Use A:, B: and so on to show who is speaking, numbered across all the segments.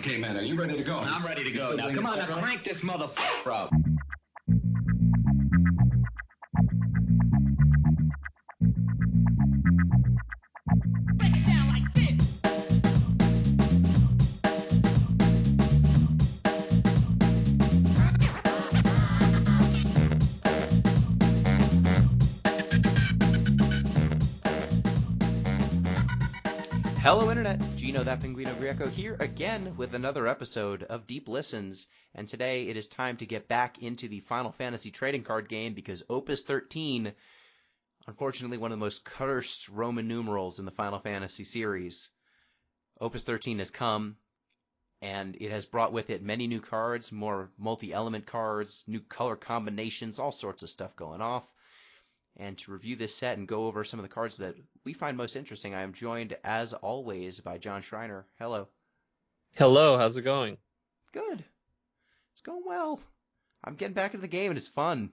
A: Okay, man, are you ready to go?
B: I'm ready to go. Now, come on, now crank this motherfucker up.
C: Break it down like this.
D: Hello, Internet. Gino, that Pinguino Greco here again with another episode of Deep Listens. And today it is time to get back into the Final Fantasy trading card game because Opus XIII, unfortunately one of the most cursed Roman numerals in the Final Fantasy series, Opus XIII has come, and it has brought with it many new cards, more multi-element cards, new color combinations, all sorts of stuff going off. And to review this set and go over some of the cards that we find most interesting, I am joined, as always, by John Schreiner. Hello.
E: Hello, how's it going?
D: Good. It's going well. I'm getting back into the game, and it's fun.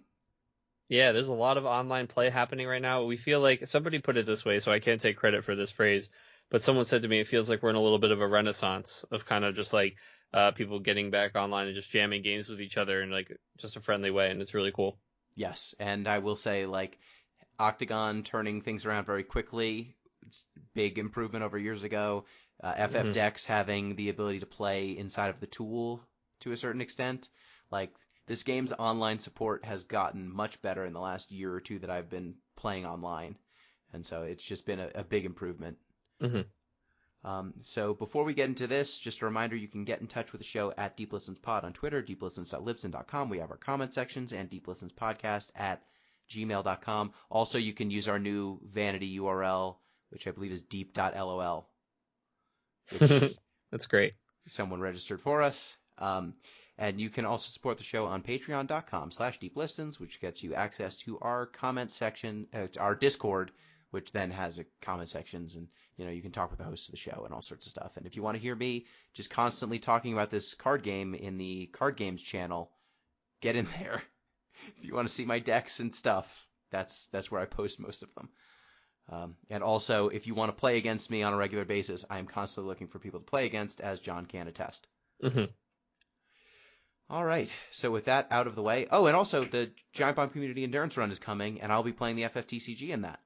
E: Yeah, there's a lot of online play happening right now. We feel like, somebody put it this way, so I can't take credit for this phrase, but someone said to me it feels like we're in a little bit of a renaissance of kind of just like people getting back online and just jamming games with each other in like just a friendly way, and it's really cool.
D: Yes, and I will say, like, Octagon turning things around very quickly, big improvement over years ago. FF decks having the ability to play inside of the tool to a certain extent. Like, this game's online support has gotten much better in the last year or two that I've been playing online, and so it's just been a big improvement. So before we get into this, just a reminder, you can get in touch with the show at Deep Listens Pod on Twitter, deeplistens.libsyn.com. We have our comment sections, and Deep Listens Podcast at gmail.com. Also, you can use our new vanity URL, which I believe is deep.lol.
E: That's great.
D: Someone registered for us. And you can also support the show on patreon.com/deeplistens, which gets you access to our comment section, our Discord, which then has comment sections, and you can talk with the hosts of the show and all sorts of stuff. And if you want to hear me just constantly talking about this card game in the Card Games channel, get in there. If you want to see my decks and stuff, that's where I post most of them. And also, if you want to play against me on a regular basis, I am constantly looking for people to play against, as John can attest. All right, so with that out of the way, and also the Giant Bomb Community Endurance Run is coming, and I'll be playing the FFTCG in that.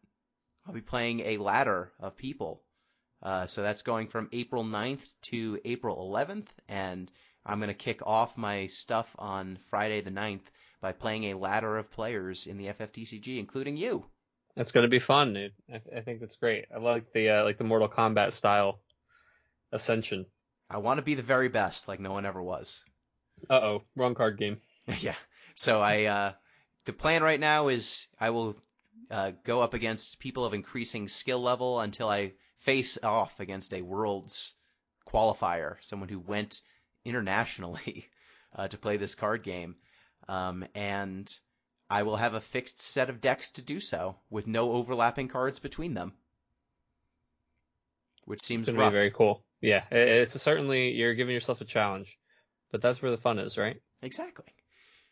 D: I'll be playing a ladder of people. So that's going from April 9th to April 11th, and I'm going to kick off my stuff on Friday the 9th by playing a ladder of players in the FFTCG, including you.
E: That's going to be fun, dude. I think that's great. I like the Mortal Kombat style Ascension.
D: I want to be the very best, like no one ever was.
E: Uh-oh, wrong card game.
D: Yeah. So the plan right now is I will go up against people of increasing skill level until I face off against a Worlds qualifier, someone who went internationally to play this card game. And I will have a fixed set of decks to do so, with no overlapping cards between them. Which seems
E: it's
D: rough.
E: Be very cool. Yeah, it's certainly, you're giving yourself a challenge. But that's where the fun is, right?
D: Exactly.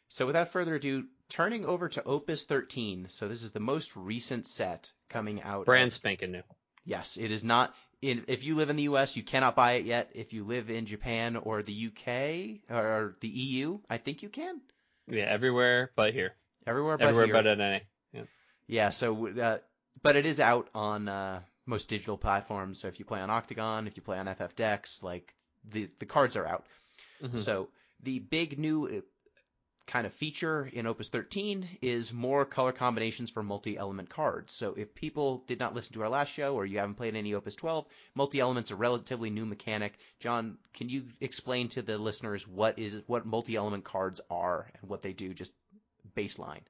D: So without further ado, turning over to Opus XIII. So this is the most recent set coming out.
E: Brand spanking new.
D: Yes, it is not. If you live in the U.S., you cannot buy it yet. If you live in Japan or the U.K. or the EU, I think you can.
E: Yeah, everywhere but here.
D: Everywhere but here.
E: Everywhere but NA. Yeah.
D: Yeah. So, but it is out on most digital platforms. So if you play on Octagon, if you play on FF decks, like the cards are out. So the big new kind of feature in Opus XIII is more color combinations for multi-element cards. So if people did not listen to our last show, or you haven't played any Opus XII, multi-element's a relatively new mechanic. John, can you explain to the listeners what multi-element cards are and what they do, just baseline?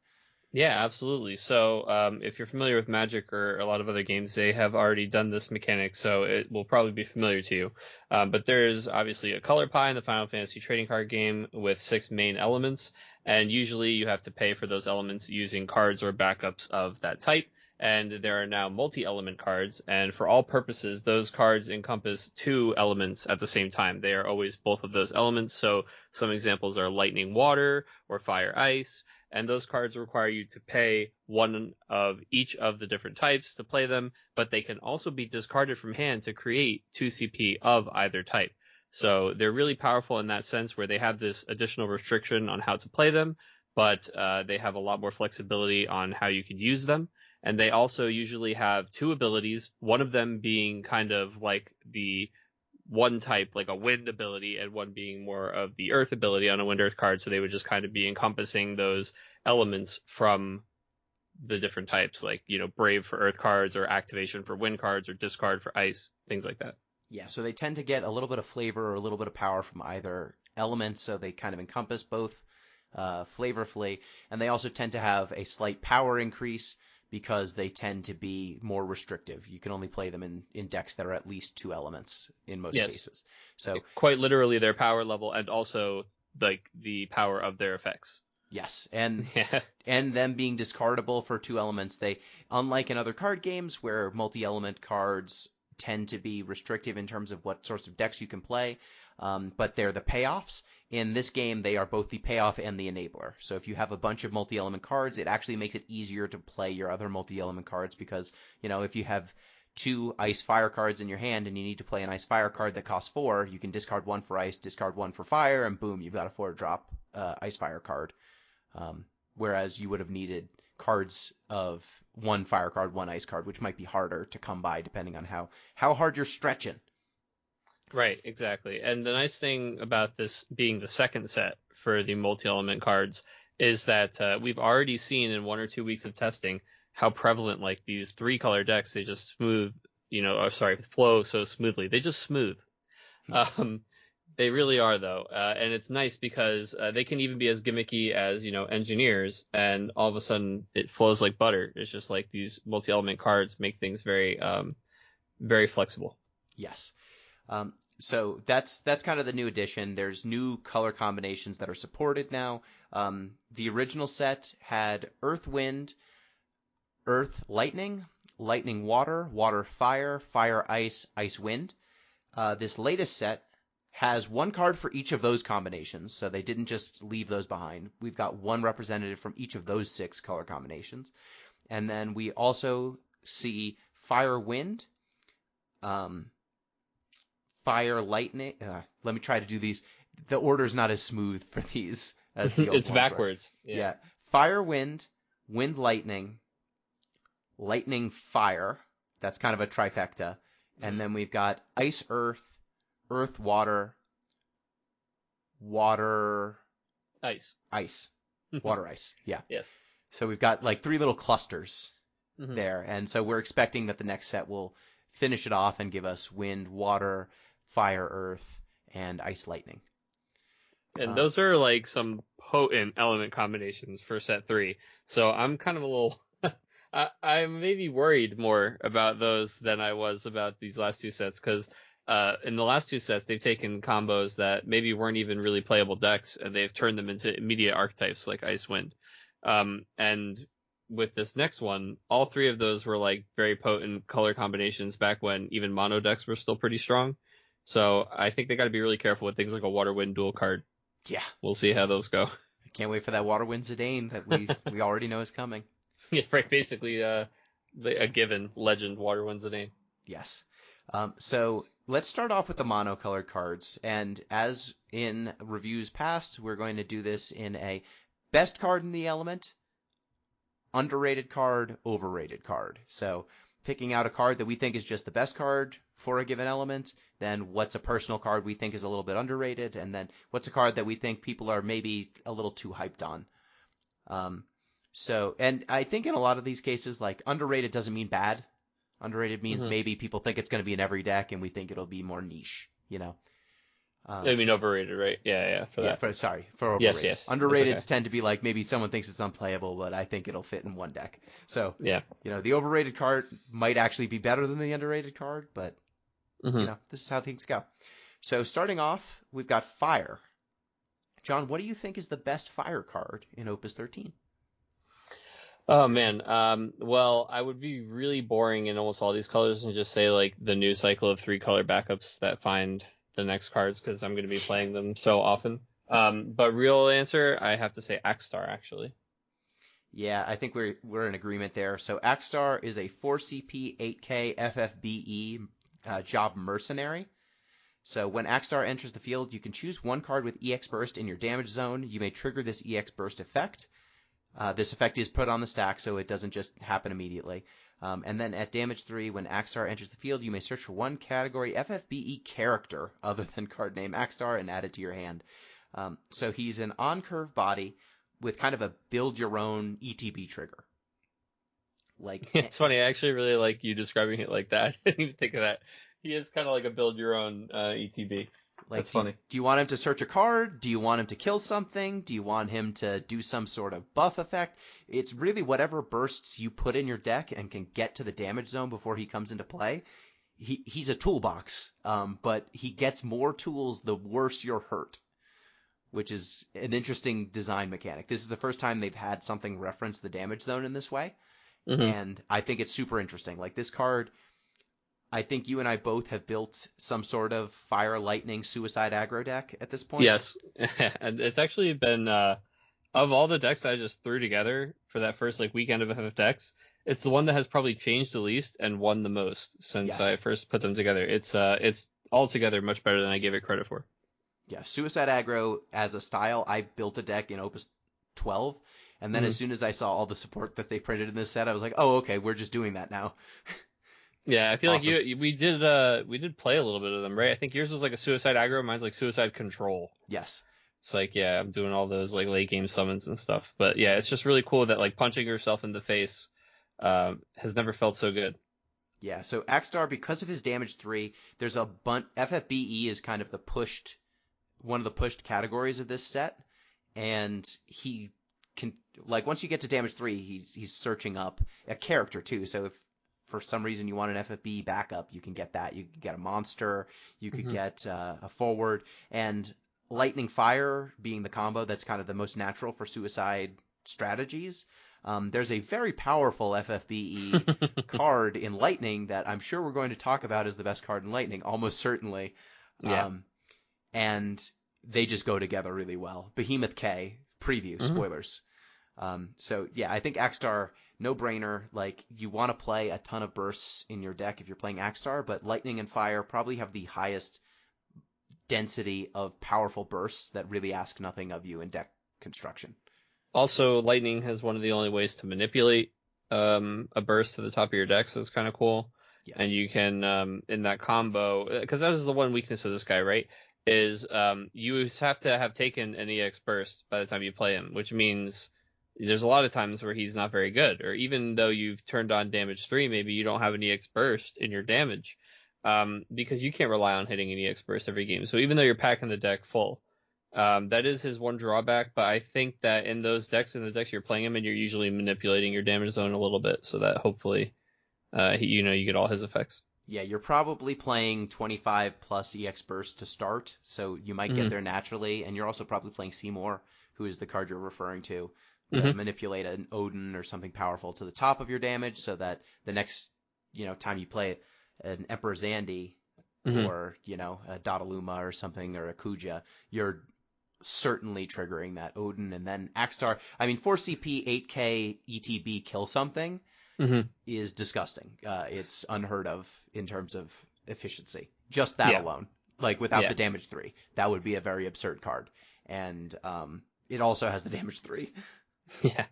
E: Yeah, absolutely. So if you're familiar with Magic or a lot of other games, they have already done this mechanic, so it will probably be familiar to you. But there's obviously a color pie in the Final Fantasy trading card game with 6 main elements, and usually you have to pay for those elements using cards or backups of that type. And there are now multi-element cards, and for all purposes, those cards encompass 2 elements at the same time. They are always both of those elements, so some examples are lightning water or fire ice. And those cards require you to pay one of each of the different types to play them, but they can also be discarded from hand to create 2 CP of either type. So they're really powerful in that sense where they have this additional restriction on how to play them, but they have a lot more flexibility on how you could use them. And they also usually have two abilities, one of them being kind of like the one type, like a wind ability, and one being more of the earth ability on a wind earth card. So they would just kind of be encompassing those elements from the different types, like, brave for earth cards or activation for wind cards or discard for ice, things like that.
D: Yeah, so they tend to get a little bit of flavor or a little bit of power from either element, so they kind of encompass both flavorfully, and they also tend to have a slight power increase because they tend to be more restrictive. You can only play them in decks that are at least 2 elements in most cases. So
E: quite literally their power level and also like the power of their effects.
D: Yes, and them being discardable for 2 elements. They, unlike in other card games where multi-element cards tend to be restrictive in terms of what sorts of decks you can play, but they're the payoffs. In this game, they are both the payoff and the enabler. So if you have a bunch of multi-element cards, it actually makes it easier to play your other multi-element cards because, if you have 2 ice fire cards in your hand and you need to play an ice fire card that costs 4, you can discard 1 for ice, discard 1 for fire, and boom, you've got a 4-drop ice fire card. Whereas you would have needed cards of 1 fire card, 1 ice card, which might be harder to come by depending on how hard you're stretching.
E: Right, exactly. And the nice thing about this being the second set for the multi-element cards is that we've already seen in 1 or 2 weeks of testing how prevalent like these 3-color decks, they just flow so smoothly. They just smooth.
D: Yes.
E: They really are, though, and it's nice because they can even be as gimmicky as, engineers, and all of a sudden it flows like butter. It's just like these multi-element cards make things very, very flexible.
D: Yes. So that's kind of the new addition. There's new color combinations that are supported now. The original set had Earth Wind, Earth Lightning, Lightning Water, Water Fire, Fire Ice, Ice Wind. This latest set has 1 card for each of those combinations, so they didn't just leave those behind. We've got 1 representative from each of those 6 color combinations. And then we also see Fire Wind, Fire Lightning. Let me try to do these. The order's not as smooth for these as the old
E: It's
D: ones
E: backwards.
D: Yeah. Fire Wind, Wind Lightning, Lightning Fire. That's kind of a trifecta. And then we've got Ice Earth, Earth Water, Water
E: Ice.
D: Water Ice. Yeah.
E: Yes.
D: So we've got like 3 little clusters there. And so we're expecting that the next set will finish it off and give us Wind, Water, Fire, Earth, and Ice Lightning.
E: And those are like some potent element combinations for set 3. So I'm kind of a little I'm maybe worried more about those than I was about these last 2 sets because in the last 2 sets they've taken combos that maybe weren't even really playable decks and they've turned them into immediate archetypes like Ice Wind. And with this next one, all 3 of those were like very potent color combinations back when even mono decks were still pretty strong. So I think they got to be really careful with things like a Water Wind dual card.
D: Yeah.
E: We'll see how those go.
D: I can't wait for that Water Wind Zidane that we already know is coming.
E: Yeah, right. Basically, a given legend Water Wind Zidane.
D: Yes. So let's start off with the monocolored cards. And as in reviews past, we're going to do this in a best card in the element, underrated card, overrated card. So picking out a card that we think is just the best card for a given element, then what's a personal card we think is a little bit underrated, and then what's a card that we think people are maybe a little too hyped on. And I think in a lot of these cases, like underrated doesn't mean bad. Underrated means maybe people think it's going to be in every deck and we think it'll be more niche,
E: I mean overrated, right? Yeah, for that.
D: For overrated.
E: Yes.
D: Underrateds tend to be like maybe someone thinks it's unplayable, but I think it'll fit in one deck. So,
E: yeah,
D: the overrated card might actually be better than the underrated card, but, this is how things go. So starting off, we've got Fire. John, what do you think is the best Fire card in Opus 13?
E: Oh man, well, I would be really boring in almost all these colors and just say like the new cycle of 3-color backups that find the next cards because I'm going to be playing them so often. But real answer, I have to say Axstar actually.
D: Yeah, I think we're in agreement there. So Axstar is a 4CP 8K FFBE job mercenary. So when Axstar enters the field, you can choose one card with EX Burst in your damage zone. You may trigger this EX Burst effect. This effect is put on the stack, so it doesn't just happen immediately. And then at damage 3, when Axstar enters the field, you may search for one category FFBE character other than card name Axstar and add it to your hand. So he's an on-curve body with kind of a build-your-own ETB trigger. Like
E: It's funny. I actually really like you describing it like that. I didn't even think of that. He is kind of like a build-your-own ETB.
D: Like,
E: That's funny.
D: Do you want him to search a card? Do you want him to kill something? Do you want him to do some sort of buff effect? It's really whatever bursts you put in your deck and can get to the damage zone before he comes into play. He's a toolbox, but he gets more tools the worse you're hurt, which is an interesting design mechanic. This is the first time they've had something reference the damage zone in this way, and I think it's super interesting. Like this card, I think you and I both have built some sort of fire, lightning, suicide aggro deck at this point.
E: Yes, and it's actually been of all the decks I just threw together for that first like weekend of FF decks, it's the one that has probably changed the least and won the most since I first put them together. It's altogether much better than I gave it credit for.
D: Yeah, suicide aggro as a style, I built a deck in Opus 12, and then as soon as I saw all the support that they printed in this set, I was like, oh, okay, we're just doing that now.
E: Yeah, I feel
D: Awesome.
E: like we did play a little bit of them, right? I think yours was like a suicide aggro, mine's like suicide control.
D: Yes.
E: It's like, yeah, I'm doing all those like late game summons and stuff. But yeah, it's just really cool that like punching yourself in the face has never felt so good.
D: Yeah, so Axstar, because of his damage 3, there's a bunch. FFBE is kind of one of the pushed categories of this set, and he can, like, once you get to damage 3, he's searching up a character too. So if for some reason you want an FFBE backup, you can get that. You can get a monster, you could get a forward, and lightning fire being the combo that's kind of the most natural for suicide strategies. There's a very powerful FFBE card in Lightning that I'm sure we're going to talk about as the best card in Lightning, almost certainly.
E: Yeah.
D: And they just go together really well. Behemoth K, preview, spoilers. So yeah, I think Axstar, no brainer. Like, you want to play a ton of bursts in your deck if you're playing Axstar, but Lightning and Fire probably have the highest density of powerful bursts that really ask nothing of you in deck construction.
E: Also, Lightning has one of the only ways to manipulate a burst to the top of your deck, so it's kind of cool.
D: Yes.
E: And you can, in that combo, because that was the one weakness of this guy, right? Is you have to have taken an EX burst by the time you play him, which means there's a lot of times where he's not very good, or even though you've turned on damage 3, maybe you don't have an EX burst in your damage, because you can't rely on hitting an EX burst every game. So even though you're packing the deck full, that is his one drawback, but I think that in those decks, in the decks you're playing him in, you're usually manipulating your damage zone a little bit so that hopefully, you get all his effects.
D: Yeah, you're probably playing 25 plus EX burst to start, so you might get there naturally, and you're also probably playing Seymour, who is the card you're referring to manipulate an Odin or something powerful to the top of your damage, so that the next, time you play an Emperor Zandi or, a Dodaluma or something, or a Kuja, you're certainly triggering that Odin. And then Axstar, 4CP 8K ETB kill something is disgusting. It's unheard of in terms of efficiency. Just that alone. Like, without the damage 3. That would be a very absurd card. And it also has the damage 3.
E: Yeah.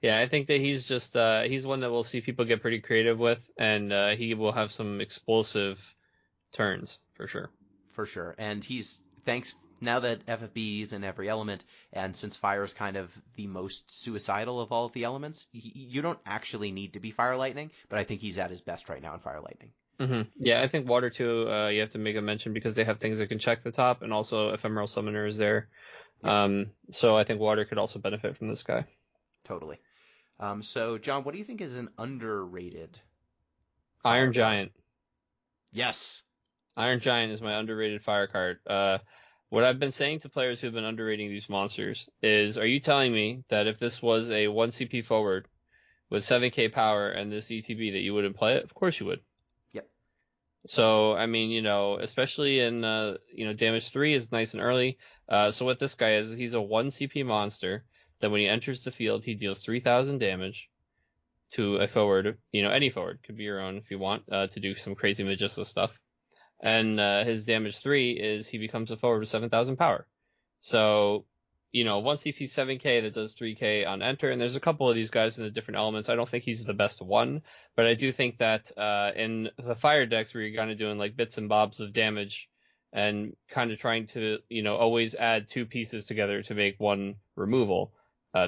E: Yeah, I think that he's just he's one that we'll see people get pretty creative with, and he will have some explosive turns for sure.
D: For sure. And now that FFB is in every element, and since fire is kind of the most suicidal of all of the elements, you don't actually need to be Fire Lightning, but I think he's at his best right now in Fire Lightning.
E: Yeah, I think water too, you have to make a mention because they have things that can check the top, and also Ephemeral Summoner is there. So I think water could also benefit from this guy.
D: Totally. So, John, what do you think is an underrated
E: Iron Giant.
D: Yes.
E: Iron Giant is my underrated fire card. What I've been saying to players who've been underrating these monsters is, are you telling me that if this was a 1 CP forward with 7k power and this ETB that you wouldn't play it? Of course you would.
D: Yep.
E: So, especially in, damage 3 is nice and early. So what this guy is, he's a 1 CP monster that when he enters the field, he deals 3,000 damage to a forward, any forward. Could be your own if you want, to do some crazy Magista stuff. and his damage 3 is he becomes a forward with 7,000 power. So, one CP 7k that does 3k on enter, and there's a couple of these guys in the different elements. I don't think he's the best one, but I do think that in the fire decks where you're kind of doing like bits and bobs of damage and kind of trying to, always add 2 pieces together to make 1 removal,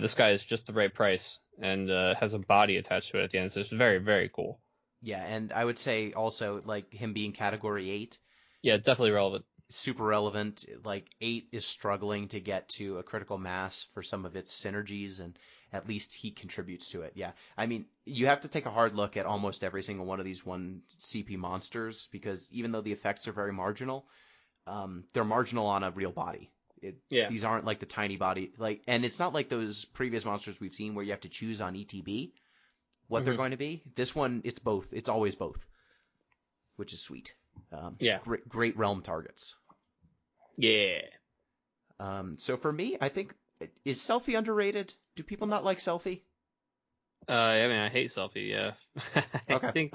E: this guy is just the right price and has a body attached to it at the end, so it's very, very cool.
D: Yeah, and I would say also, like, him being category 8.
E: Yeah, definitely relevant.
D: Super relevant. Like, 8 is struggling to get to a critical mass for some of its synergies, and at least he contributes to it. Yeah, I mean, you have to take a hard look at almost every single one of these 1 CP monsters, because even though the effects are very marginal, they're marginal on a real body. These aren't like the tiny body, and it's not like those previous monsters we've seen where you have to choose on ETB what they're going to be. This one, it's both. It's always both, which is sweet. Great realm targets.
E: Yeah.
D: So for me, I think, is Selfie underrated? Do people not like Selfie?
E: I mean, I hate Selfie, yeah.
D: Okay.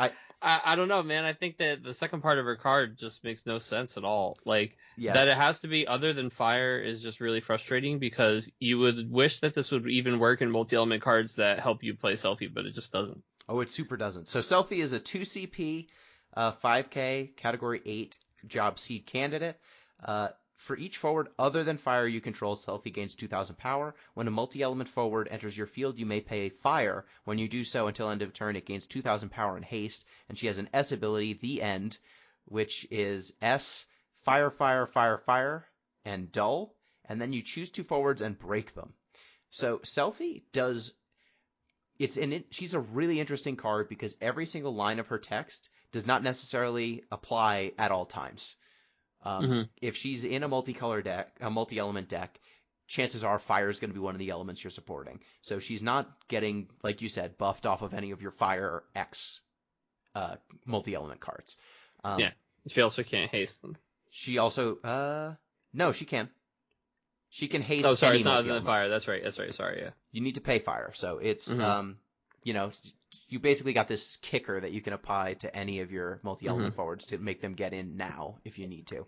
E: I don't know, man. I think that the second part of her card just makes no sense at all. Like,
D: yes.
E: That it has to be other than fire is just really frustrating, because you would wish that this would even work in multi-element cards that help you play Selfie, but it just doesn't.
D: Oh, it super doesn't. So Selfie is a 2 CP, 5k, category 8 job seed candidate. For each forward other than fire you control, Selfie gains 2,000 power. When a multi-element forward enters your field, you may pay fire. When you do so until end of turn, it gains 2,000 power and haste. And she has an S ability, The End, which is S, fire, fire, fire, fire, and dull. And then you choose 2 forwards and break them. So Selfie does... she's a really interesting card because every single line of her text does not necessarily apply at all times. If she's in a multicolor deck, a multi-element deck, chances are fire is going to be one of the elements you're supporting. So she's not getting, like you said, buffed off of any of your fire X multi-element cards.
E: She also can't haste them.
D: She also, no, she can. She can haste.
E: Oh, sorry,
D: any
E: it's not other than
D: multi-element.
E: fire. That's right. Sorry, yeah.
D: You need to pay fire, so it's you basically got this kicker that you can apply to any of your multi-element forwards to make them get in now if you need to.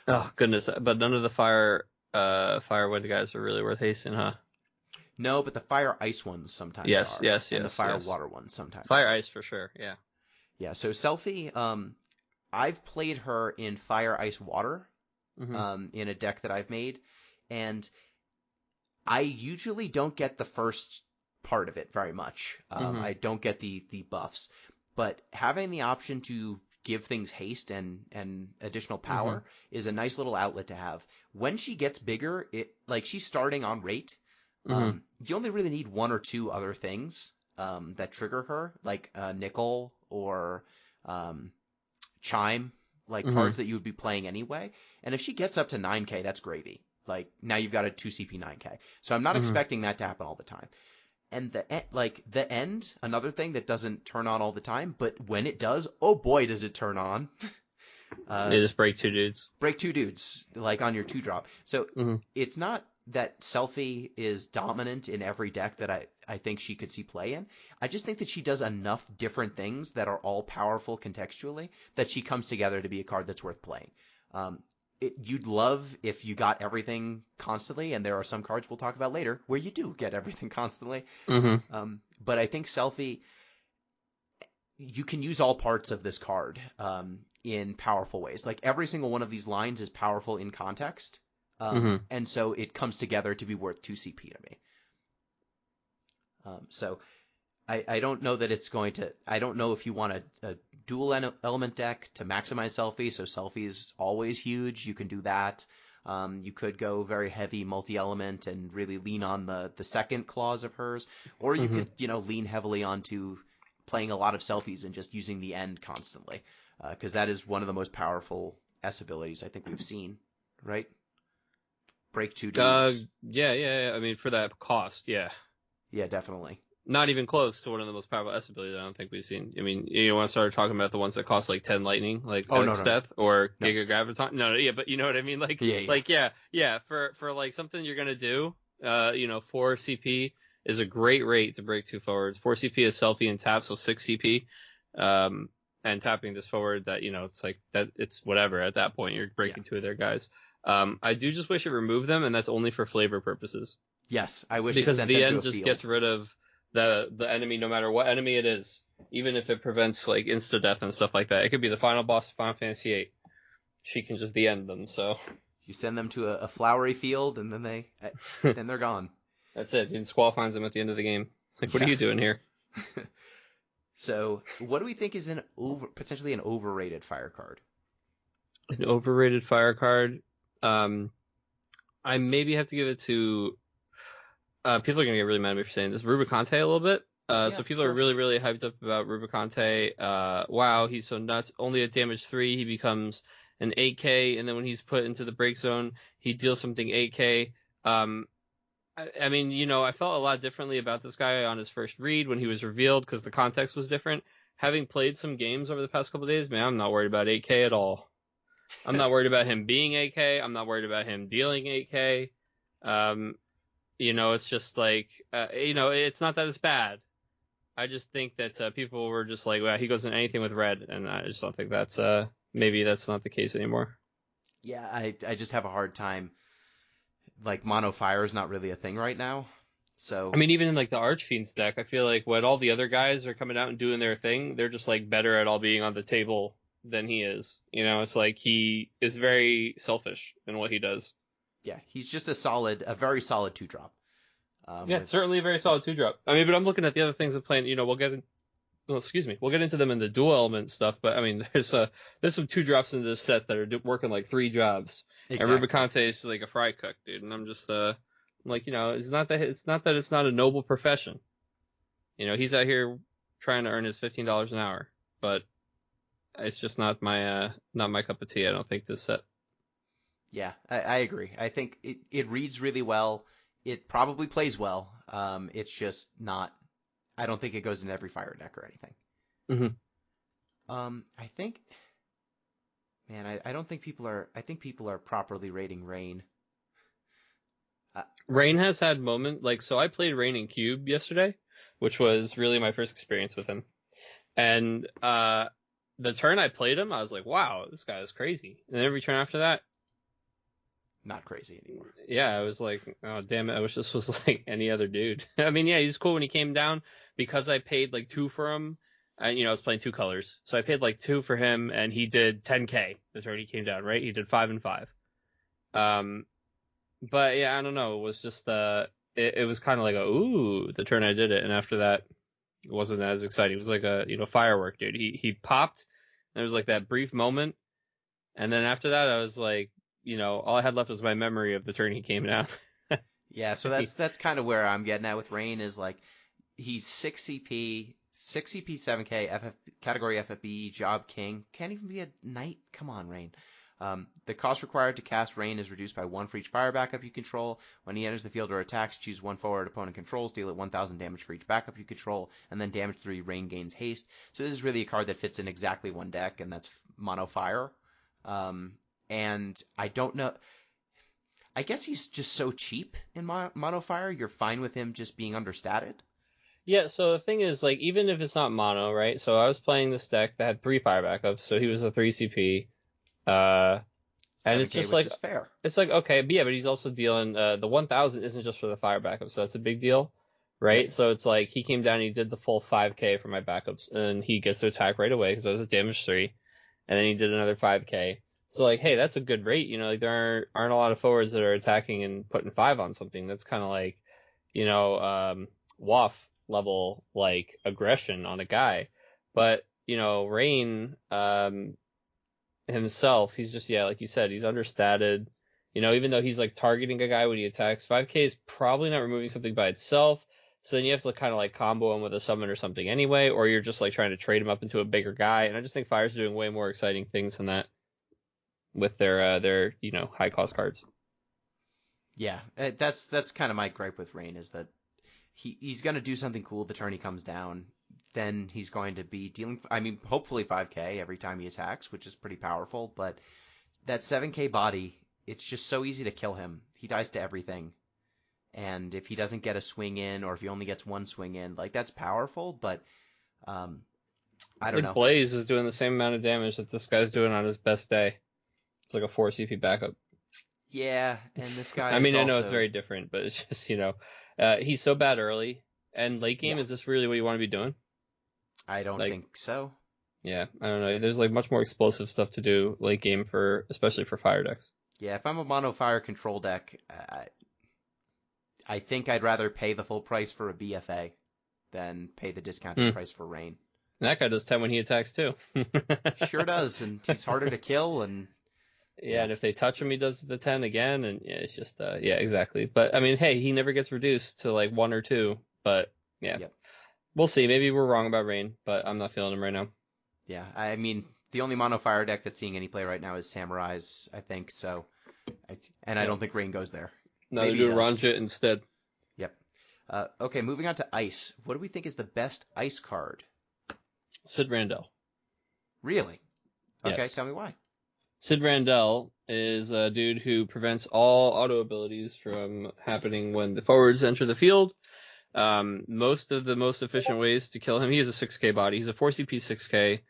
E: Oh, goodness. But none of the firewood guys are really worth hasting, huh?
D: No, but the fire ice ones sometimes are.
E: Yes.
D: And the fire water ones sometimes.
E: Fire ice for sure, yeah.
D: Yeah, so Selfie, I've played her in fire ice water in a deck that I've made, and I usually don't get the first part of it very much. I don't get the buffs, but having the option to give things haste and additional power is a nice little outlet to have. When she gets bigger, she's starting on rate. You only really need 1 or 2 other things that trigger her, like nickel or chime, like cards that you would be playing anyway. And if she gets up to 9k, that's gravy. Like, now you've got a 2 CP 9k. So I'm not expecting that to happen all the time. And the end, another thing that doesn't turn on all the time, but when it does, oh boy, does it turn on.
E: They just break 2 dudes.
D: Break 2 dudes, like on your 2-drop. So it's not that Selfie is dominant in every deck that I think she could see play in. I just think that she does enough different things that are all powerful contextually that she comes together to be a card that's worth playing. You'd love if you got everything constantly, and there are some cards we'll talk about later where you do get everything constantly. But I think Selfie, you can use all parts of this card in powerful ways. Like, every single one of these lines is powerful in context, and so it comes together to be worth 2 CP to me. So I don't know that it's going to – I don't know if you want a dual element deck to maximize Selfie, so Selfie is always huge. You can do that. You could go very heavy multi-element and really lean on the second clause of hers, or you could, lean heavily onto playing a lot of Selfies and just using the end constantly, because that is one of the most powerful S abilities I think we've seen, right? Break 2 dudes.
E: Yeah. I mean, for that cost, yeah.
D: Yeah, definitely.
E: Not even close to one of the most powerful S abilities I don't think we've seen. I mean, you want to start talking about the ones that cost like 10 lightning, like Death or Giga Graviton? No, yeah, but you know what I mean? Like, for like something you're going to do, 4 CP is a great rate to break 2 forwards. 4 CP is Selfie and tap, so 6 CP. and tapping this forward that, it's like that it's whatever at that point. You're breaking two of their guys. I do just wish it removed them, and that's only for flavor purposes.
D: Yes, I wish
E: because
D: it sent
E: the
D: them
E: end
D: to a
E: just
D: field.
E: gets rid of the enemy no matter what enemy it is, even if it prevents like insta death and stuff like that. It could be the final boss of Final Fantasy VIII. She can just end them. So
D: you send them to a flowery field, and then they're gone.
E: That's it. And Squall finds them at the end of the game. Like, what are you doing here?
D: So, what do we think is potentially an overrated fire card?
E: An overrated fire card. I maybe have to give it to. People are gonna get really mad at me for saying this. Rubicante a little bit. So people are really, really hyped up about Rubicante. Wow, he's so nuts. Only at damage 3, he becomes an 8K, and then when he's put into the break zone, he deals something 8K. I mean, I felt a lot differently about this guy on his first read when he was revealed because the context was different. Having played some games over the past couple of days, man, I'm not worried about 8K at all. I'm not worried about him being 8K. I'm not worried about him dealing 8K. It's just like, it's not that it's bad. I just think that people were just like, well, he goes in anything with red, and I just don't think maybe that's not the case anymore.
D: Yeah, I just have a hard time. Like, mono fire is not really a thing right now. So I
E: mean, even in like the Archfiend's deck, I feel like when all the other guys are coming out and doing their thing, they're just like better at all being on the table than he is. It's like he is very selfish in what he does.
D: Yeah, he's just a very solid 2-drop.
E: Certainly a very solid 2-drop. I mean, but I'm looking at the other things I'm playing. We'll get into them in the dual element stuff. But I mean, there's some 2-drops in this set that are working like 3 jobs. Exactly. And Rubicante is like a fry cook, dude. And I'm just like, it's not that it's not a noble profession. He's out here trying to earn his $15 an hour, but it's just not my cup of tea. I don't think this set.
D: Yeah, I agree. I think it reads really well. It probably plays well. It's just not. I don't think it goes in every fire deck or anything.
E: Mm-hmm.
D: I think. Man, I don't think people are. I think people are properly rating Rain.
E: Rain has had so I played Rain in Cube yesterday, which was really my first experience with him. And the turn I played him, I was like, wow, this guy is crazy. And every turn after that,
D: not crazy anymore.
E: Yeah, I was like, oh, damn it, I wish this was like any other dude. I mean, yeah, he's cool when he came down because I paid like 2 for him. And, I was playing 2 colors. So I paid like 2 for him, and he did 10K the turn he came down, right? He did 5 and 5. But yeah, I don't know. It was just, it was kind of like the turn I did it. And after that, it wasn't as exciting. It was like a, firework, dude. He popped, and there was like that brief moment. And then after that, I was like, all I had left was my memory of the turn he came down.
D: Yeah, so that's kind of where I'm getting at with Rain is like, he's 6 CP, 7K, category FFB, job king. Can't even be a knight. Come on, Rain. The cost required to cast Rain is reduced by 1 for each fire backup you control. When he enters the field or attacks, choose 1 forward opponent controls, deal it 1,000 damage for each backup you control, and then damage 3, Rain gains haste. So this is really a card that fits in exactly one deck, and that's mono fire. And I don't know. I guess he's just so cheap in mono fire. You're fine with him just being understated.
E: Yeah, so the thing is, like, even if it's not mono, right? So I was playing this deck that had 3 fire backups, so he was a 3 CP. And it's just like,
D: is fair.
E: It's like, okay, but yeah, but he's also dealing, the 1,000 isn't just for the fire backup, so that's a big deal, right? Yep. So it's like, he came down and he did the full 5K for my backups, and he gets to attack right away, because I was at damage 3, and then he did another 5K. So like, hey, that's a good rate, like, there aren't a lot of forwards that are attacking and putting 5 on something. That's kind of like, WAF level, like, aggression on a guy. But, Rain, himself, he's just, yeah, like you said, he's understated. Even though he's like targeting a guy when he attacks, 5K is probably not removing something by itself. So then you have to kind of like combo him with a summon or something anyway, or you're just like trying to trade him up into a bigger guy. And I just think Fire's doing way more exciting things than that with their high cost cards.
D: Yeah, that's kind of my gripe with Rain is that he's going to do something cool the turn he comes down. Then he's going to be dealing, hopefully 5K every time he attacks, which is pretty powerful. But that 7K body, it's just so easy to kill him. He dies to everything. And if he doesn't get a swing in, or if he only gets 1 swing in, like, that's powerful. But I don't know.
E: Blaze is doing the same amount of damage that this guy's doing on his best day. It's like a 4 CP backup.
D: Yeah, and this guy
E: I mean, I know
D: also...
E: it's very different, but it's just, he's so bad early. And late game, is this really what you want to be doing?
D: I don't think so.
E: Yeah, I don't know. There's like much more explosive stuff to do late game especially for fire decks.
D: Yeah, if I'm a mono fire control deck, I think I'd rather pay the full price for a BFA than pay the discounted price for Rain.
E: And that guy does 10 when he attacks too.
D: Sure does, and he's harder to kill, and
E: yeah, and if they touch him, he does the 10 again, and yeah, it's just yeah, exactly. But I mean, hey, he never gets reduced to like 1 or 2, but yeah, we'll see. Maybe we're wrong about Rain, but I'm not feeling him right now.
D: Yeah, I mean, the only mono fire deck that's seeing any play right now is Samurai's, I think. So, I don't think Rain goes there.
E: No, they're doing Ranjit instead.
D: Yep. Okay, moving on to Ice. What do we think is the best Ice card?
E: Sid Randell.
D: Really? Okay,
E: Yes.
D: Tell me why.
E: Sid Randell is a dude who prevents all auto abilities from happening when the forwards enter the field. Most of the most efficient ways to kill him, he has a 6k body. He's a 4 CP 6k.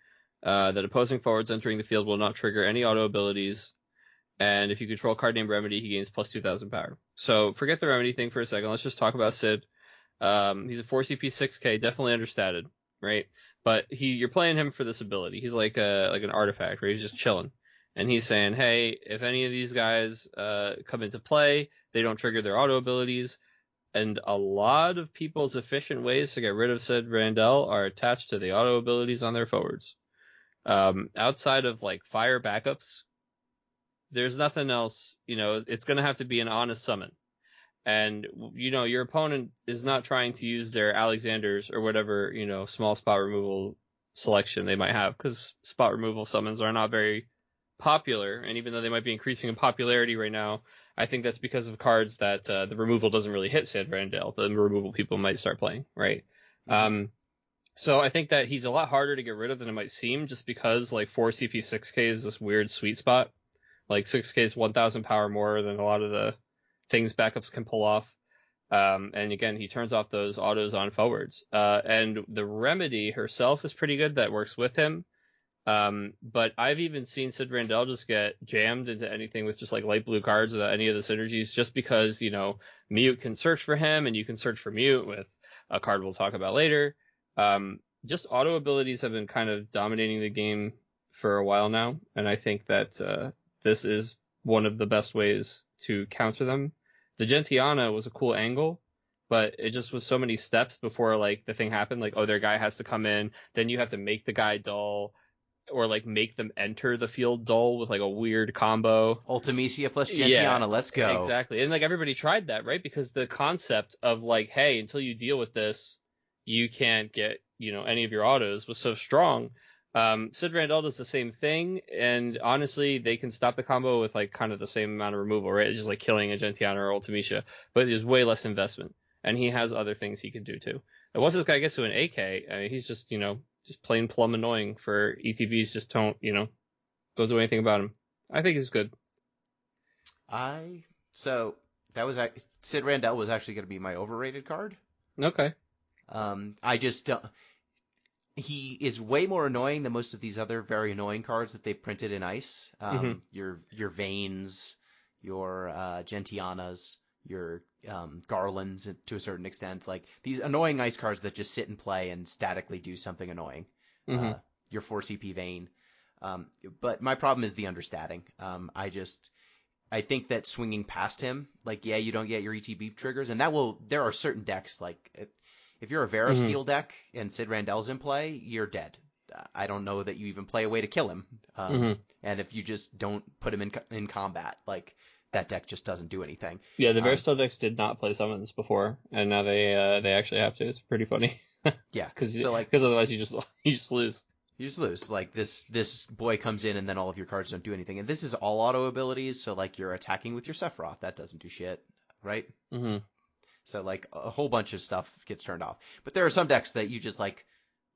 E: That opposing forwards entering the field will not trigger any auto abilities. And if you control a card named Remedy, he gains plus 2,000 power. So forget the Remedy thing for a second. Let's just talk about Sid. He's a 4 CP 6k, definitely understated, right? But you're playing him for this ability. He's like an artifact, right? He's just chilling. And he's saying, hey, if any of these guys come into play, they don't trigger their auto abilities. And a lot of people's efficient ways to get rid of Sid Randell are attached to the auto abilities on their forwards. Outside of like fire backups, there's nothing else. It's going to have to be an honest summon. And, your opponent is not trying to use their Alexanders or whatever, small spot removal selection they might have, because spot removal summons are not very popular. And even though they might be increasing in popularity right now, I think that's because of cards that the removal doesn't really hit Sid Randell. The removal people might start playing, right? Mm-hmm. So I think that he's a lot harder to get rid of than it might seem, just because like 4 CP 6k is this weird sweet spot. Like 6k is 1,000 power more than a lot of the things backups can pull off. And again, he turns off those autos on forwards. And the Remedy herself is pretty good. That works with him. But I've even seen Sid Randell just get jammed into anything with just like light blue cards without any of the synergies, just because, Mute can search for him and you can search for Mute with a card we'll talk about later. Just auto abilities have been kind of dominating the game for a while now. And I think that, this is one of the best ways to counter them. The Gentiana was a cool angle, but it just was so many steps before like the thing happened. Like, oh, their guy has to come in. Then you have to make the guy dull, or like make them enter the field dull with like a weird combo.
D: Ultimisia plus Gentiana, let's go.
E: Exactly. And like everybody tried that, right? Because the concept of like, hey, until you deal with this, you can't get, any of your autos was so strong. Sid Randell does the same thing, and honestly, they can stop the combo with like kind of the same amount of removal, right? It's just like killing a Gentiana or Ultimisia, but there's way less investment, and he has other things he can do too. And once this guy gets to an AK, I mean, he's just, just plain plumb annoying for ETBs. Just don't do anything about him. I think he's good.
D: So that was Sid Randell was actually going to be my overrated card.
E: Okay.
D: I just don't. He is way more annoying than most of these other very annoying cards that they've printed in Ice. Your Veins, your Gentianas, your Garlands to a certain extent. Like these annoying Ice cards that just sit and play and statically do something annoying. Your 4 CP Vein. But my problem is the understating. I think that swinging past him, like, yeah, you don't get your ETB triggers, and there are certain decks, like, if you're a Vera Steel deck and Sid Randell's in play, you're dead. I don't know that you even play a way to kill him. And if you just don't put him in combat, like, that deck just doesn't do anything.
E: Yeah, the Vera Steel decks did not play summons before, and now they actually have to. It's pretty funny.
D: Yeah.
E: Because otherwise you just lose.
D: You just lose. Like, this boy comes in and then all of your cards don't do anything. And this is all auto abilities, so, like, you're attacking with your Sephiroth. That doesn't do shit, right? Mm-hmm. So, like, a whole bunch of stuff gets turned off. But there are some decks that you just, like,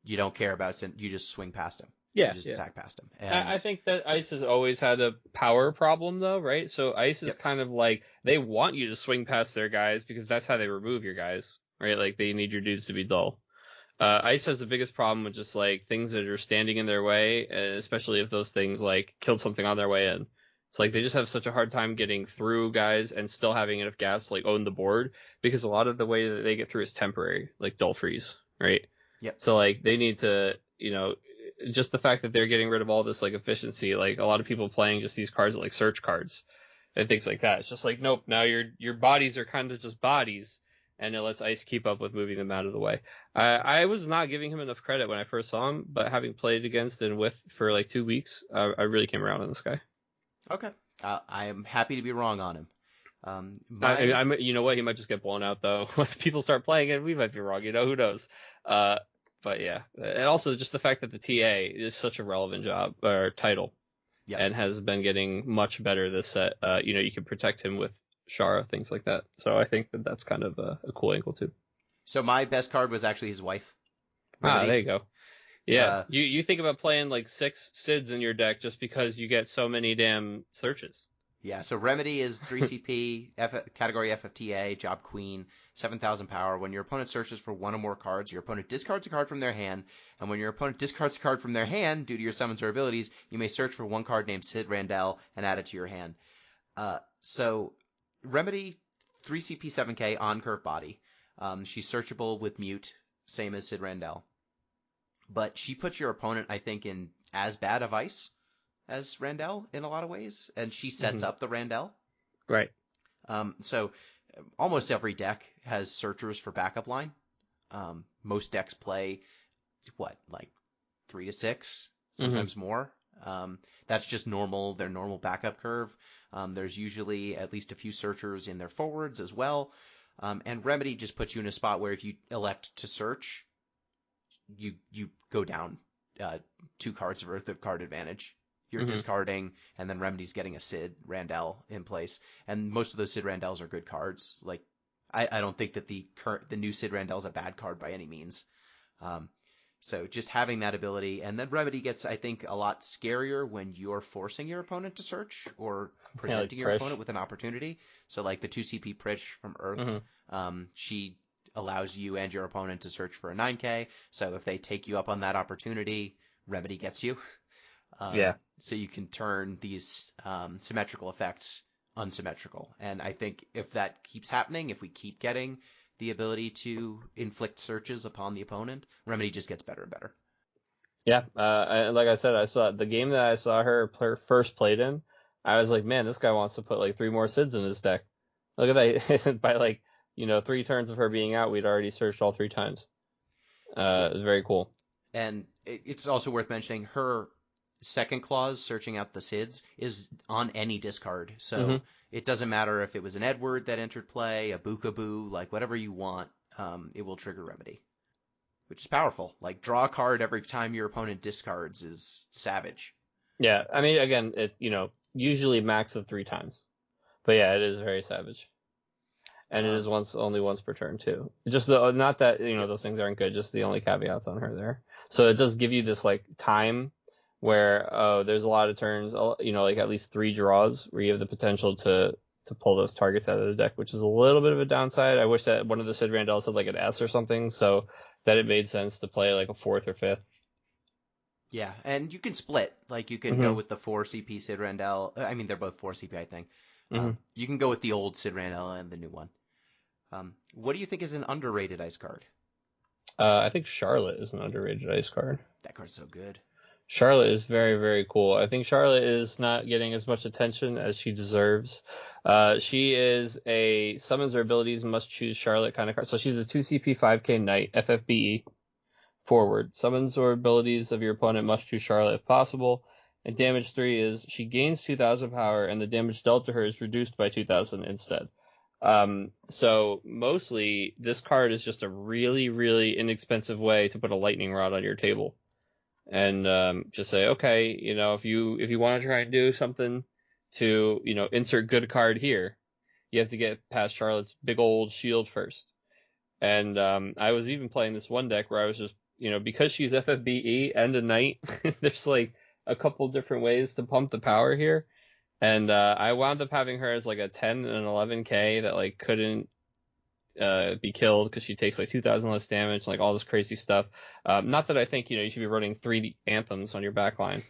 D: you don't care about. You just swing past them.
E: Yeah.
D: You just attack past them. And
E: I think that Ice has always had a power problem, though, right? So Ice is kind of like, they want you to swing past their guys because that's how they remove your guys, right? Like, they need your dudes to be dull. Ice has the biggest problem with just like things that are standing in their way, especially if those things like killed something on their way in. It's like they just have such a hard time getting through guys and still having enough gas to like own the board, because a lot of the way that they get through is temporary, like dull freeze, right?
D: Yep.
E: So like they need to, just the fact that they're getting rid of all this like efficiency, like a lot of people playing just these cards like search cards and things like that. It's just like, nope, now your bodies are kind of just bodies, and it lets Ice keep up with moving them out of the way. I was not giving him enough credit when I first saw him, but having played against and with for like 2 weeks, I really came around on this guy.
D: Okay. I am happy to be wrong on him.
E: You know what? He might just get blown out though. When people start playing it, we might be wrong. Who knows? But yeah, and also just the fact that the TA is such a relevant job or title,
D: Yep.
E: and has been getting much better this set. You can protect him with Shara, things like that. So I think that that's kind of a cool angle too.
D: So my best card was actually his wife.
E: There you go. Yeah, you think about playing like 6 Sids in your deck just because you get so many damn searches.
D: Yeah, so Remedy is 3 CP, category FFTA, Job Queen, 7,000 power. When your opponent searches for one or more cards, your opponent discards a card from their hand, and when your opponent discards a card from their hand due to your summons or abilities, you may search for one card named Sid Randell and add it to your hand. So Remedy, 3 CP, 7K, on-curve body. She's searchable with Mute, same as Sid Randell. But she puts your opponent, I think, in as bad a vice as Randell in a lot of ways, and she sets up the Randell.
E: Right.
D: So almost every deck has searchers for backup line. Most decks play, like 3 to 6, sometimes more. That's just normal, their normal backup curve. There's usually at least a few searchers in their forwards as well. And Remedy just puts you in a spot where if you elect to search, you go down 2 cards worth of card advantage. You're discarding, and then Remedy's getting a Sid Randell in place. And most of those Sid Randells are good cards. Like, I don't think that the new Sid Randell's a bad card by any means. So just having that ability, and then Remedy gets, I think, a lot scarier when you're forcing your opponent to search or presenting your opponent with an opportunity. So like the 2 CP Prish from Earth, she allows you and your opponent to search for a 9K. So if they take you up on that opportunity, Remedy gets you. So you can turn these symmetrical effects unsymmetrical. And I think if that keeps happening, if we keep getting the ability to inflict searches upon the opponent, Remedy just gets better and better.
E: Yeah, like I said, I saw the game that I saw her first played in. I was like, man, this guy wants to put like 3 more Sids in his deck. Look at that. By like 3 turns of her being out, we'd already searched all 3 times. It was very cool.
D: And it's also worth mentioning her second clause, searching out the Sids, is on any discard. So it doesn't matter if it was an Edward that entered play, a Bookaboo, like whatever you want, it will trigger Remedy, which is powerful. Like, draw a card every time your opponent discards is savage.
E: Yeah, I mean, again, it usually max of 3 times. But yeah, it is very savage. And it is only once per turn too. Just not that those things aren't good, just the only caveats on her there. So it does give you this like time where there's a lot of turns, like at least 3 draws where you have the potential to pull those targets out of the deck, which is a little bit of a downside. I wish that one of the Sid Randells had like an S or something, so that it made sense to play like a 4th or 5th.
D: Yeah, and you can split. Like, you can go with the 4 CP Sid Randell. I mean, they're both 4 CP, I think. You can go with the old Sid Randell and the new one. What do you think is an underrated ice card?
E: I think Charlotte is an underrated ice card.
D: That card's so good.
E: Charlotte is very, very cool. I think Charlotte is not getting as much attention as she deserves. She is a summons or abilities must choose Charlotte kind of card. So she's a 2 CP 5K Knight, FFBE, forward. Summons or abilities of your opponent must choose Charlotte if possible. And damage 3 is she gains 2,000 power and the damage dealt to her is reduced by 2,000 instead. So mostly this card is just a really, really inexpensive way to put a lightning rod on your table. And just say, okay, if you want to try and do something to, insert good card here, you have to get past Charlotte's big old shield first. And I was even playing this one deck where I was just, because she's FFBE and a knight, there's like a couple different ways to pump the power here. And I wound up having her as like a 10 and 11K that like couldn't be killed because she takes like 2,000 less damage, like all this crazy stuff. Not that I think you should be running 3 anthems on your backline,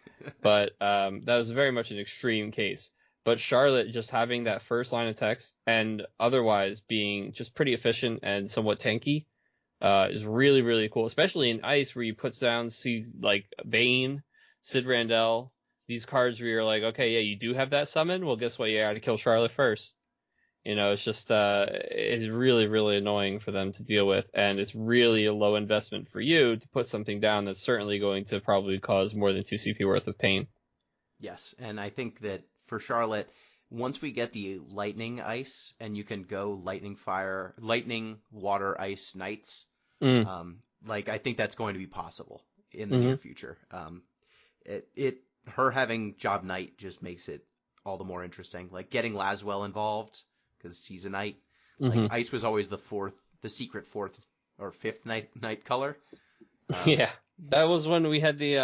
E: but that was very much an extreme case. But Charlotte just having that first line of text and otherwise being just pretty efficient and somewhat tanky is really, really cool, especially in Ice where you put down, see, like Bane, Sid Randell, these cards where you're like, okay, yeah, you do have that summon. Well, guess what? You got to kill Charlotte first. It's just, it's really, really annoying for them to deal with. And it's really a low investment for you to put something down that's certainly going to probably cause more than 2 CP worth of pain.
D: Yes. And I think that for Charlotte, once we get the lightning ice and you can go lightning, water, ice, knights, I think that's going to be possible in the near future. Her having Job Knight just makes it all the more interesting. Like getting Laswell involved because he's a knight. Like Ice was always the secret 4th or 5th knight color.
E: Yeah, that was when we had the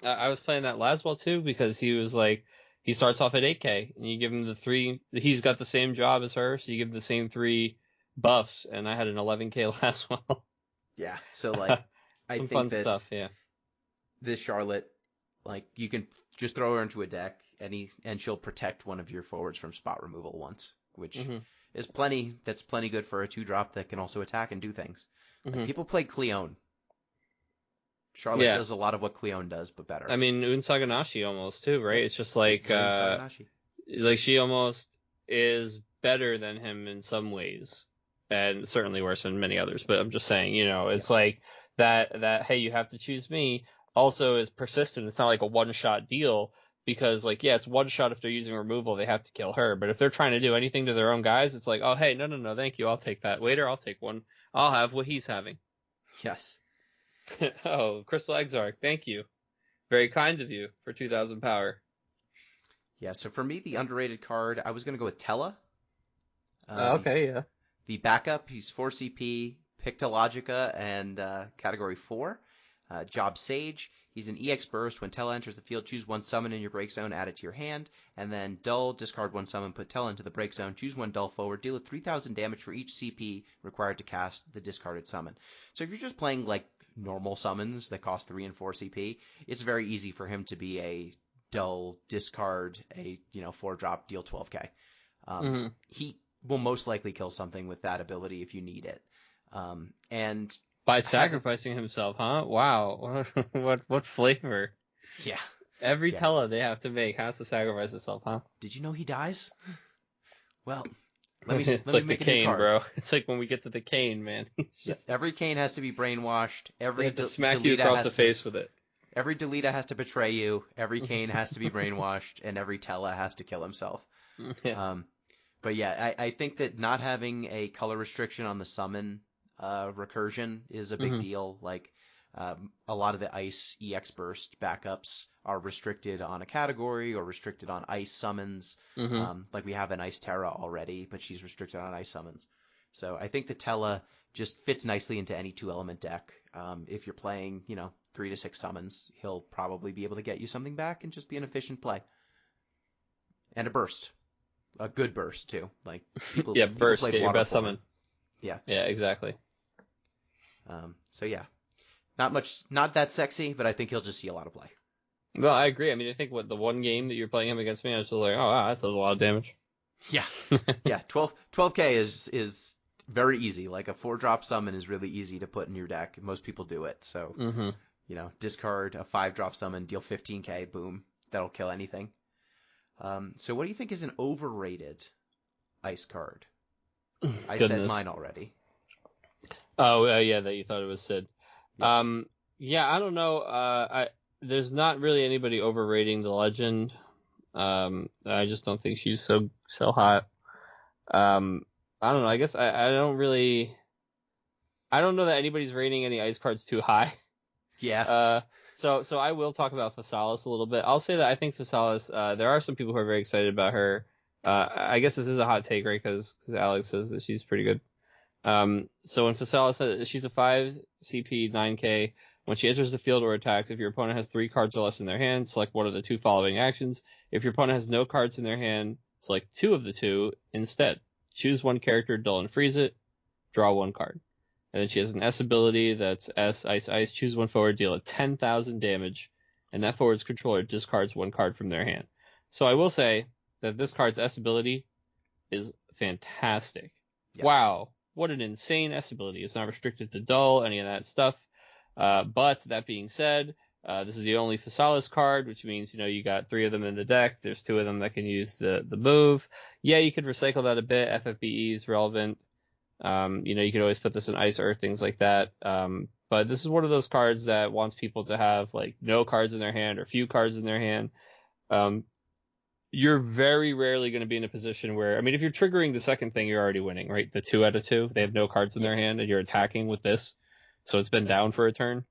E: I was playing that Laswell too because he was like he starts off at 8K and you give him the 3. He's got the same job as her, so you give him the same 3 buffs, and I had an 11K Laswell.
D: Yeah, so like I think
E: fun
D: that
E: stuff. Yeah, this
D: Charlotte, like you can just throw her into a deck and she'll protect one of your forwards from spot removal once, which is plenty. That's plenty good for a 2-drop that can also attack and do things. Like, people play Cleone. Charlotte does a lot of what Cleone does, but better.
E: I mean, Unsaganashi almost too, right? It's just like she almost is better than him in some ways, and certainly worse than many others. But I'm just saying, it's like that. Hey, you have to choose me. Also is persistent. It's not like a one-shot deal because, like, yeah, it's one shot if they're using removal, they have to kill her. But if they're trying to do anything to their own guys, it's like, oh, hey, no, thank you, I'll take that. Waiter, I'll take one. I'll have what he's having.
D: Yes.
E: Oh, Crystal Exarch, thank you. Very kind of you for 2,000 power.
D: Yeah, so for me, the underrated card, I was going to go with Tella.
E: Okay, yeah.
D: The backup, he's 4 CP, Pictologica, and Category 4. Job Sage, he's an EX burst. When Tella enters the field, choose 1 summon in your break zone, add it to your hand, and then Dull, discard 1 summon, put Tella into the break zone, choose 1 Dull forward, deal 3,000 damage for each CP required to cast the discarded summon. So if you're just playing like normal summons that cost 3 and 4 CP, it's very easy for him to be a Dull, discard a 4-drop, deal 12k. He will most likely kill something with that ability if you need it. And
E: by sacrificing himself, huh? Wow. What flavor?
D: Yeah.
E: Every Tella they have to make has to sacrifice itself, huh?
D: Did you know he dies? Well,
E: it's like the cane, bro. It's like when we get to the cane, man. It's just
D: every cane has to be brainwashed.
E: They have to smack you across the face with it.
D: Every Delita has to betray you. Every cane has to be brainwashed, and every Tella has to kill himself.
E: Yeah.
D: But yeah, I think that not having a color restriction on the summon recursion is a big deal. Like a lot of the Ice EX Burst backups are restricted on a category or restricted on Ice summons. Like we have an Ice Terra already, but she's restricted on Ice summons. So I think the Tella just fits nicely into any 2-element deck. If you're playing, 3 to 6 summons, he'll probably be able to get you something back and just be an efficient play. And a burst. A good burst, too. Like people,
E: burst, get your best summon.
D: Yeah.
E: Yeah, exactly.
D: So yeah, not that sexy, but I think he'll just see a lot of play.
E: Well, I agree. I mean, I think the one game that you're playing him against me, I was just like, oh wow, that does a lot of damage.
D: Yeah. Yeah. 12k is very easy. Like a 4-drop summon is really easy to put in your deck. Most people do it. So, discard a 5-drop summon, deal 15k, boom. That'll kill anything. So what do you think is an overrated Ice card? I said mine already.
E: Oh, yeah, that you thought it was Sid. Yeah, I don't know. There's not really anybody overrating the Legend. I just don't think she's so hot. I don't know. I guess I don't know that anybody's rating any Ice cards too high.
D: Yeah.
E: So I will talk about Physalis a little bit. I'll say that I think Physalis, there are some people who are very excited about her. I guess this is a hot take, right? Because Alex says that she's pretty good. So when Physalis, she's a 5 CP, 9k. When she enters the field or attacks, if your opponent has 3 cards or less in their hand, select one of the 2 following actions. If your opponent has no cards in their hand, select 2 of the 2 instead. Choose one character, dull and freeze it. draw 1 card. And then she has an S ability that's S, Ice, Ice, choose 1 forward, deal a 10,000 damage, and that forward's controller discards 1 card from their hand. So I will say that this card's S ability is fantastic.
D: Yes.
E: Wow, what an insane S ability. It's not restricted to dull, any of that stuff. But that being said, this is the only Physalis card, which means, you got 3 of them in the deck. There's 2 of them that can use the move. Yeah, you could recycle that a bit. FFBE is relevant. You could always put this in Ice, Earth, things like that. But this is one of those cards that wants people to have, like, no cards in their hand or few cards in their hand. You're very rarely going to be in a position where, if you're triggering the second thing, you're already winning, right? The 2 out of 2, they have no cards in their hand, and you're attacking with this. So it's been down for a turn.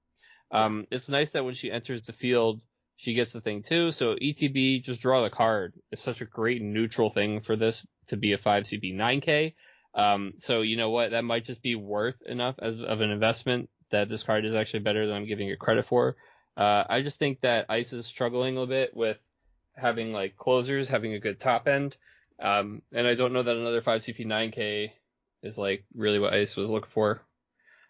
E: It's nice that when she enters the field, she gets the thing too. So ETB, just draw the card. It's such a great neutral thing for this to be a 5CP 9K. So you know what? That might just be worth enough of an investment that this card is actually better than I'm giving it credit for. I just think that Ice is struggling a bit with having like closers, having a good top end. And I don't know that another 5CP 9K is like really what Ice was looking for.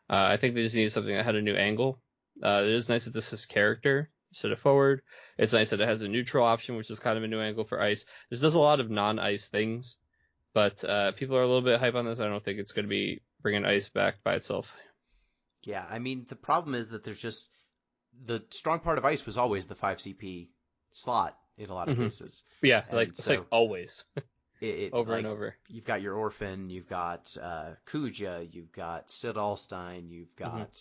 E: I think they just needed something that had a new angle. It is nice that this is character instead of forward. It's nice that it has a neutral option, which is kind of a new angle for Ice. This does a lot of non-Ice things, but people are a little bit hype on this. I don't think it's going to be bringing Ice back by itself.
D: Yeah, the problem is that there's just the strong part of Ice was always the 5CP slot in a lot of cases.
E: Yeah, it's like always. Over
D: like,
E: and over.
D: You've got your Orphan, you've got Kuja, you've got Sidalstein, you've got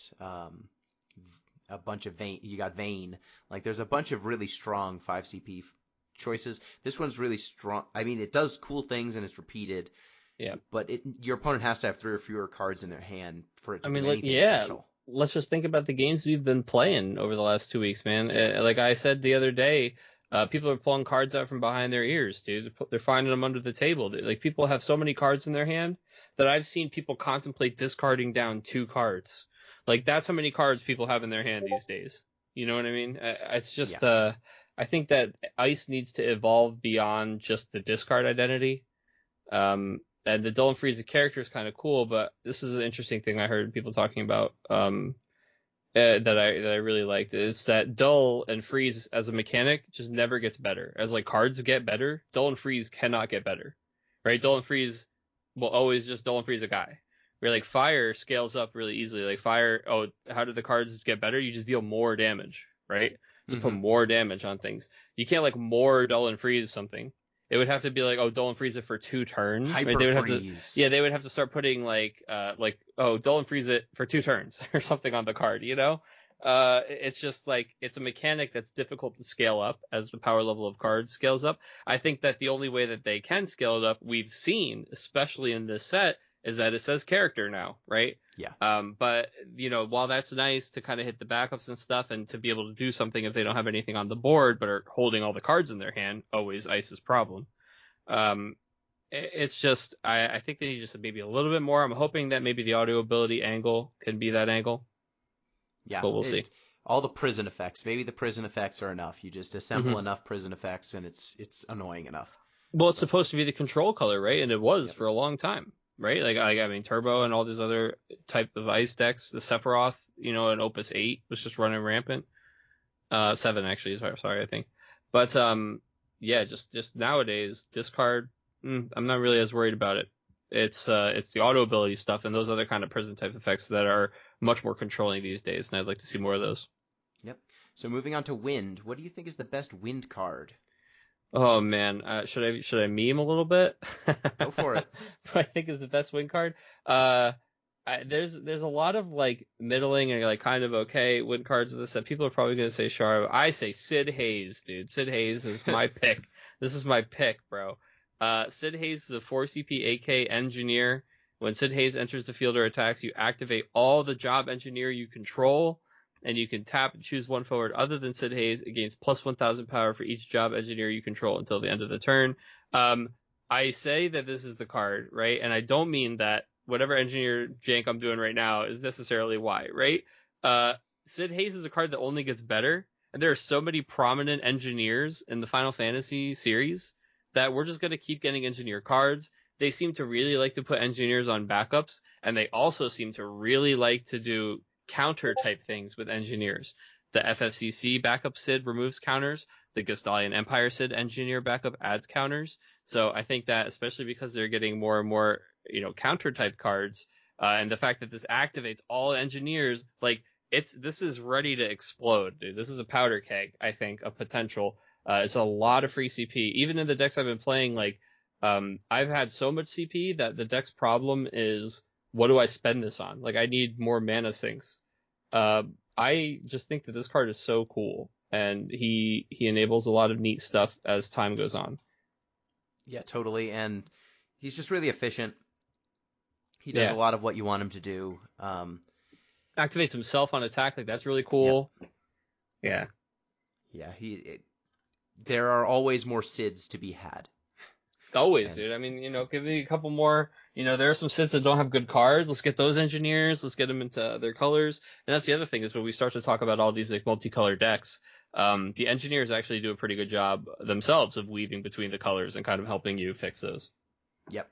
D: a bunch of Vayne. You got Vayne. Like, there's a bunch of really strong 5CP choices. This one's really strong. It does cool things and it's repeated. Yeah. But your opponent has to have 3 or fewer cards in their hand for it to do anything special.
E: Let's just think about the games we've been playing over the last 2 weeks, man. Like I said the other day, people are pulling cards out from behind their ears, dude. They're finding them under the table. Like, people have so many cards in their hand that I've seen people contemplate discarding down 2 cards. Like, that's how many cards people have in their hand these days. You know what I mean? It's just, I think that Ice needs to evolve beyond just the discard identity. And the Dull and Freeze character is kind of cool, but this is an interesting thing I heard people talking about that I really liked, is that Dull and Freeze as a mechanic just never gets better. As like cards get better, Dull and Freeze cannot get better, right? Dull and Freeze will always just Dull and Freeze a guy. Where like Fire scales up really easily. Like Fire, how do the cards get better? You just deal more damage, right? Just put more damage on things. You can't like more Dull and Freeze something. It would have to be like, Dull and Freeze it for 2 turns.
D: Hyper
E: right? They would
D: freeze.
E: They would have to start putting Dull and Freeze it for 2 turns or something on the card, It's just like, it's a mechanic that's difficult to scale up as the power level of cards scales up. I think that the only way that they can scale it up, we've seen, especially in this set, is that it says character now, right?
D: Yeah.
E: But, while that's nice to kind of hit the backups and stuff and to be able to do something if they don't have anything on the board but are holding all the cards in their hand, always Ice's problem. It's just, I think they need just maybe a little bit more. I'm hoping that maybe the audio ability angle can be that angle.
D: Yeah.
E: But we'll see.
D: All the prison effects. Maybe the prison effects are enough. You just assemble enough prison effects and it's annoying enough.
E: Well, it's supposed to be the control color, right? And it was for a long time. Right? Turbo and all these other type of Ice decks, the Sephiroth, and Opus 8 was just running rampant. 7 actually is sorry, I think. But, just nowadays, discard, I'm not really as worried about it. It's the auto ability stuff and those other kind of prison type effects that are much more controlling these days, and I'd like to see more of those.
D: Yep. So moving on to Wind, what do you think is the best Wind card?
E: Oh man, should I meme a little bit?
D: Go for it.
E: What I think is the best Wind card. There's a lot of like middling and like kind of okay Wind cards of this set. People are probably gonna say Char. I say Sid Hayes, dude. Sid Hayes is my pick. This is my pick, bro. Sid Hayes is a 4CP AK engineer. When Sid Hayes enters the field or attacks, you activate all the job engineer you control. And you can tap and choose 1 forward other than Sid Hayes. It gains plus 1,000 power for each job engineer you control until the end of the turn. I say that this is the card, right? And I don't mean that whatever engineer jank I'm doing right now is necessarily why, right? Sid Hayes is a card that only gets better. And there are so many prominent engineers in the Final Fantasy series that we're just going to keep getting engineer cards. they seem to really like to put engineers on backups, and they also seem to really like to do counter type things with engineers. The FFCC backup SID removes counters. The Gestalian Empire SID engineer backup adds counters. So I think that, especially because they're getting more and more, counter type cards, and the fact that this activates all engineers, like this is ready to explode, dude. This is a powder keg, I think, of potential. It's a lot of free CP. Even in the decks I've been playing, like, I've had so much CP that the deck's problem is, what do I spend this on? Like, I need more mana sinks. I just think that this card is so cool, and he enables a lot of neat stuff as time goes on.
D: Yeah, totally, and he's just really efficient. He does a lot of what you want him to do.
E: Activates himself on attack, like, that's really cool. Yep.
D: Yeah. There are always more SIDs to be had.
E: Always, dude. I mean, give me a couple more. There are some sets that don't have good cards. Let's get those engineers. Let's get them into their colors. And that's the other thing, is when we start to talk about all these like multicolor decks, the engineers actually do a pretty good job themselves of weaving between the colors and kind of helping you fix those.
D: Yep.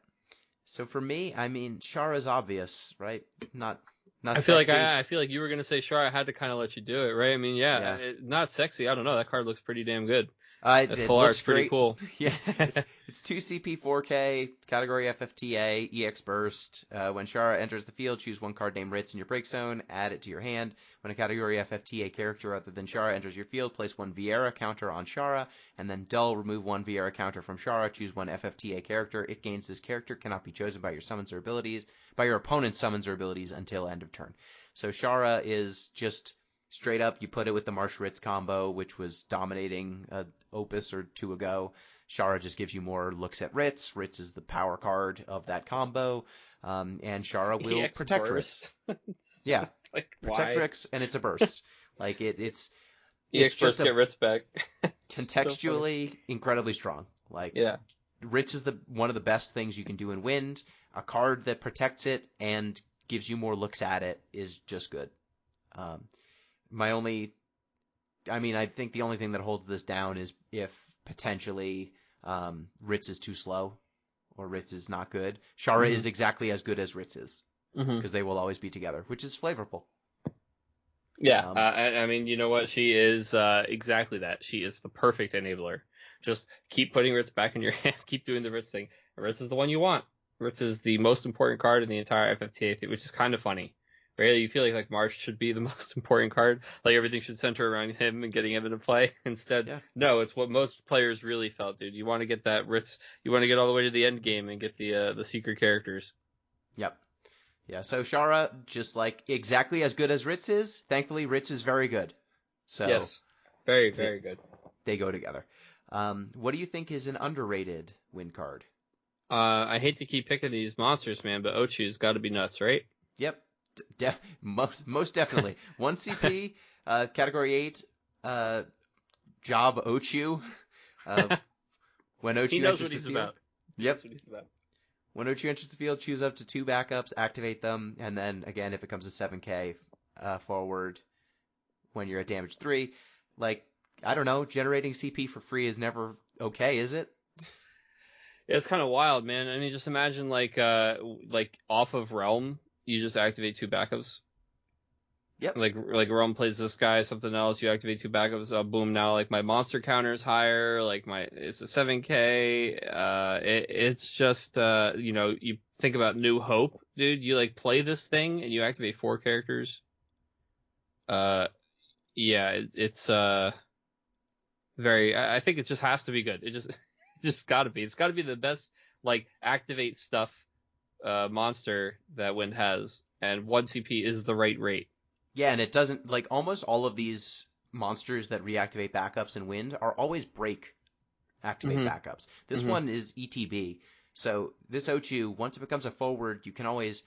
D: So for me, I mean, Shara's obvious, right? Not
E: I feel
D: sexy.
E: I feel like you were gonna say Shara. I had to kind of let you do it, right? I mean, not sexy. I don't know. That card looks pretty damn good.
D: It
E: full art's
D: looks
E: pretty
D: great.
E: cool.
D: Yeah, it's 2 CP 4K, category FFTA, EX Burst. When Shara enters the field, choose one card named Ritz in your break zone, add it to your hand. When a category FFTA character other than Shara enters your field, place one Viera counter on Shara, and then remove one Viera counter from Shara, choose one FFTA character. It gains this character, cannot be chosen by your opponent's summons or abilities until end of turn. So Shara is just straight up, you put it with the Marsh Ritz combo, which was dominating Opus or two ago. Shara just gives you more looks at Ritz. Ritz is the power card of that combo. And Shara will
E: EX
D: protect
E: burst.
D: Ritz. Yeah.
E: Like,
D: protect
E: why?
D: Ritz, and it's a burst. Like, it's
E: EX burst, get Ritz back.
D: contextually so incredibly strong. Like,
E: yeah.
D: Ritz is one of the best things you can do in Wind. A card that protects it and gives you more looks at it is just good. I think the only thing that holds this down is if potentially Ritz is too slow or Ritz is not good. Shara is exactly as good as Ritz is, because they will always be together, which is flavorful.
E: Yeah, I mean, you know what? She is exactly that. She is the perfect enabler. Just keep putting Ritz back in your hand. Keep doing the Ritz thing. Ritz is the one you want. Ritz is the most important card in the entire FFTA, which is kind of funny. Really, you feel like Marsh should be the most important card. Like, everything should center around him and getting him into play. Instead, no, it's what most players really felt, dude. You want to get that Ritz. You want to get all the way to the end game and get the secret characters.
D: Yep. Yeah, so Shara, just like exactly as good as Ritz is. Thankfully, Ritz is very good. So
E: yes, very, very good.
D: They go together. What do you think is an underrated win card?
E: I hate to keep picking these monsters, man, but Ochu's got to be nuts, right?
D: Yep. Most definitely. 1 CP, category 8, job Ochu. When Ochu
E: he knows
D: enters
E: what
D: the
E: he's
D: field,
E: about. He knows what he's about.
D: When Ochu enters the field, choose up to 2 backups, activate them, and then again it becomes a 7k forward when you're at damage 3. Like, I don't know, generating CP for free is never okay, is it?
E: Yeah, it's kind of wild, man. I mean, just imagine like off of Realm, you just activate 2 backups.
D: Yep.
E: Like Realm plays this guy, something else, you activate 2 backups. Boom! Now like my monster counter is higher. Like it's a 7k. It's just you think about New Hope, dude. You like play this thing and you activate 4 characters. It's very. I think it just has to be good. It just got to be. It's got to be the best like activate stuff monster that Wind has, and 1 CP is the right rate.
D: Yeah, and it doesn't, like, almost all of these monsters that reactivate backups in Wind are always activate backups. This one is ETB. So this Ochu, once it becomes a forward, you can always,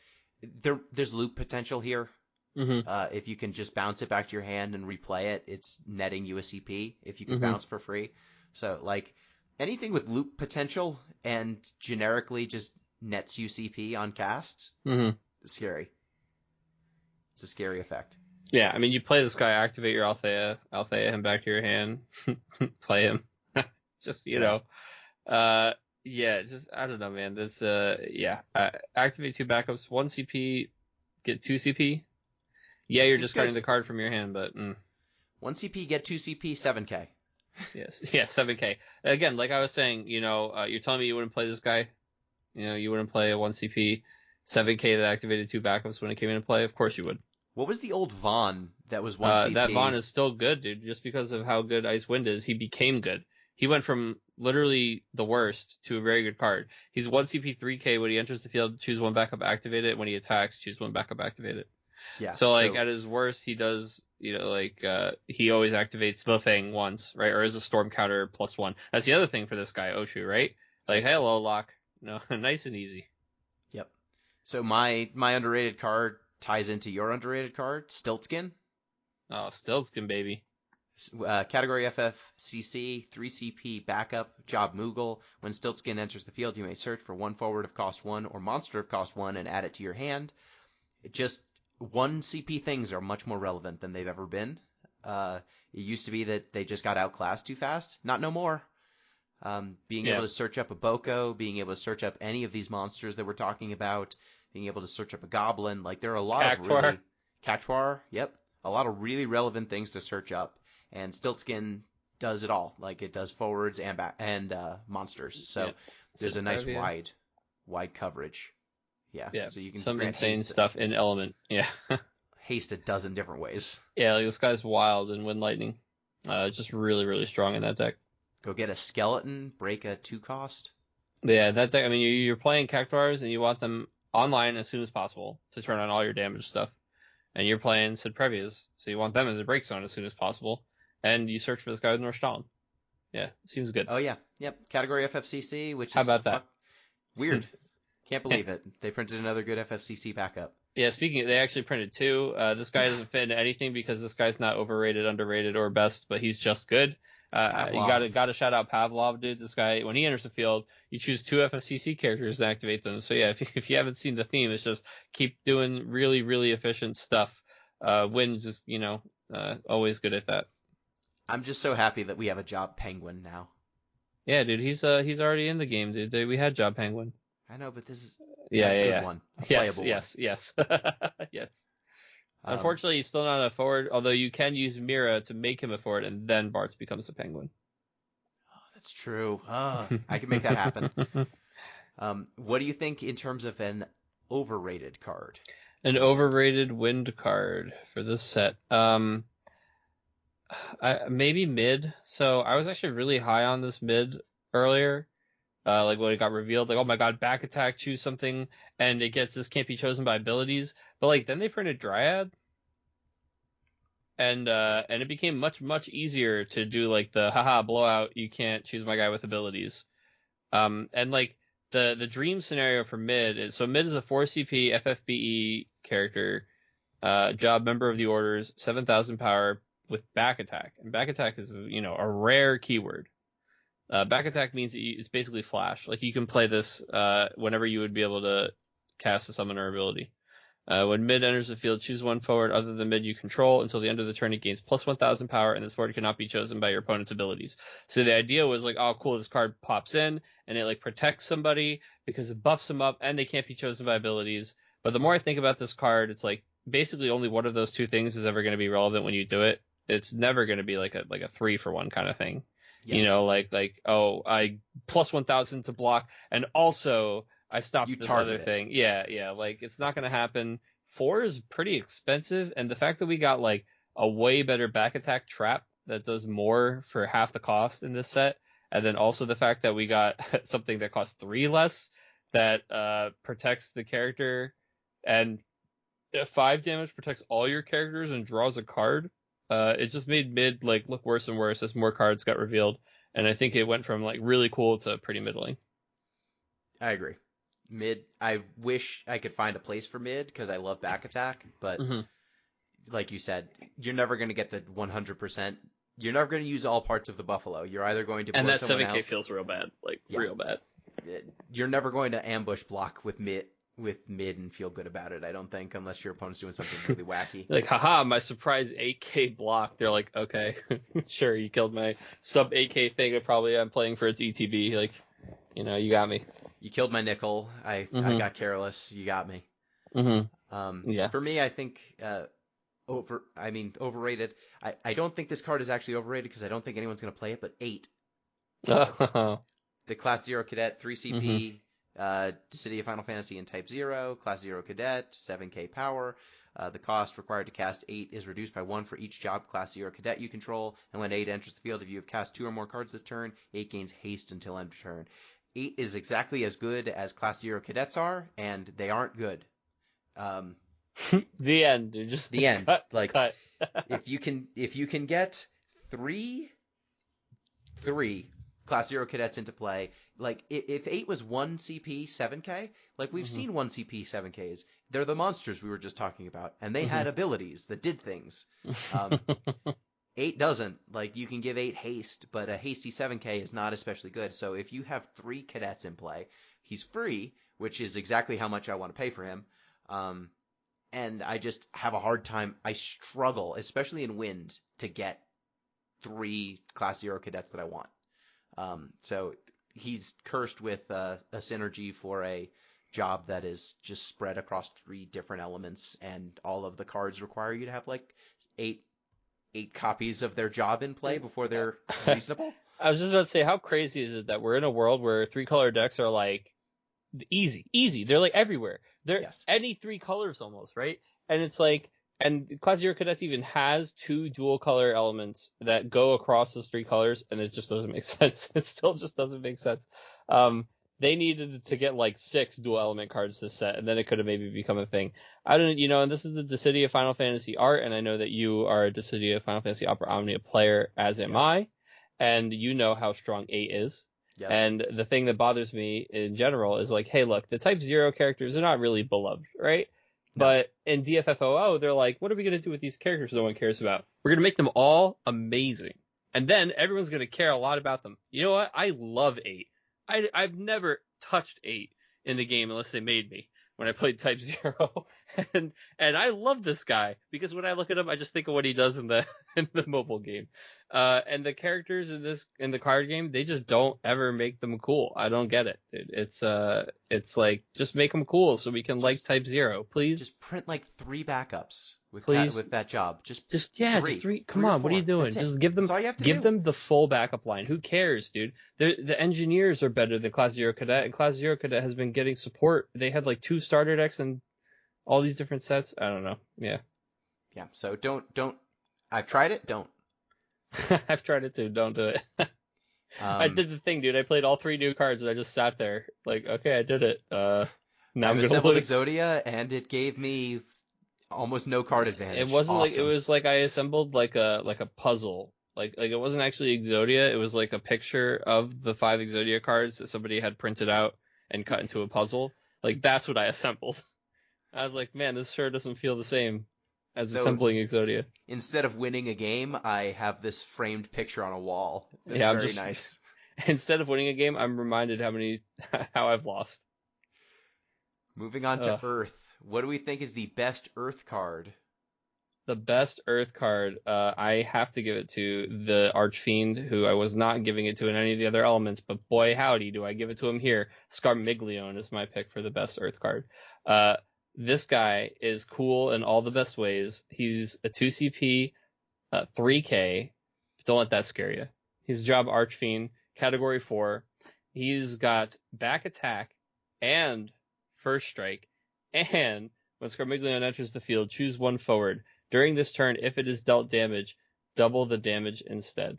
D: there's loop potential here. If you can just bounce it back to your hand and replay it, it's netting you a CP if you can bounce for free. So, like, anything with loop potential and generically just nets you CP on cast, is scary. It's a scary effect.
E: Yeah, I mean, you play this guy, activate your Althea him back to your hand, play him. Just, you know. Yeah, just I don't know, man. This activate 2 backups, 1 CP, get 2 CP. Yeah, you're
D: Seems
E: discarding
D: good.
E: the card from your hand, but
D: 1 CP, get 2 CP, 7K.
E: yes, yeah, 7K. Again, like I was saying, you're telling me you wouldn't play this guy. You wouldn't play a 1 CP, 7K that activated 2 backups when it came into play. Of course you would.
D: What was the old Vaughn that was 1 CP?
E: That Vaughn is still good, dude. Just because of how good Icewind is, he became good. He went from literally the worst to a very good card. He's 1 CP 3K when he enters the field, choose 1 backup, activate it. When he attacks, choose 1 backup, activate it.
D: Yeah.
E: So at his worst, he does, he always activates the thing once, right? Or as a storm counter +1. That's the other thing for this guy, Oshu, right? Like, hello, lock. No, nice and easy.
D: Yep. So my underrated card ties into your underrated card, Stiltskin.
E: Oh, Stiltskin, baby.
D: Category FFCC, 3 CP backup, job Moogle. When Stiltskin enters the field, you may search for 1 forward of cost 1 or monster of cost 1 and add it to your hand. Just 1 CP things are much more relevant than they've ever been. It used to be that they just got outclassed too fast. Not no more. Being able to search up a Boko, being able to search up any of these monsters that we're talking about, being able to search up a goblin, like there are a lot of really... Cactuar, yep. A lot of really relevant things to search up. And Stiltskin does it all. Like it does forwards and monsters. So there's a nice wide coverage. Yeah. So you can
E: some
D: grant
E: insane stuff in element. Yeah.
D: Haste a dozen different ways.
E: Yeah, like this guy's wild in Wind Lightning. Just really, really strong in that deck.
D: Go get a skeleton, break a 2 cost.
E: Yeah, that deck. I mean, you're playing Cactuars and you want them online as soon as possible to turn on all your damage stuff. And you're playing Sid Previas, so you want them in the break zone as soon as possible. And you search for this guy with Northstalin. Yeah, seems good.
D: Oh, yeah. Yep. Category FFCC, which
E: How
D: is...
E: about that?
D: Weird. Can't believe it. They printed another good FFCC backup.
E: Yeah, they actually printed 2. This guy doesn't fit into anything because this guy's not overrated, underrated, or best, but he's just good. You gotta shout out Pavlov, dude. This guy, when he enters the field, you choose 2 FFCC characters to activate them. So yeah, if you haven't seen the theme, it's just keep doing really, really efficient stuff. Wynn's just, always good at that.
D: I'm just so happy that we have a Job Penguin now.
E: Yeah, dude, he's already in the game, dude. We had Job Penguin.
D: I know, but this is
E: a good
D: one.
E: Yes. Yes. Unfortunately, he's still not a forward, although you can use Mira to make him a forward, and then Bartz becomes a penguin.
D: Oh, that's true. I can make that happen. What do you think in terms of an overrated card?
E: An overrated wind card for this set. Maybe mid. So I was actually really high on this mid earlier. Like when it got revealed, like, oh my god, back attack, choose something, and this can't be chosen by abilities. But like then they printed Dryad, and it became much, much easier to do like the haha blowout, you can't choose my guy with abilities. And like the dream scenario for mid is, so mid is a 4 CP FFBE character, job member of the orders, 7,000 power with back attack, and back attack is a rare keyword. Back attack means it's basically flash. Like you can play this whenever you would be able to cast a summoner ability. When mid enters the field, choose 1 forward other than mid you control. Until the end of the turn, it gains plus 1,000 power, and this forward cannot be chosen by your opponent's abilities. So the idea was like, oh cool, this card pops in, and it like protects somebody because it buffs them up, and they can't be chosen by abilities. But the more I think about this card, it's like basically only one of those 2 things is ever going to be relevant when you do it. It's never going to be like a 3-for-1 kind of thing. Yes. I plus 1,000 to block, and also I stopped this other thing. Yeah, like it's not gonna happen. 4 is pretty expensive, and the fact that we got like a way better back attack trap that does more for half the cost in this set, and then also the fact that we got something that costs 3 less that protects the character, and 5 damage protects all your characters and draws a card. It just made mid like look worse and worse as more cards got revealed, and I think it went from like really cool to pretty middling. I
D: agree. Mid, I wish I could find a place for mid because I love back attack, but like you said, you're never going to get the 100%. You're never going to use all parts of the buffalo. You're either going to blow
E: and that
D: someone
E: 7K
D: out.
E: Feels real bad, real bad.
D: You're never going to ambush block with mid and feel good about it, I don't think, unless your opponent's doing something really wacky.
E: Like, haha, my surprise 8K block. They're like, okay, sure, you killed my sub 8K thing that probably I'm playing for its ETB. Like, You got me.
D: You killed my nickel. I got careless. You got me.
E: Yeah.
D: For me, I think overrated. I don't think this card is actually overrated because I don't think anyone's going to play it, but 8. The Class 0 Cadet, 3 CP, Dissidia Final Fantasy in Type 0, Class 0 Cadet, 7k power. The cost required to cast 8 is reduced by 1 for each job Class 0 Cadet you control, and when 8 enters the field, if you have cast 2 or more cards this turn, 8 gains haste until end of turn. 8 is exactly as good as Class 0 Cadets are, and they aren't good.
E: The end. Just
D: the end.
E: Cut.
D: if you can get three Class 0 Cadets into play, like if 8 was 1 CP 7k, like we've seen 1 CP 7ks. They're the monsters we were just talking about, and they had abilities that did things. 8 doesn't. Like, you can give 8 haste, but a hasty 7k is not especially good. So if you have 3 cadets in play, he's free, which is exactly how much I want to pay for him. And I just have a hard time. I struggle, especially in Wind, to get 3 Class 0 cadets that I want. So he's cursed with a synergy for a job that is just spread across 3 different elements, and all of the cards require you to have like 8 copies of their job in play before they're reasonable.
E: I was just about to say, how crazy is it that we're in a world where 3-color decks are like easy. They're like everywhere. They're any 3 colors almost, right? And it's like, and Class 0 Cadets even has 2 dual color elements that go across those 3 colors, and it just doesn't make sense. It still just doesn't make sense. They needed to get like 6 dual element cards this set, and then it could have maybe become a thing. I don't, and this is the Dissidia Final Fantasy art, and I know that you are a Dissidia Final Fantasy Opera Omnia player, as am I, and you know how strong 8 is. Yes. And the thing that bothers me in general is like, hey, look, the Type 0 characters are not really beloved, right? No. But in DFFOO, they're like, what are we going to do with these characters no one cares about? We're going to make them all amazing. And then everyone's going to care a lot about them. You know what? I love 8. I've never touched 8 in the game unless they made me when I played Type 0. And I love this guy because when I look at him, I just think of what he does in the mobile game. And the characters in the card game, they just don't ever make them cool. I don't get it. It's like, just make them cool so we can like Type 0, please.
D: Just print like 3 backups with that job. Just
E: 3. Come on, what are you doing? Just give them the full backup line. Who cares, dude? The engineers are better than Class 0 Cadet, and Class 0 Cadet has been getting support. They had like 2 starter decks and all these different sets. I don't know. Yeah.
D: So don't. I've tried it. Don't.
E: I've tried it too. Don't do it. I did the thing, dude. I played all 3 new cards and I just sat there like, okay, I did it. Now I'm
D: assembled Exodia, and it gave me almost no card advantage.
E: It wasn't awesome. Like it was like I assembled like a puzzle. Like it wasn't actually Exodia. It was like a picture of the 5 Exodia cards that somebody had printed out and cut into a puzzle. Like that's what I assembled. I was like, man, this sure doesn't feel the same as assembling Exodia.
D: Instead of winning a game, I have this framed picture on a wall. It's very nice.
E: Instead of winning a game, I'm reminded how I've lost.
D: Moving on to Earth. What do we think is the best Earth card?
E: The best Earth card, I have to give it to the Archfiend, who I was not giving it to in any of the other elements, but boy howdy, do I give it to him here. Scarmiglione is my pick for the best Earth card. This guy is cool in all the best ways. He's a 2 CP, 3k. Don't let that scare you. He's Job Archfiend, category 4. He's got back attack and first strike. And when Scarmiglione enters the field, choose 1 forward. During this turn, if it is dealt damage, double the damage instead.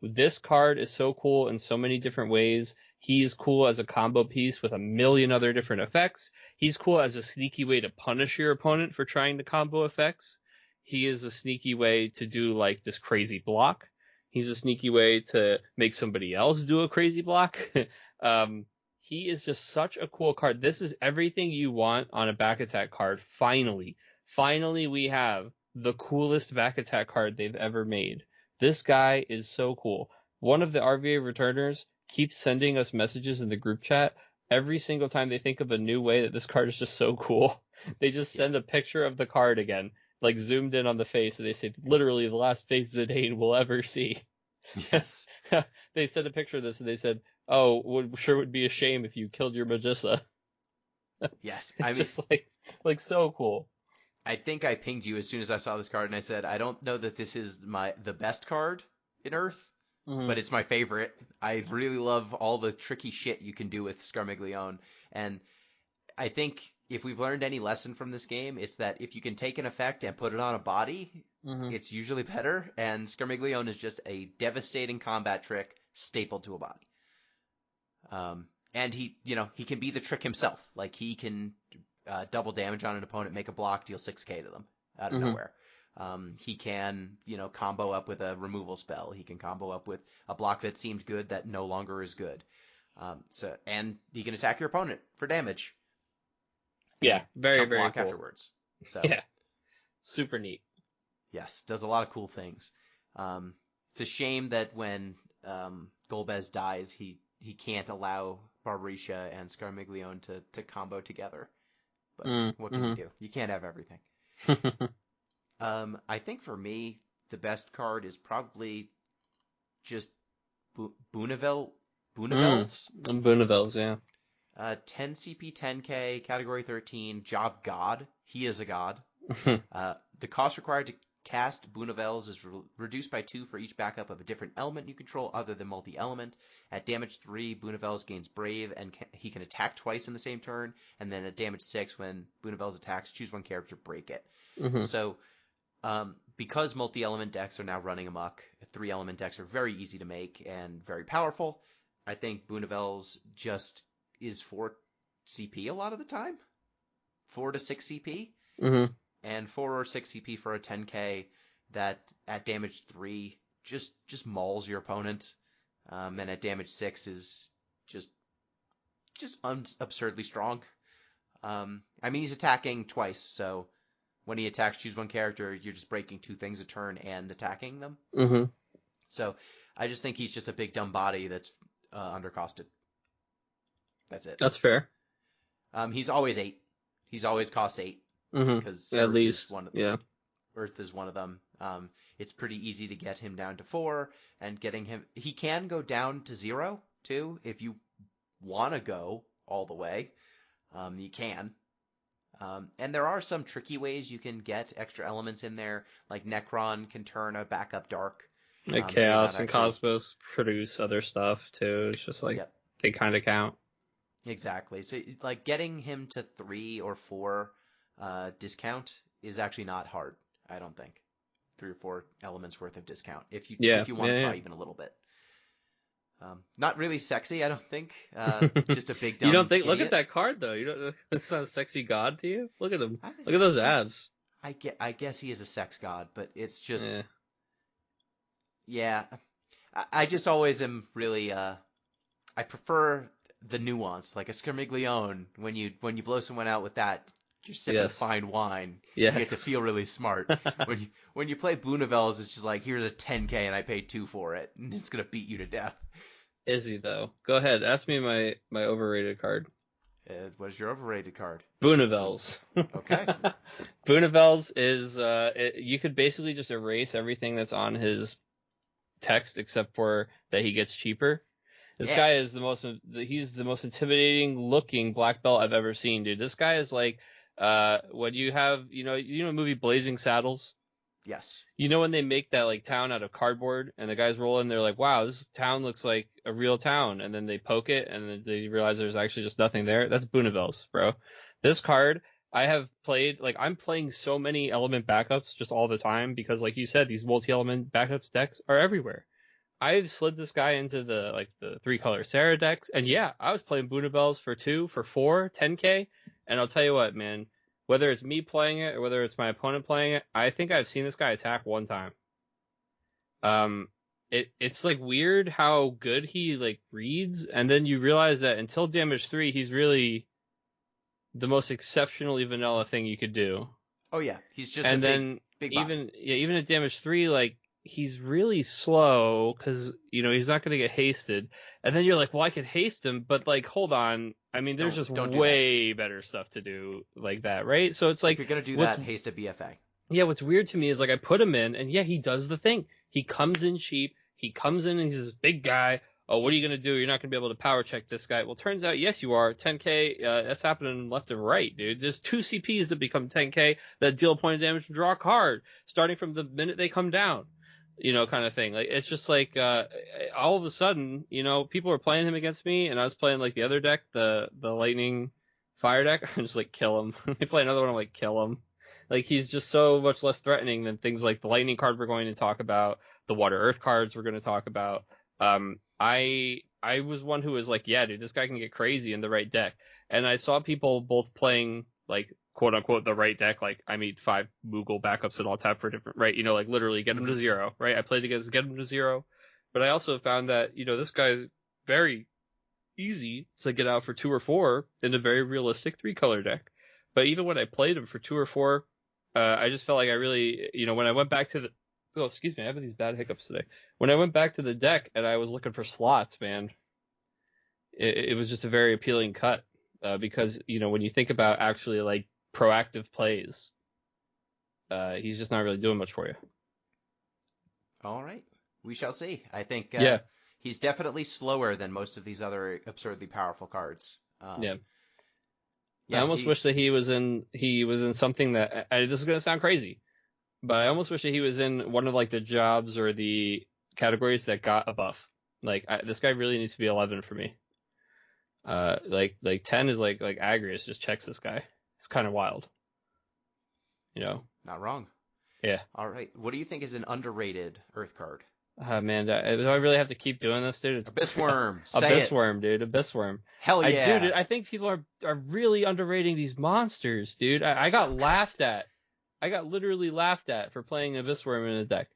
E: This card is so cool in so many different ways. He's cool as a combo piece with a million other different effects. He's cool as a sneaky way to punish your opponent for trying the combo effects. He is a sneaky way to do like this crazy block. He's a sneaky way to make somebody else do a crazy block. He is just such a cool card. This is everything you want on a back attack card. Finally, we have the coolest back attack card they've ever made. This guy is so cool. One of the RVA returners keeps sending us messages in the group chat every single time they think of a new way that this card is just so cool. They just send a picture of the card again, like zoomed in on the face, and they say, literally the last face Zidane will ever see.
D: Yes.
E: They sent a picture of this, and they said, oh, would be a shame if you killed your Magissa.
D: Yes,
E: It's just like so cool.
D: I think I pinged you as soon as I saw this card, and I said, I don't know that this is the best card in Earth, but it's my favorite. I really love all the tricky shit you can do with Scarmiglione, and I think if we've learned any lesson from this game, it's that if you can take an effect and put it on a body, it's usually better, and Scarmiglione is just a devastating combat trick stapled to a body. And he can be the trick himself. Like, he can double damage on an opponent, make a block, deal 6k to them out of nowhere. He can, combo up with a removal spell. He can combo up with a block that seemed good that no longer is good. And he can attack your opponent for damage.
E: Yeah, very, very
D: block
E: cool.
D: Afterwards. So
E: yeah, super neat.
D: Yes, does a lot of cool things. It's a shame that when Golbez dies, he can't allow Barbarisha and Scarmiglione to combo together. But what can you do? You can't have everything. I think for me, the best card is probably just Booneville's.
E: Booneville's, yeah.
D: 10 CP, 10k, category 13, job god. He is a god. The cost required to cast Booneville's is reduced by 2 for each backup of a different element you control other than multi-element. At damage 3, Booneville's gains Brave, and he can attack twice in the same turn. And then at damage 6, when Booneville's attacks, choose one character, break it. So, because multi-element decks are now running amok, 3-element decks are very easy to make and very powerful. I think Booneville's just is 4 CP a lot of the time. 4 to 6 CP. And 4 or 6 CP for a 10k that at damage 3 just mauls your opponent. And at damage 6 is just absurdly strong. I mean, he's attacking twice, so when he attacks, choose one character, you're just breaking 2 things a turn and attacking them. So I just think he's just a big dumb body that's undercosted. That's it.
E: That's fair.
D: He's always 8. He's always cost 8. Because
E: at least
D: Earth is one of them. It's pretty easy to get him down to 4, and getting him, he can go down to 0 too if you want to go all the way. You can. And there are some tricky ways you can get extra elements in there, like Necron can turn a backup dark.
E: Like Chaos and Cosmos produce other stuff too. It's just like they kind of count.
D: Exactly. So like getting him to 3 or 4 discount is actually not hard, I don't think. 3 or 4 elements worth of discount if you want to try even a little bit. Not really sexy, I don't think. Just a big dumb
E: You don't think?
D: idiot.
E: Look at that card though. You don't. It's not a sexy god to you. Look at him. Look at those abs.
D: I guess he is a sex god, but it's just yeah. I just always am really I prefer the nuance, like a Scarmiglione. When you blow someone out with that, you're sipping fine wine. You get to feel really smart. when you play Booneville's, it's just like, here's a 10k and I paid 2 for it, and it's gonna beat you to death.
E: Is he though? Go ahead, ask me my overrated card.
D: What is your overrated card?
E: Booneville's.
D: Okay.
E: Booneville's is you could basically just erase everything that's on his text except for that he gets cheaper. This guy is he's the most intimidating looking black belt I've ever seen, dude. This guy is like when you have, the movie Blazing Saddles?
D: Yes.
E: You know when they make that like town out of cardboard and the guys roll in, they're like, wow, this town looks like a real town. And then they poke it and then they realize there's actually just nothing there. That's Booneville's, bro. This card I have played, like I'm playing so many element backups just all the time because like you said, these multi-element backups decks are everywhere. I've slid this guy into the 3-color Sarah decks, and I was playing Booneville's for 2, for 4, 10k, and I'll tell you what, man, whether it's me playing it or whether it's my opponent playing it, I think I've seen this guy attack 1 time. It's like weird how good he like reads, and then you realize that until damage 3, he's really the most exceptionally vanilla thing you could do.
D: Oh yeah, he's just a big
E: even at damage 3, like, he's really slow because, he's not going to get hasted. And then you're like, well, I could haste him, but like, hold on. I mean, there's don't way better stuff to do like that, right? So it's like,
D: if you're going to do that, haste a BFA.
E: Yeah, what's weird to me is like I put him in and he does the thing. He comes in cheap. He comes in and he's this big guy. oh, what are you going to do? You're not going to be able to power check this guy. Well, turns out, yes, you are. 10k, that's happening left and right, dude. There's 2 CPs that become 10k that deal a point of damage and draw a card, starting from the minute they come down, kind of thing. Like, it's just like, all of a sudden, people were playing him against me, and I was playing, like, the other deck, the lightning fire deck. I'm just like, kill him. They play another one, I'm like, kill him. Like, he's just so much less threatening than things like the lightning card we're going to talk about, the water earth cards we're going to talk about. I was one who was like, yeah, dude, this guy can get crazy in the right deck. And I saw people both playing, like, quote unquote, the right deck. Like, I made 5 Moogle backups and all tap for different, right? Like, literally get him to 0, right? I played against get him to 0. But I also found that, this guy's very easy to get out for 2 or 4 in a very realistic 3-color deck. But even when I played him for 2 or 4, I just felt like I really, when I went back to the, oh, excuse me, I have these bad hiccups today. When I went back to the deck and I was looking for slots, man, it was just a very appealing cut, because, when you think about actually, like, proactive plays, he's just not really doing much for you.
D: All right. We shall see. I think
E: yeah.
D: He's definitely slower than most of these other absurdly powerful cards.
E: Yeah.
D: Yeah,
E: I almost wish that he was in something that, this is going to sound crazy, but I almost wish that he was in one of, like, the jobs or the categories that got a buff. Like, this guy really needs to be 11 for me. Like 10 is like Agrius just checks this guy. It's kind of wild.
D: Not wrong.
E: Yeah.
D: All right. What do you think is an underrated Earth card?
E: Man, do I really have to keep doing this, dude? It's
D: Abyssworm.
E: Abyssworm, dude. Abyssworm.
D: Hell yeah.
E: Dude, I think people are really underrating these monsters, dude. I got laughed at. I got literally laughed at for playing Abyssworm in a deck.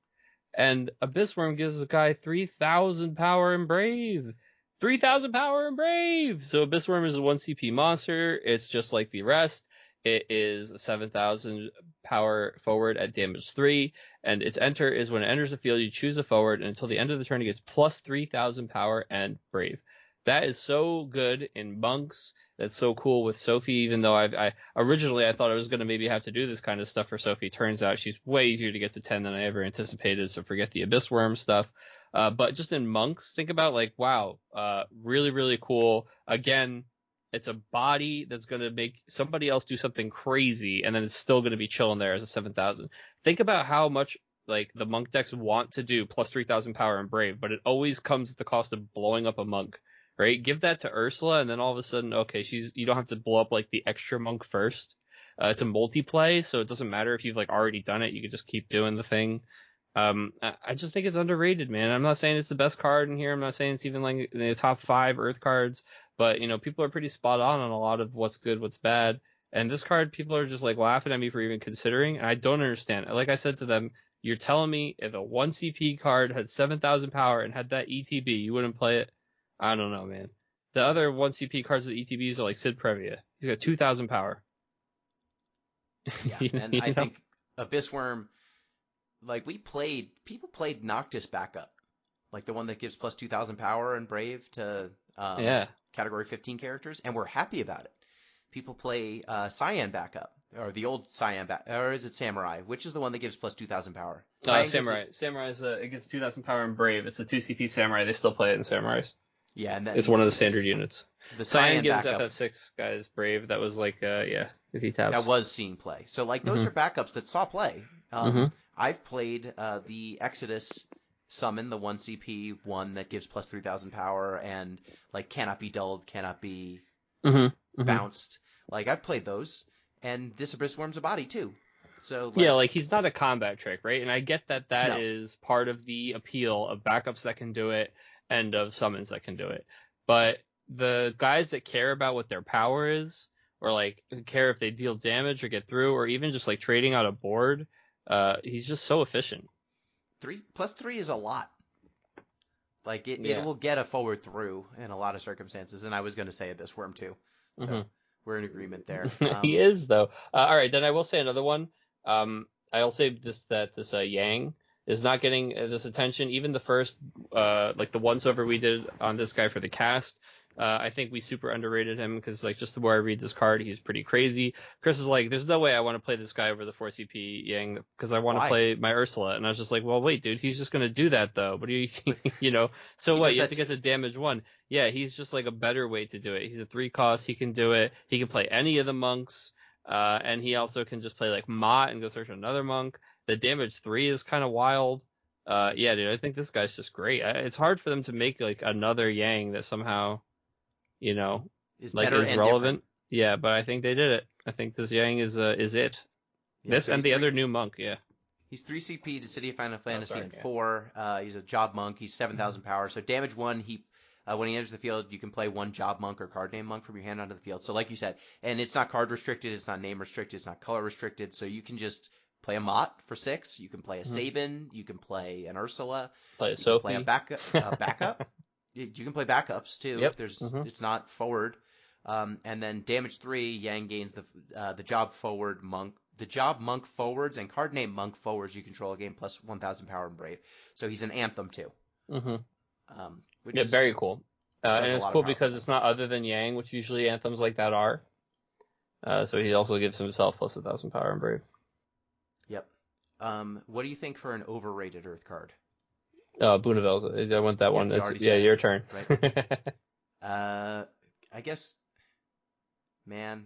E: And Abyssworm gives a guy 3,000 power and Brave. 3,000 power and Brave! So Abyssworm is a 1 CP monster. It's just like the rest. It is 7,000 power forward at damage 3, and its enter is when it enters the field, you choose a forward, and until the end of the turn, it gets plus 3,000 power and Brave. That is so good in monks. That's so cool with Sophie, even though I originally I thought I was going to maybe have to do this kind of stuff for Sophie. Turns out she's way easier to get to 10 than I ever anticipated, so forget the Abyssworm stuff. But just in monks, think about, like, wow, really, really cool. Again, it's a body that's going to make somebody else do something crazy, and then it's still going to be chilling there as a 7,000. Think about how much, like, the monk decks want to do plus 3,000 power and Brave, but it always comes at the cost of blowing up a monk, right? Give that to Ursula, and then all of a sudden, okay, you don't have to blow up, like, the extra monk first. It's a multi-play, so it doesn't matter if you've, like, already done it. You can just keep doing the thing. I just think it's underrated, man. I'm not saying it's the best card in here. I'm not saying it's even, like, in the top 5 Earth cards. But, people are pretty spot on a lot of what's good, what's bad. And this card, people are just, like, laughing at me for even considering. And I don't understand. Like I said to them, you're telling me if a 1 CP card had 7,000 power and had that ETB, you wouldn't play it? I don't know, man. The other 1 CP cards with ETBs are like Sid Previa. He's got 2,000 power.
D: Yeah, and I think Abyssworm, like, people played Noctis backup. Like, the one that gives plus 2,000 power and Brave to Category 15 characters, and we're happy about it. People play Cyan backup, or the old Cyan or is it Samurai? Which is the one that gives plus 2,000 power?
E: Samurai. Samurai it gives 2,000 power and Brave. It's a 2 CP Samurai. They still play it in Samurais.
D: Yeah, and
E: it's one of the standard units.
D: The
E: Cyan gives
D: backup,
E: FF6 guys Brave. That was like if he taps.
D: That was seen play. So, like, those are backups that saw play. I've played the Exodus summon, the 1 CP one that gives plus 3,000 power and, like, cannot be dulled, cannot be bounced. Like, I've played those, and this Abyssworm's a body too. So, like,
E: yeah, like, he's not a combat trick, right? And I get that is part of the appeal of backups that can do it and of summons that can do it. But the guys that care about what their power is, or, like, care if they deal damage or get through, or even just, like, trading out a board, he's just so efficient.
D: 3+3 is a lot. Like, it will get a forward through in a lot of circumstances, and I was going to say Abyssworm too. So we're in agreement there.
E: He is, though. All right, then I will say another one. I'll say this Yang is not getting this attention. Even the first, like, the once over we did on this guy for the cast, I think we super underrated him because, like, just the more I read this card, he's pretty crazy. Chris is like, there's no way I want to play this guy over the 4 CP Yang because I want to play my Ursula. And I was just like, well, wait, dude, he's just going to do that, though. But you know, so what? You have to get to damage 1. Yeah, he's just like a better way to do it. He's a 3 cost. He can do it. He can play any of the monks. And he also can just play like Mott and go search another monk. The damage 3 is kind of wild. Yeah, dude, I think this guy's just great. It's hard for them to make like another Yang that somehow, you know,
D: is
E: like
D: better
E: is
D: and
E: relevant.
D: different.
E: Yeah, but I think they did it. I think this Yang is it.
D: Yeah,
E: this
D: so
E: and the other new monk. Yeah.
D: He's 3 CP to City of Final Fantasy
E: sorry,
D: 4. He's a job monk. He's 7,000 power. So damage 1, when he enters the field, you can play 1 job monk or card name monk from your hand onto the field. So like you said, and it's not card restricted, it's not name restricted, it's not color restricted. So you can just play a Mott for 6. You can play a Sabin. You can play an Ursula.
E: Play a Sophie.
D: Play a backup. You can play backups too.
E: Yep.
D: It's not forward. And then damage 3, Yang gains the job forward monk. The job monk forwards and card name monk forwards you control again plus 1,000 power and brave. So he's an anthem too. Which is
E: very cool. And it's cool because
D: things.
E: it's not other than Yang, which usually anthems like that are. So he also gives himself plus 1,000 power and brave.
D: Yep. What do you think for an overrated Earth card?
E: Boonaville. I want that one. Your turn.
D: Right. I guess, man,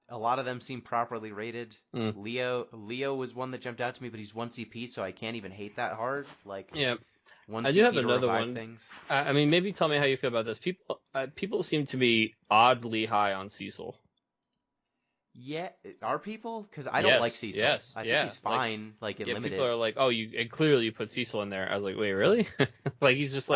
D: a lot of them seem properly rated. Leo was one that jumped out to me, but he's 1 CP, so I can't even hate that hard. Like,
E: yeah.
D: 1
E: I
D: CP
E: do have
D: to
E: another
D: revive
E: one.
D: Things.
E: I mean, maybe tell me how you feel about this. People seem to be oddly high on Cecil.
D: Yeah, are people? Because I don't like Cecil.
E: Yes,
D: I think he's fine, in limited.
E: People are like, oh, clearly you put Cecil in there. I was like, wait, really? Like he's just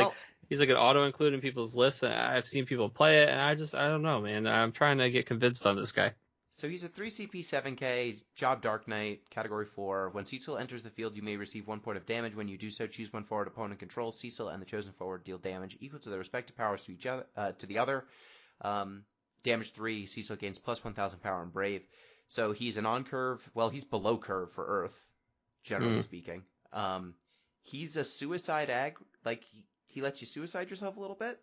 E: he's like an auto include in people's lists. And I've seen people play it, and I don't know, man. I'm trying to get convinced on this guy.
D: So he's a 3 CP 7K, job Dark Knight, category 4. When Cecil enters the field, you may receive 1 point of damage. When you do so, choose 1 forward opponent controls. Cecil and the chosen forward deal damage equal to their respective powers to each other, to the other. Damage 3, Cecil gains plus 1,000 power and brave. So he's an on-curve, well, he's below curve for Earth, generally speaking. He's a suicide he lets you suicide yourself a little bit,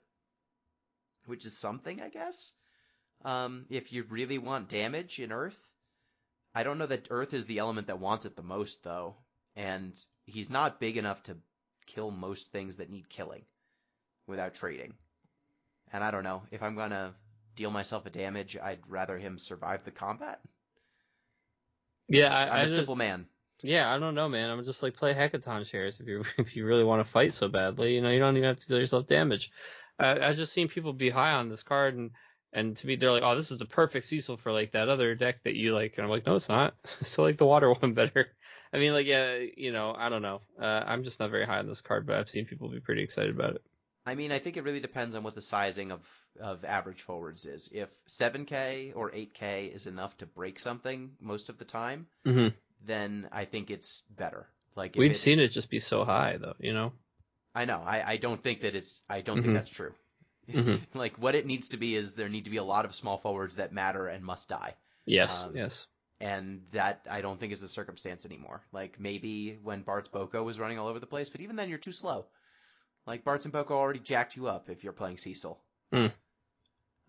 D: which is something, I guess. If you really want damage in Earth. I don't know that Earth is the element that wants it the most, though. And he's not big enough to kill most things that need killing without trading. And I don't know. If I'm going to deal myself a damage, I'd rather him survive the combat.
E: Yeah,
D: I'm a simple man.
E: Yeah, I don't know, man. I'm just like, play Hecaton shares if you really want to fight so badly. You know, you don't even have to deal yourself damage. I've just seen people be high on this card, and to me, they're like, oh, this is the perfect Cecil for like that other deck that you like. And I'm like, no, it's not. I still like the water one better. I mean, like, yeah, you know, I don't know. I'm just not very high on this card, but I've seen people be pretty excited about it.
D: I mean, I think it really depends on what the sizing of average forwards is. If 7K or 8K is enough to break something most of the time, then I think it's better. Like
E: we've seen it just be so high, though. You know.
D: I know. I don't think that I don't think that's true. Like what it needs to be is there need to be a lot of small forwards that matter and must die.
E: Yes. Yes.
D: And that I don't think is the circumstance anymore. Like maybe when Bart's Boko was running all over the place, but even then you're too slow. Like Bart's and Boko already jacked you up if you're playing Cecil. And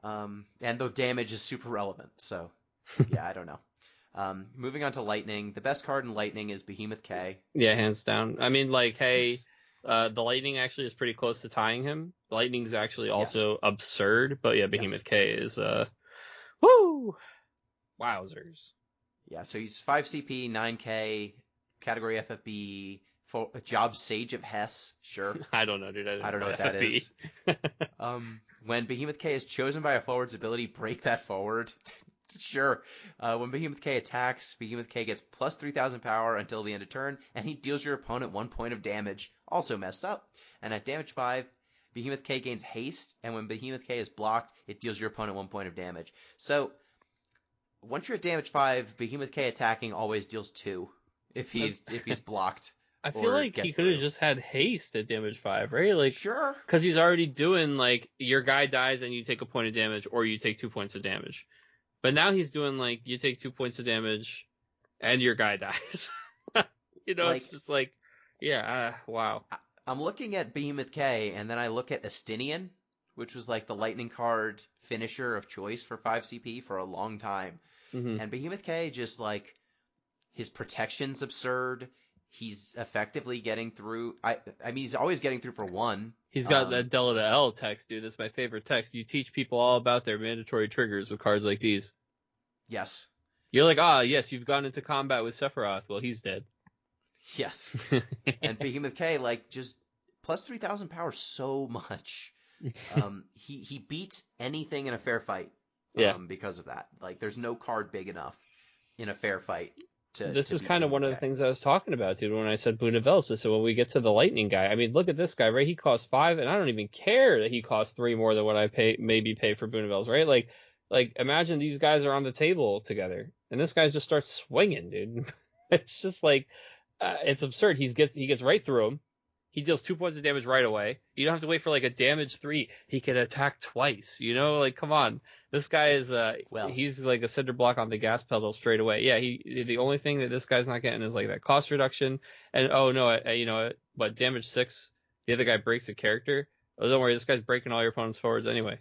D: the damage is super relevant. So yeah, I don't know. Moving on to Lightning. The best card in Lightning is Behemoth K.
E: Yeah, hands down. I mean, like, hey, the Lightning actually is pretty close to tying him. Lightning's actually also absurd, but yeah, Behemoth K is woo! Wowzers.
D: Yeah, so he's 5 CP, 9K, category FFB, job Sage of Hess, sure.
E: I don't know, dude.
D: I don't know what that is. When Behemoth K is chosen by a forward's ability, break that forward. Sure. When Behemoth K attacks, Behemoth K gets plus 3,000 power until the end of turn, and he deals your opponent 1 point of damage. Also messed up. And at damage 5, Behemoth K gains haste, and when Behemoth K is blocked, it deals your opponent 1 point of damage. So, once you're at damage 5, Behemoth K attacking always deals 2 if he's blocked.
E: I feel like he could have just had haste at damage 5, right? Like,
D: sure.
E: Because he's already doing, like, your guy dies and you take a point of damage, or you take 2 points of damage. But now he's doing, like, you take 2 points of damage, and your guy dies. You know, like, it's just like, yeah, wow.
D: I'm looking at Behemoth K, and then I look at Astinian, which was like the lightning card finisher of choice for 5 CP for a long time.
E: Mm-hmm.
D: And Behemoth K just like his protection's absurd. He's effectively getting through. I mean, he's always getting through for 1.
E: He's got that Della to L text, dude. That's my favorite text. You teach people all about their mandatory triggers with cards like these.
D: Yes.
E: You're like, yes, you've gone into combat with Sephiroth. Well, he's dead.
D: Yes. And Behemoth K, like, just plus 3,000 power so much. He beats anything in a fair fight because of that. Like, there's no card big enough in a fair fight.
E: This is kind of one of the things I was talking about, dude, when I said Bunavels. So when we get to the Lightning guy, I mean, look at this guy, right? He costs 5, and I don't even care that he costs 3 more than what I maybe pay for Bunavels, right? Like imagine these guys are on the table together, and this guy just starts swinging, dude. It's just like, it's absurd. He gets right through him. He deals 2 points of damage right away. You don't have to wait for like a damage 3. He can attack twice. You know, like come on. This guy is he's like a cinder block on the gas pedal straight away. Yeah, the only thing that this guy's not getting is like that cost reduction. And what damage 6? The other guy breaks a character. Oh, don't worry, this guy's breaking all your opponent's forwards anyway.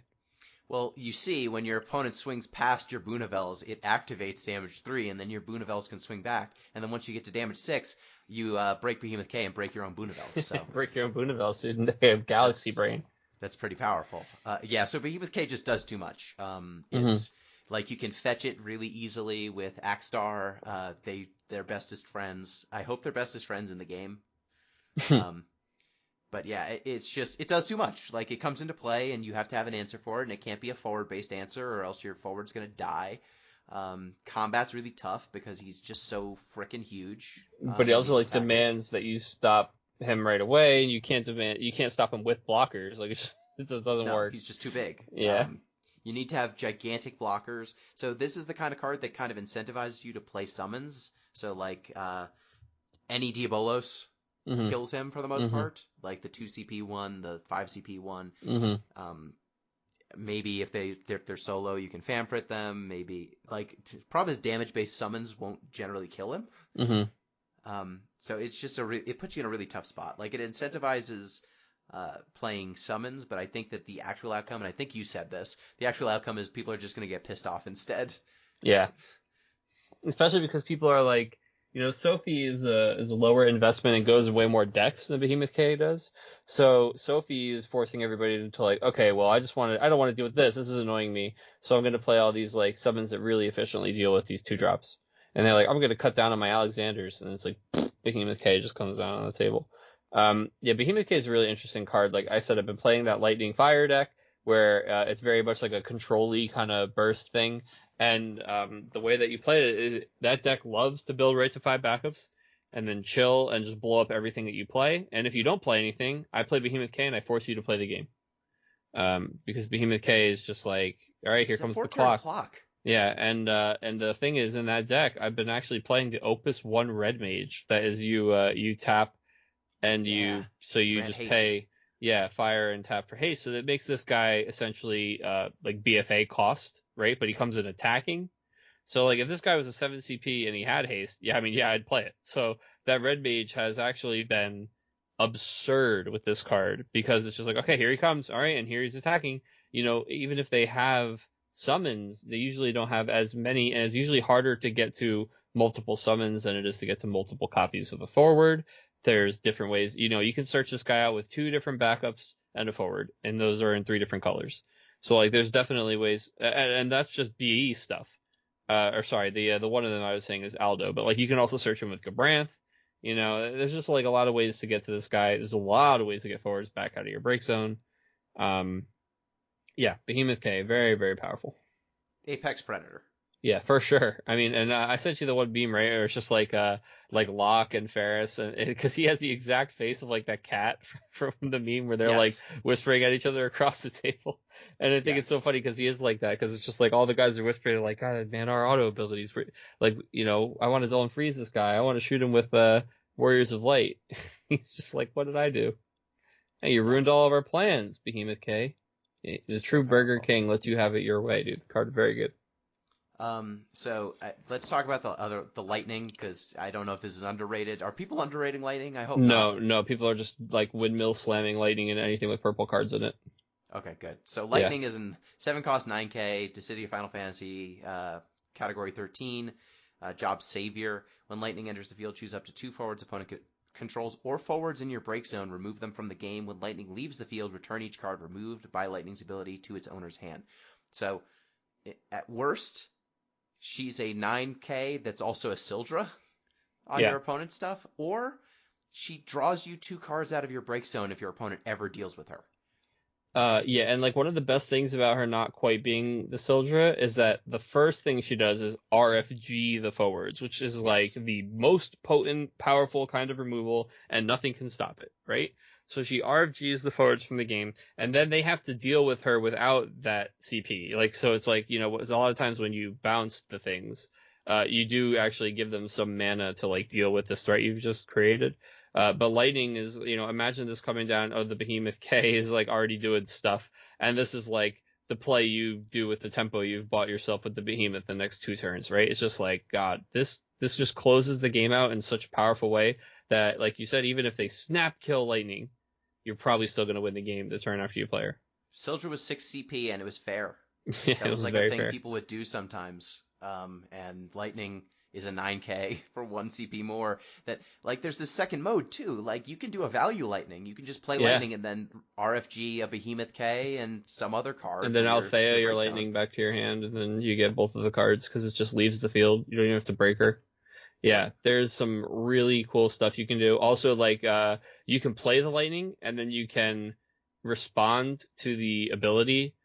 D: Well, you see, when your opponent swings past your Bunavels, it activates damage 3, and then your Bunavels can swing back. And then once you get to damage 6, you break Behemoth K and break your own Bunavels. So
E: break your own Bunavels, dude. They have Galaxy Brain.
D: That's pretty powerful. So Behemoth K just does too much. It's like you can fetch it really easily with Axstar. They're bestest friends. I hope they're bestest friends in the game. But yeah, it does too much. Like, it comes into play, and you have to have an answer for it, and it can't be a forward-based answer, or else your forward's going to die. Combat's really tough because he's just so frickin' huge.
E: But he also demands that you stop him right away, and you can't stop him with blockers. Like, it just doesn't work.
D: He's just too big.
E: Yeah.
D: You need to have gigantic blockers. So this is the kind of card that kind of incentivizes you to play summons. So like any Diabolos kills him for the most part, like the 2 CP one, the 5 CP one. Maybe if they're solo, you can Famfrit them. Maybe problem is damage based summons won't generally kill him. So it's just it puts you in a really tough spot. Like, it incentivizes playing summons, but I think that the actual outcome, and I think you said this, the actual outcome is people are just going to get pissed off instead.
E: Yeah, especially because people are like, Sophie is a lower investment and goes way more decks than Behemoth K does. So Sophie is forcing everybody to like, okay, well, I don't want to deal with this. This is annoying me. So I'm going to play all these like summons that really efficiently deal with these 2-drops. And they're like, I'm going to cut down on my Alexanders. And it's like, Behemoth K just comes down on the table. Behemoth K is a really interesting card. Like I said, I've been playing that Lightning Fire deck where it's very much like a control-y kind of burst thing. And the way that you play it is that deck loves to build right to 5 backups and then chill and just blow up everything that you play. And if you don't play anything, I play Behemoth K and I force you to play the game. Because Behemoth K is just like, all right, here comes the clock. Yeah, and the thing is, in that deck, I've been actually playing the Opus XI Red Mage. That is you tap and you just haste. Pay fire and tap for haste. So that makes this guy essentially like BFA cost, right? But he comes in attacking. So like if this guy was a 7 CP and he had haste, I'd play it. So that Red Mage has actually been absurd with this card because it's just like, okay, here he comes, all right, and here he's attacking. Even if they have summons, they usually don't have as many, and it's usually harder to get to multiple summons than it is to get to multiple copies of a forward. There's different ways, you can search this guy out with 2 different backups and a forward, and those are in 3 different colors. So like there's definitely ways, and that's just BE stuff. The one of them I was saying is Aldo, but like you can also search him with Gabranth. There's just like a lot of ways to get to this guy. There's a lot of ways to get forwards back out of your break zone. Behemoth K, very, very powerful.
D: Apex Predator.
E: Yeah, for sure. I mean, and I sent you the one beam, right? Or it's just like Locke and Ferris, and because he has the exact face of like that cat from the meme where they're like whispering at each other across the table. And I think it's so funny because he is like that, because it's just like all the guys are whispering like, God, man, our auto abilities, like, I want to Zone Freeze this guy. I want to shoot him with Warriors of Light. He's just like, what did I do? Hey, you ruined all of our plans, Behemoth K. The true Burger King lets you have it your way, dude. The card is very good.
D: Let's talk about the lightning, because I don't know if this is underrated. Are people underrating lightning? I hope
E: No,
D: not.
E: no, people are just like windmill slamming lightning and anything with purple cards in it.
D: Okay, good. So lightning is in 7 cost 9K, Dissidia Final Fantasy, category 13, job savior. When lightning enters the field, choose up to 2 forwards opponent controls or forwards in your break zone. Remove them from the game. When lightning leaves the field, return each card removed by lightning's ability to its owner's hand. So at worst, she's a 9K that's also a Sildra on your opponent's stuff, or she draws you 2 cards out of your break zone if your opponent ever deals with her.
E: And like one of the best things about her not quite being the Sildra is that the first thing she does is RFG the forwards, which is like the most potent, powerful kind of removal, and nothing can stop it, right? So she RFGs the forwards from the game, and then they have to deal with her without that CP. Like, so it's like, a lot of times when you bounce the things, you do actually give them some mana to like deal with this threat you've just created. But lightning is, imagine this coming down. Oh, the Behemoth K is like already doing stuff, and this is like the play you do with the tempo you've bought yourself with the Behemoth the next 2 turns, right? It's just like, God, this just closes the game out in such a powerful way that, like you said, even if they snap kill lightning, you're probably still going to win the game the turn after you play her.
D: Sildra was 6 CP, and it was fair.
E: Yeah,
D: that was like
E: very
D: a thing
E: fair.
D: People would do sometimes. And lightning is a 9K for 1 CP more. That, like, there's this second mode too. Like, you can do a value lightning. You can just play lightning and then RFG a Behemoth K and some other card.
E: And then Althea your
D: break
E: lightning
D: zone.
E: back to your hand, and then you get both of the cards because it just leaves the field. You don't even have to break her. Yeah, there's some really cool stuff you can do. Also, like, you can play the lightning, and then you can respond to the ability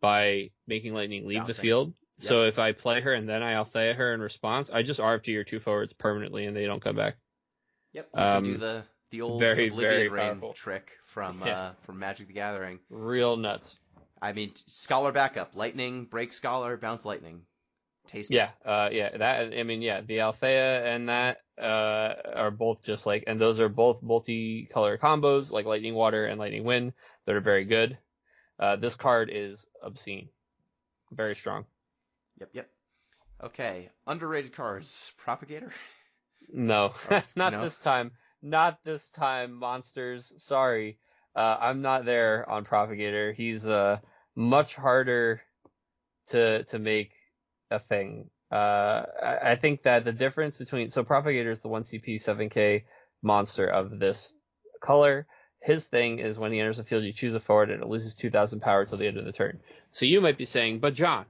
E: by making lightning leave the field. Yep. So if I play her and then I Althea her in response, I just RFG your 2 forwards permanently, and they don't come back.
D: Yep, you can do the old Oblivion Rain trick from Magic the Gathering.
E: Real nuts.
D: I mean, Scholar backup, lightning, break Scholar, bounce lightning. Tasty.
E: The Althea and that are both just like, and those are both multicolor combos like Lightning Water and Lightning Wind that are very good. This card is obscene, very strong.
D: Yep. Okay, underrated cards. Propagator?
E: No, not this time. Not this time, monsters. Sorry, I'm not there on Propagator. He's much harder to make a thing. I think that the difference between Propagator is the 1 CP 7K monster of this color. His thing is when he enters the field, you choose a forward and it loses 2,000 power till the end of the turn. So you might be saying, but John,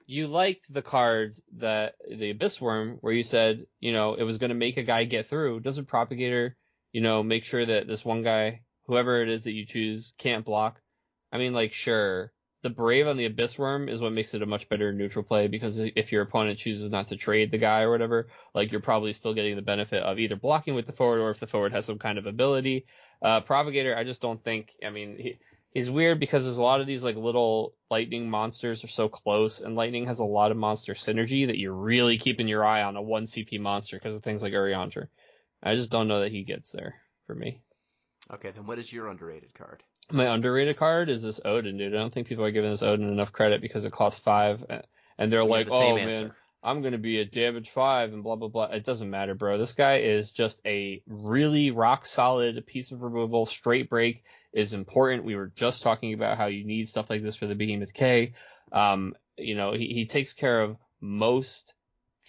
E: you liked the cards that the Abyss Worm, where you said, it was going to make a guy get through. Doesn't Propagator, make sure that this one guy, whoever it is that you choose, can't block? I mean, like, sure. The Brave on the Abyss Worm is what makes it a much better neutral play, because if your opponent chooses not to trade the guy or whatever, like, you're probably still getting the benefit of either blocking with the forward or if the forward has some kind of ability. Propagator, I just don't think, he's weird because there's a lot of these like little lightning monsters are so close, and lightning has a lot of monster synergy that you're really keeping your eye on a 1 CP monster because of things like Urianger. I just don't know that he gets there for me.
D: Okay, then what is your underrated card?
E: My underrated card is this Odin, dude. I don't think people are giving this Odin enough credit because it costs 5, and they're like, man, I'm going to be a damage 5 and blah, blah, blah. It doesn't matter, bro. This guy is just a really rock solid piece of removal. Straight break is important. We were just talking about how you need stuff like this for the Behemoth K. He takes care of most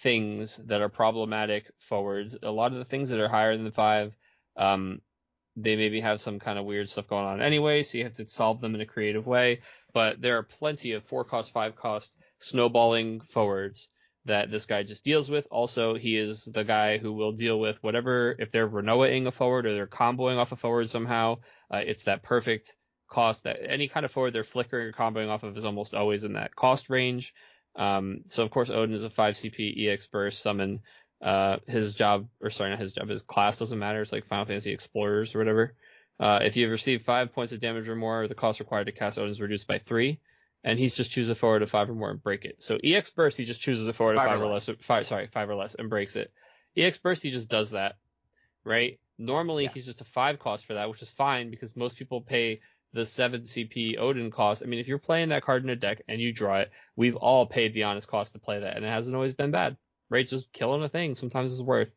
E: things that are problematic forwards. A lot of the things that are higher than 5, they maybe have some kind of weird stuff going on anyway, so you have to solve them in a creative way. But there are plenty of 4-cost, 5-cost snowballing forwards that this guy just deals with. Also, he is the guy who will deal with whatever, if they're Renoa-ing a forward or they're comboing off a forward somehow, it's that perfect cost that any kind of forward they're flickering or comboing off of is almost always in that cost range. So of course Odin is a 5 CP EX burst summon. His class doesn't matter. It's like Final Fantasy Explorers or whatever. If you receive 5 points of damage or more, the cost required to cast Odin is reduced by 3. And he's just choose a forward of 5 or more and break it. So EX Burst, he just chooses a forward of 5 or less and breaks it. EX Burst, he just does that, right? Normally, he's just a 5 cost for that, which is fine because most people pay the 7 CP Odin cost. I mean, if you're playing that card in a deck and you draw it, we've all paid the honest cost to play that, and it hasn't always been bad, right? Just killing a thing sometimes is worth.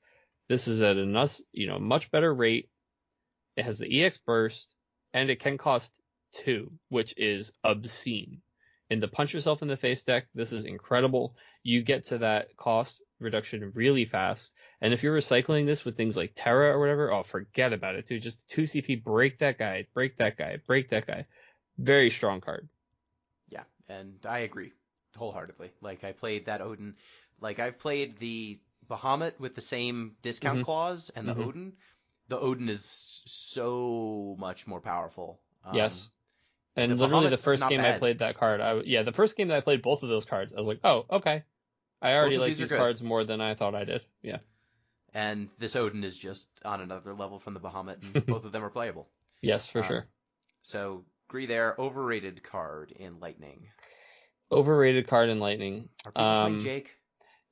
E: This is at a much better rate. It has the EX burst, and it can cost 2, which is obscene. In the punch yourself in the face deck, this is incredible. You get to that cost reduction really fast. And if you're recycling this with things like Terra or whatever, oh, forget about it, dude. Just 2 CP, break that guy, break that guy, break that guy. Very strong card.
D: Yeah, and I agree wholeheartedly. Like, I played that Odin. Like, I've played the Bahamut with the same discount clause and the Odin. The Odin is so much more powerful.
E: Yes. And literally the first game I played that card, the first game that I played both of those cards, I was like, oh, okay. I already like these cards more than I thought I did. Yeah.
D: And this Odin is just on another level from the Bahamut, and both of them are playable.
E: Yes, for sure.
D: So, agree there. Overrated card in Lightning.
E: Overrated card in Lightning.
D: Are people playing Jake?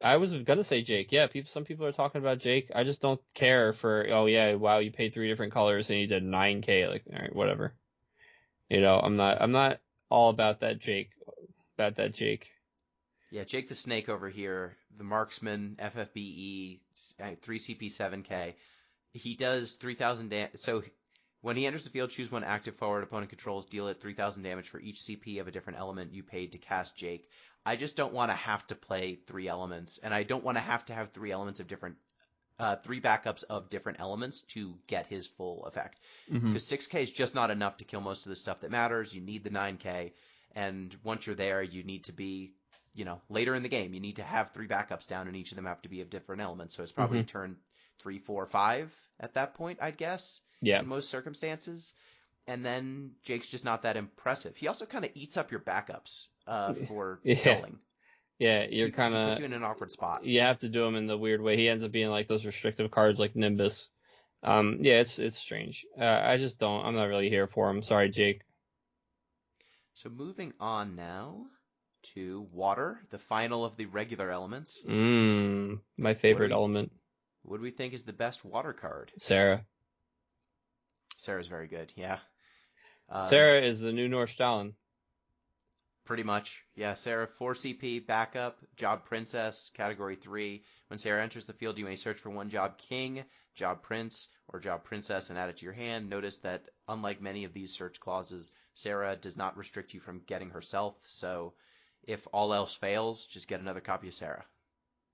E: I was gonna say Jake. Yeah, some people are talking about Jake. I just don't care for. Oh yeah, wow, you paid 3 different colors and you did 9K. Like, all right, whatever. I'm not all about that Jake.
D: Yeah, Jake the Snake over here, the Marksman, FFBE, 3CP 7K. He does 3,000 damage. So when he enters the field, choose one active forward opponent controls, deal it 3,000 damage for each CP of a different element you paid to cast Jake. I just don't want to have to play 3 elements, and I don't want to have 3 elements of different 3 backups of different elements to get his full effect. Because 6K is just not enough to kill most of the stuff that matters. You need the 9K, and once you're there, you need to be, later in the game, you need to have 3 backups down, and each of them have to be of different elements. So it's probably turn 3, 4, 5 at that point, I'd guess.
E: Yeah.
D: In most circumstances. And then Jake's just not that impressive. He also kind of eats up your backups for killing.
E: Yeah, you're kind of...
D: He puts you in an awkward spot.
E: You have to do him in the weird way. He ends up being like those restrictive cards like Nimbus. Yeah, it's strange. I'm not really here for him. Sorry, Jake.
D: So moving on now to Water, the final of the regular elements.
E: My favorite element.
D: What do we think is the best Water card?
E: Sarah.
D: Sarah's very good, yeah.
E: Sarah is the new North Stalin.
D: Pretty much. Yeah, Sarah, 4 CP, backup, Job Princess, Category 3. When Sarah enters the field, you may search for one Job King, Job Prince, or Job Princess and add it to your hand. Notice that, unlike many of these search clauses, Sarah does not restrict you from getting herself, so if all else fails, just get another copy of Sarah.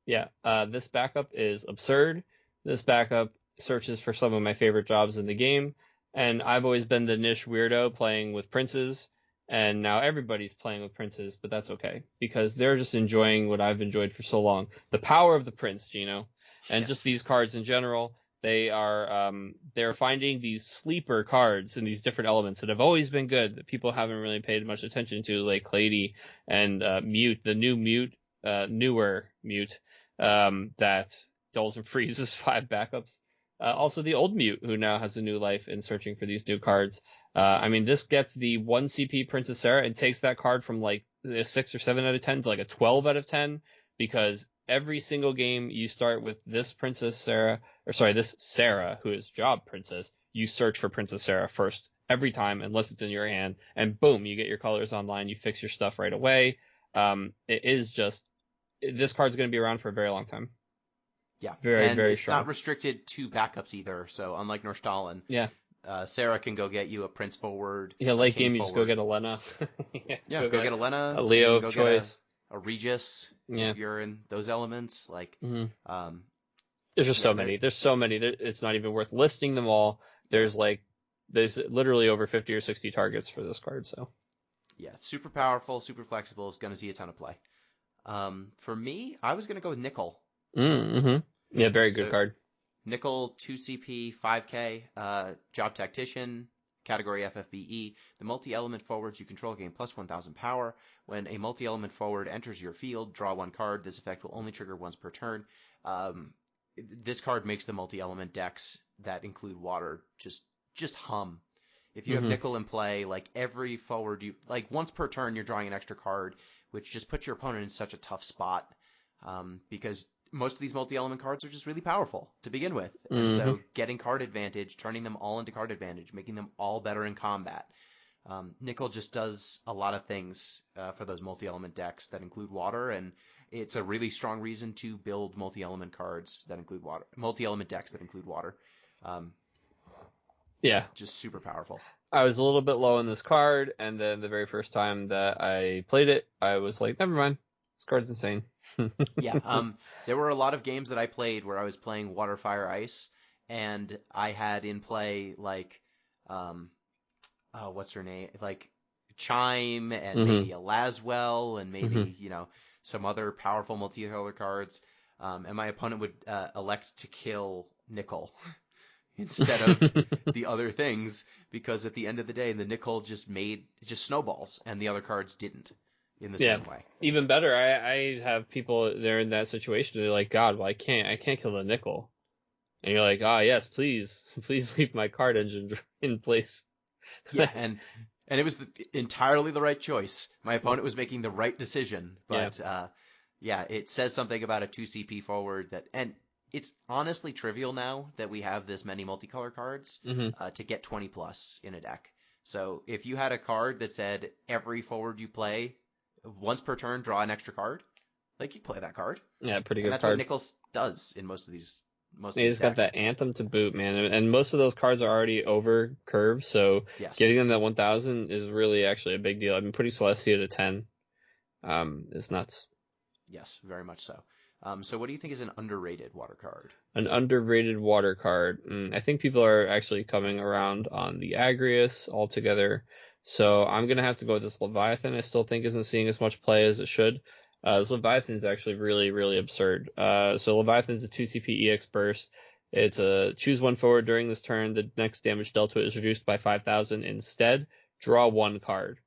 E: Yeah, this backup is absurd. This backup searches for some of my favorite jobs in the game, and I've always been the niche weirdo playing with princes. And now everybody's playing with princes, but that's okay because they're just enjoying what I've enjoyed for so long. The power of the prince, Gino, and just these cards in general. They're finding these sleeper cards in these different elements that have always been good that people haven't really paid much attention to, like Clady and Mute, the new Mute, newer Mute that dulls and freezes 5 backups. Also the old Mute, who now has a new life in searching for these new cards. This gets the 1 CP Princess Sarah and takes that card from like a 6 or 7 out of 10 to like a 12 out of 10 because every single game you start with this Sarah, who is Job Princess, you search for Princess Sarah first every time unless it's in your hand, and boom, you get your colors online, you fix your stuff right away. This card's going to be around for a very long time.
D: Yeah,
E: very,
D: and
E: very
D: it's
E: strong.
D: Not restricted to backups either, so unlike Norstalin.
E: Yeah.
D: Sarah can go get you a Prince forward.
E: Yeah, late game you just go get a Lena.
D: Go get a Lena.
E: A Leo of choice.
D: A Regis.
E: Yeah.
D: If you're in those elements, like.
E: There's just so many. There's so many. It's not even worth listing them all. There's literally over 50 or 60 targets for this card. So.
D: Yeah, super powerful, super flexible. It's going to see a ton of play. For me, I was going to go with Nickel.
E: Yeah, very good card.
D: Nickel, 2 CP, 5K, Job Tactician, Category FFBE. The multi-element forwards you control gain plus 1,000 power. When a multi-element forward enters your field, draw 1 card. This effect will only trigger once per turn. This card makes the multi-element decks that include water just hum. If you have Nickel in play, like every forward once per turn you're drawing an extra card, which just puts your opponent in such a tough spot because most of these multi-element cards are just really powerful to begin with. And so getting card advantage, turning them all into card advantage, making them all better in combat. Nickel just does a lot of things for those multi-element decks that include water, and it's a really strong reason to build multi-element cards that include water, multi-element decks that include water.
E: Yeah.
D: Just super powerful.
E: I was a little bit low on this card, and then the very first time that I played it, I was like, never mind. This card's insane.
D: Yeah. There were a lot of games that I played where I was playing Water, Fire, Ice, and I had in play like, what's her name? Like Chime and maybe a Laswell and maybe, some other powerful multicolor cards. And my opponent would elect to kill Nickel instead of the other things, because at the end of the day, the Nickel just snowballs and the other cards didn't in the same way.
E: Even better, I have people they're in that situation. They're like, God, well, I can't kill the Nickel. And you're like, yes, please leave my card engine in place.
D: Yeah, and it was entirely the right choice. My opponent was making the right decision, but it says something about a 2CP forward and it's honestly trivial now that we have this many multicolor cards to get 20 plus in a deck. So if you had a card that said every forward you play, once per turn, draw an extra card, like you'd play that card.
E: Yeah, pretty good
D: and that's
E: card.
D: what Nichols does in most of these.
E: He's got that Anthem to boot, man, and most of those cards are already over curve, so getting them that 1,000 is really actually a big deal. I mean, putting Celestia to 10 is nuts.
D: Yes, very much so. So what do you think is an underrated water card?
E: An underrated water card. I think people are actually coming around on the Agrius altogether, so I'm going to have to go with this Leviathan. I still think isn't seeing as much play as it should. This Leviathan is actually really, really absurd. So Leviathan's a 2CP EX burst. It's a choose one forward during this turn. The next damage dealt to it is reduced by 5,000. Instead, draw one card.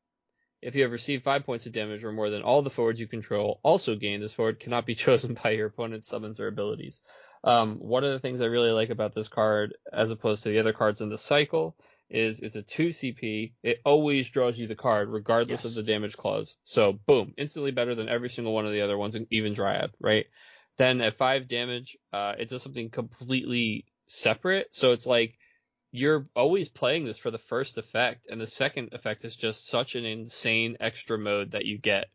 E: If you have received 5 points of damage or more than all the forwards you control also gain, this forward cannot be chosen by your opponent's summons or abilities. One of the things I really like about this card, as opposed to the other cards in the cycle, is it's a 2CP. It always draws you the card, regardless of the damage clause. So, boom, instantly better than every single one of the other ones, even Dryad, right? Then at 5 damage, it does something completely separate. So it's like, you're always playing this for the first effect, and the second effect is just such an insane extra mode that you get.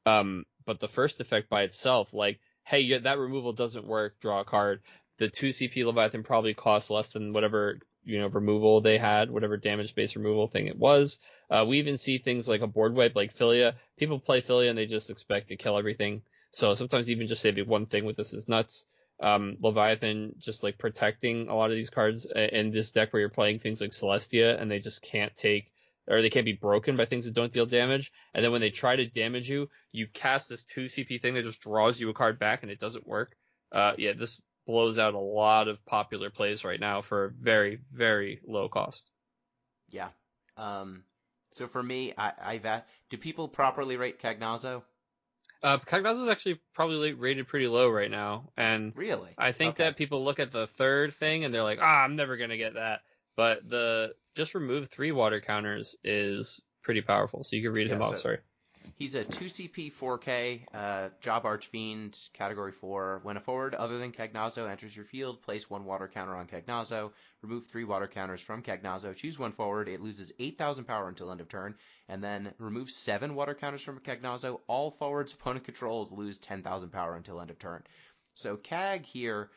E: But the first effect by itself, like, hey, that removal doesn't work, draw a card. The 2CP Leviathan probably costs less than whatever, removal they had, whatever damage-based removal thing it was. We even see things like a board wipe, like Philia. People play Philia and they just expect to kill everything. So sometimes even just saving one thing with this is nuts. Leviathan just like protecting a lot of these cards in this deck where you're playing things like Celestia and they just can't take, or they can't be broken by things that don't deal damage. And then when they try to damage you, you cast this 2CP thing that just draws you a card back and it doesn't work. This blows out a lot of popular plays right now for a very, very low cost.
D: Yeah. So for me, do people properly rate Cagnazzo?
E: Cagnazzo is actually probably rated pretty low right now, and
D: really,
E: I think that people look at the third thing and they're like, I'm never gonna get that. But the just remove 3 water counters is pretty powerful. So you can read him off. Sorry.
D: He's a 2CP 4K Job Archfiend, Category 4. When a forward other than Cagnazzo enters your field, place 1 water counter on Cagnazzo. Remove 3 water counters from Cagnazzo. Choose 1 forward. It loses 8,000 power until end of turn. And then remove 7 water counters from Cagnazzo. All forwards opponent controls lose 10,000 power until end of turn. So Cag here,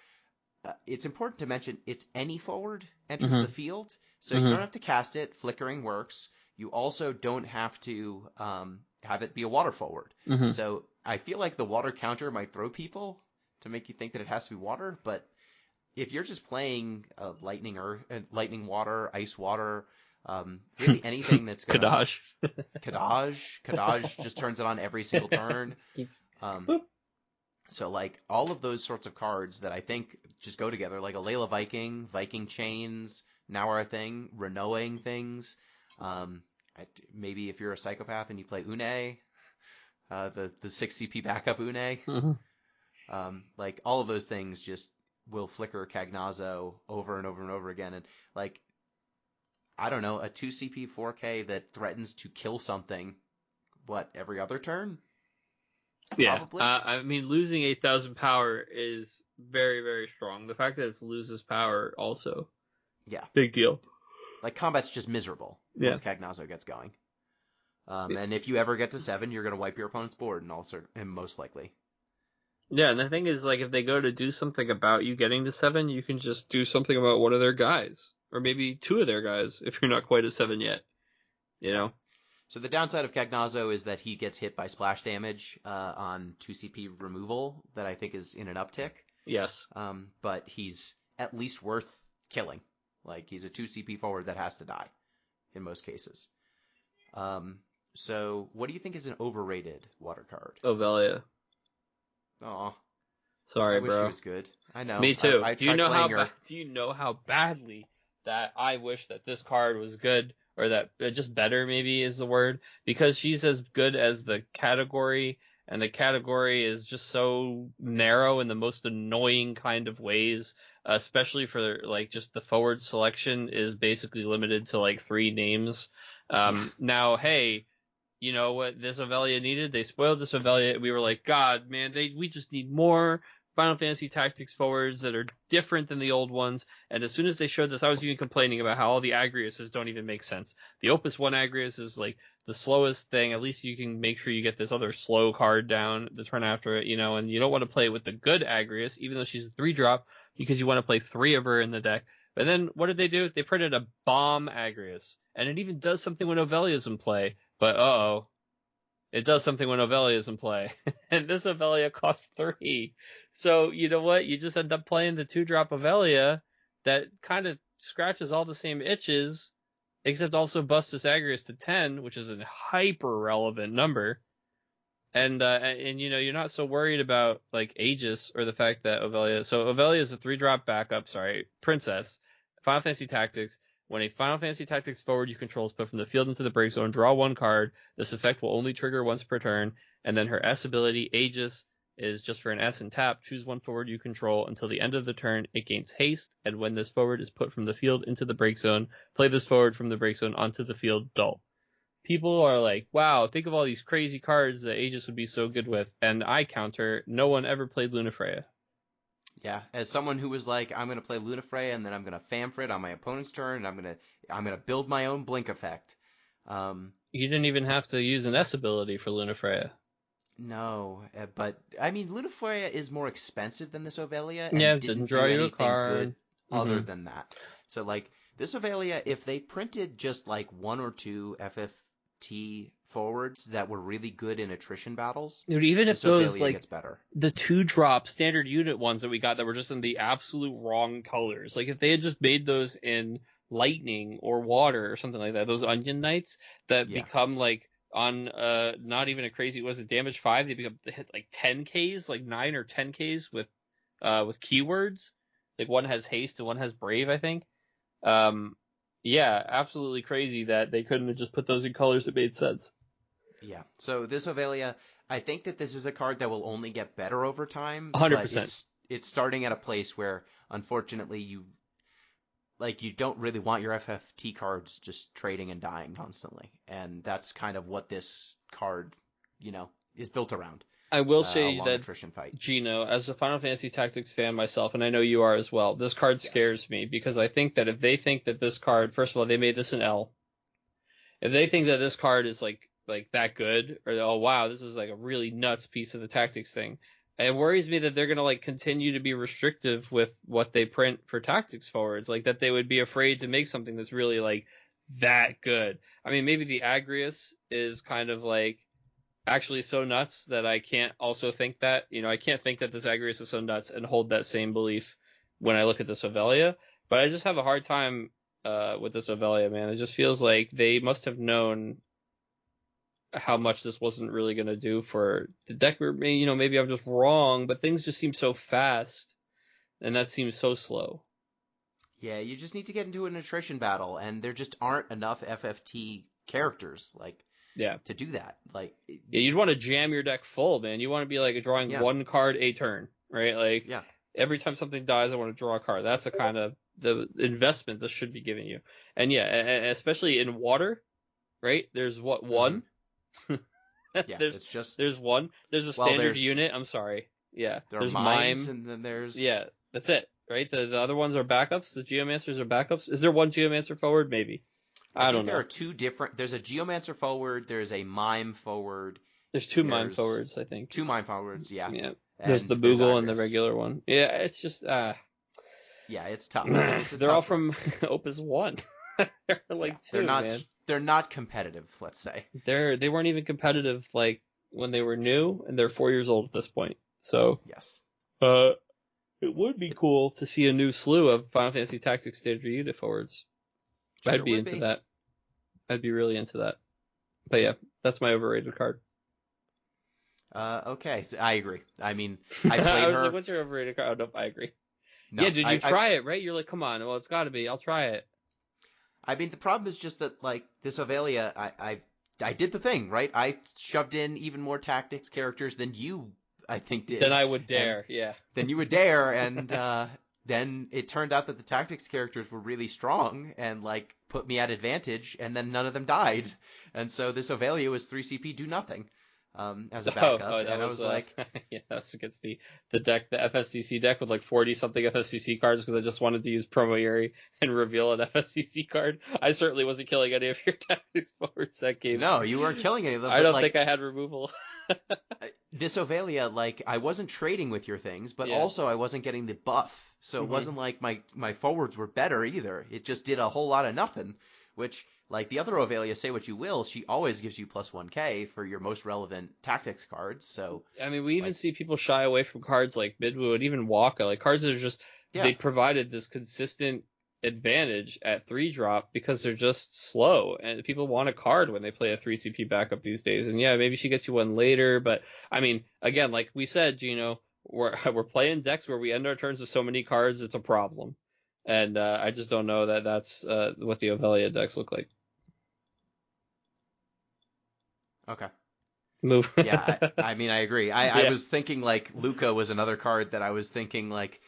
D: it's important to mention it's any forward enters the field. So you don't have to cast it. Flickering works. You also don't have to have it be a water forward. So I feel like the water counter might throw people to make you think that it has to be water, but if you're just playing lightning water, ice water, really anything that's going to... Kadaj just turns it on every single turn. So like all of those sorts of cards that I think just go together, like a Layla Viking, Viking Chains, now are a thing, Renoing things. Maybe if you're a psychopath and you play Une, the 6CP backup Une, like all of those things just will flicker Cagnazzo over and over and over again. And like, I don't know, a 2CP 4K that threatens to kill something, every other turn?
E: Yeah.
D: Probably.
E: I mean, losing 8,000 power is very, very strong. The fact that it loses power also.
D: Yeah.
E: Big deal.
D: Like, combat's just miserable once Cagnazzo gets going. And if you ever get to 7, you're going to wipe your opponent's board, and most likely.
E: Yeah, and the thing is, like, if they go to do something about you getting to 7, you can just do something about one of their guys. Or maybe 2 of their guys, if you're not quite at 7 yet. You know?
D: So the downside of Cagnazzo is that he gets hit by splash damage on 2 CP removal that I think is in an uptick.
E: Yes.
D: But he's at least worth killing. Like, he's a 2 CP forward that has to die in most cases. So what do you think is an overrated water card?
E: Ovelia.
D: Aw.
E: Sorry,
D: I wish
E: bro.
D: she was good. I know.
E: Me too.
D: I
E: do you know
D: tried playing her.
E: Do you know how badly that I wish that this card was good, or that just better maybe is the word, because she's as good as the category, and the category is just so narrow in the most annoying kind of ways, especially for like just the forward selection is basically limited to like 3 names. Now, hey, you know what this Ovelia needed? They spoiled this Ovelia. We were like, God, man, we just need more Final Fantasy Tactics forwards that are different than the old ones. And as soon as they showed this, I was even complaining about how all the Agriuses don't even make sense. The Opus I Agrius is like the slowest thing. At least you can make sure you get this other slow card down the turn after it, you know, and you don't want to play with the good Agrius, even though she's a 3-drop, because you want to play 3 of her in the deck. But then what did they do? They printed a bomb Agrius. And it even does something when Ovelia's in play. But it does something when Ovelia's in play. And this Ovelia costs 3. So you know what? You just end up playing the 2-drop Ovelia that kind of scratches all the same itches, except also busts this Agrius to 10, which is a hyper relevant number. And you know, you're not so worried about like Aegis or the fact that Ovelia is a 3-drop backup, princess, Final Fantasy Tactics. When a Final Fantasy Tactics forward you control is put from the field into the break zone, draw 1 card. This effect will only trigger once per turn. And then her S ability, Aegis, is just for an S and tap. Choose 1 forward you control until the end of the turn. It gains haste. And when this forward is put from the field into the break zone, play this forward from the break zone onto the field, dull. People are like, wow, think of all these crazy cards that Aegis would be so good with. And I counter, no one ever played Lunafreya.
D: Yeah, as someone who was like, I'm going to play Lunafreya, and then I'm going to Famfrit on my opponent's turn, and I'm going to build my own Blink effect.
E: You didn't even have to use an S ability for Lunafreya.
D: No, but I mean, Lunafreya is more expensive than this Ovelia,
E: and
D: didn't
E: draw
D: do
E: you a
D: anything
E: card
D: good other than that. So like this Ovelia, if they printed just like 1 or 2 FFT forwards that were really good in attrition battles,
E: dude, even if those like
D: gets better.
E: The 2-drop standard unit ones that we got that were just in the absolute wrong colors, like if they had just made those in lightning or water or something like that, those onion knights that become like on not even a crazy, was it damage 5, they hit like 10Ks, like 9 or 10Ks with keywords, like one has haste and one has brave, I think. Yeah, absolutely crazy that they couldn't have just put those in colors that made sense.
D: Yeah, so this Ovelia, I think that this is a card that will only get better over time.
E: 100%.
D: It's starting at a place where, unfortunately, you don't really want your FFT cards just trading and dying constantly, and that's kind of what this card, you know, is built around.
E: I will say that,
D: attrition fight.
E: Gino, as a Final Fantasy Tactics fan myself, and I know you are as well, this card scares me, because I think that if they think that this card, first of all, they made this an L. If they think that this card is like that good, or oh wow, this is like a really nuts piece of the Tactics thing, it worries me that they're gonna like continue to be restrictive with what they print for Tactics forwards, like that they would be afraid to make something that's really like that good. I mean, maybe the Agrius is kind of like actually so nuts that I can't also think that, you know, I can't think that this Agrius is so nuts and hold that same belief when I look at this Ovelia, but I just have a hard time with this Ovelia, man. It just feels like they must have known how much this wasn't really going to do for the deck. You know, maybe I'm just wrong, but things just seem so fast, and that seems so slow.
D: Yeah, you just need to get into an attrition battle, and there just aren't enough FFT characters, like, to do that. Like,
E: yeah, you'd want to jam your deck full, man. You want to be like drawing 1 card a turn, right? Like, every time something dies, I want to draw a card. That's the kind of the investment this should be giving you. And yeah, especially in water, right? There's what, 1?
D: Yeah, it's just
E: there's 1. There's a standard unit. I'm sorry. Yeah,
D: there
E: there's
D: are mimes, and then there's
E: that's it. right? The other ones are backups. The Geomancers are backups. Is there one Geomancer forward? Maybe. I don't know.
D: There are two different. There's a Geomancer forward. There's a Mime forward.
E: There's two Mime forwards, I think.
D: Two Mime forwards, yeah.
E: Yeah. There's the Boogle and the regular one. Yeah, it's just
D: yeah, it's tough.
E: They're all from Opus XI. They're like two, man.
D: They're not competitive, let's say.
E: They weren't even competitive like when they were new, and they're 4 years old at this point. So
D: yes.
E: It would be cool to see a new slew of Final Fantasy Tactics Standard Unit forwards.
D: Sure
E: I'd be into that. I'd be really into that. But yeah, that's my overrated card.
D: Okay, so I agree. I mean, I played
E: I was
D: her.
E: like, what's your overrated card? Oh, no, I agree.
D: No,
E: yeah, did you try it, right? You're like, come on. Well, it's got to be. I'll try it.
D: I mean, the problem is just that, like, this Ovelia, I did the thing, right? I shoved in even more tactics characters than you, I think, did.
E: Than I would dare, yeah.
D: Than you would dare, and then it turned out that the tactics characters were really strong and, like, put me at advantage, and then none of them died. And so this Ovelia was 3 CP, do nothing. As a backup, and I was like,
E: yeah, that's against the deck, the FFCC deck with like 40 something FFCC cards because I just wanted to use Promo Yuri and reveal an FFCC card. I certainly wasn't killing any of your tactics forwards that game.
D: No, you weren't killing any of them.
E: I don't think I had removal.
D: This Ovelia, like, I wasn't trading with your things, but also I wasn't getting the buff, so it wasn't like my forwards were better either. It just did a whole lot of nothing, which. Like the other Ovelia, say what you will, she always gives you plus 1k for your most relevant tactics cards. So
E: I mean, we even see people shy away from cards like Midwood and even Waka, like cards that are just they provided this consistent advantage at 3-drop because they're just slow, and people want a card when they play a 3 CP backup these days. And yeah, maybe she gets you one later, but I mean, again, like we said, Gino, we're playing decks where we end our turns with so many cards, it's a problem. And I just don't know that that's what the Ovelia decks look like.
D: Okay.
E: Move.
D: Yeah, I mean, I agree. I was thinking, like, Luca was another card that I was thinking, like,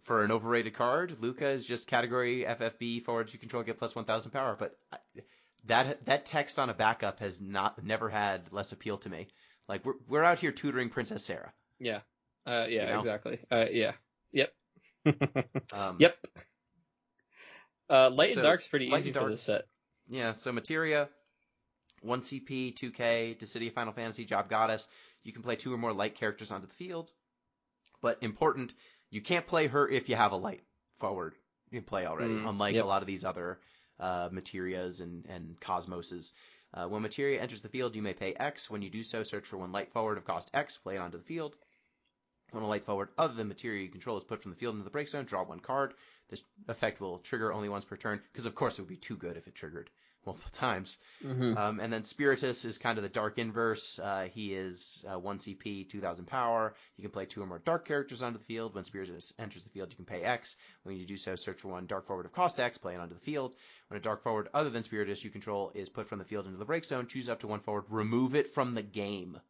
D: for an overrated card, Luca is just category FFB, forwards you control get plus 1,000 power. But that text on a backup has never had less appeal to me. Like, we're out here tutoring Princess Sarah.
E: Yeah. Yeah, you know? Exactly. Yeah. Yep. Yep. Light and Dark's pretty easy for this set.
D: Yeah, so Materia, 1 CP, 2k, Dissidia Final Fantasy, Job Goddess. You can play 2 or more light characters onto the field. But important, you can't play her if you have a light forward you can play already, unlike a lot of these other Materias and Cosmoses. When Materia enters the field, you may pay X. When you do so, search for 1 light forward of cost X, play it onto the field. When a light forward other than Materia you control is put from the field into the break zone, draw 1 card. This effect will trigger only once per turn, because of course it would be too good if it triggered multiple times. And then Spiritus is kind of the dark inverse. He is 1 CP, 2,000 power. You can play 2 or more dark characters onto the field. When Spiritus enters the field, you can pay X. When you do so, search for 1 dark forward of cost X, play it onto the field. When a dark forward other than Spiritus you control is put from the field into the break zone, choose up to 1 forward, remove it from the game.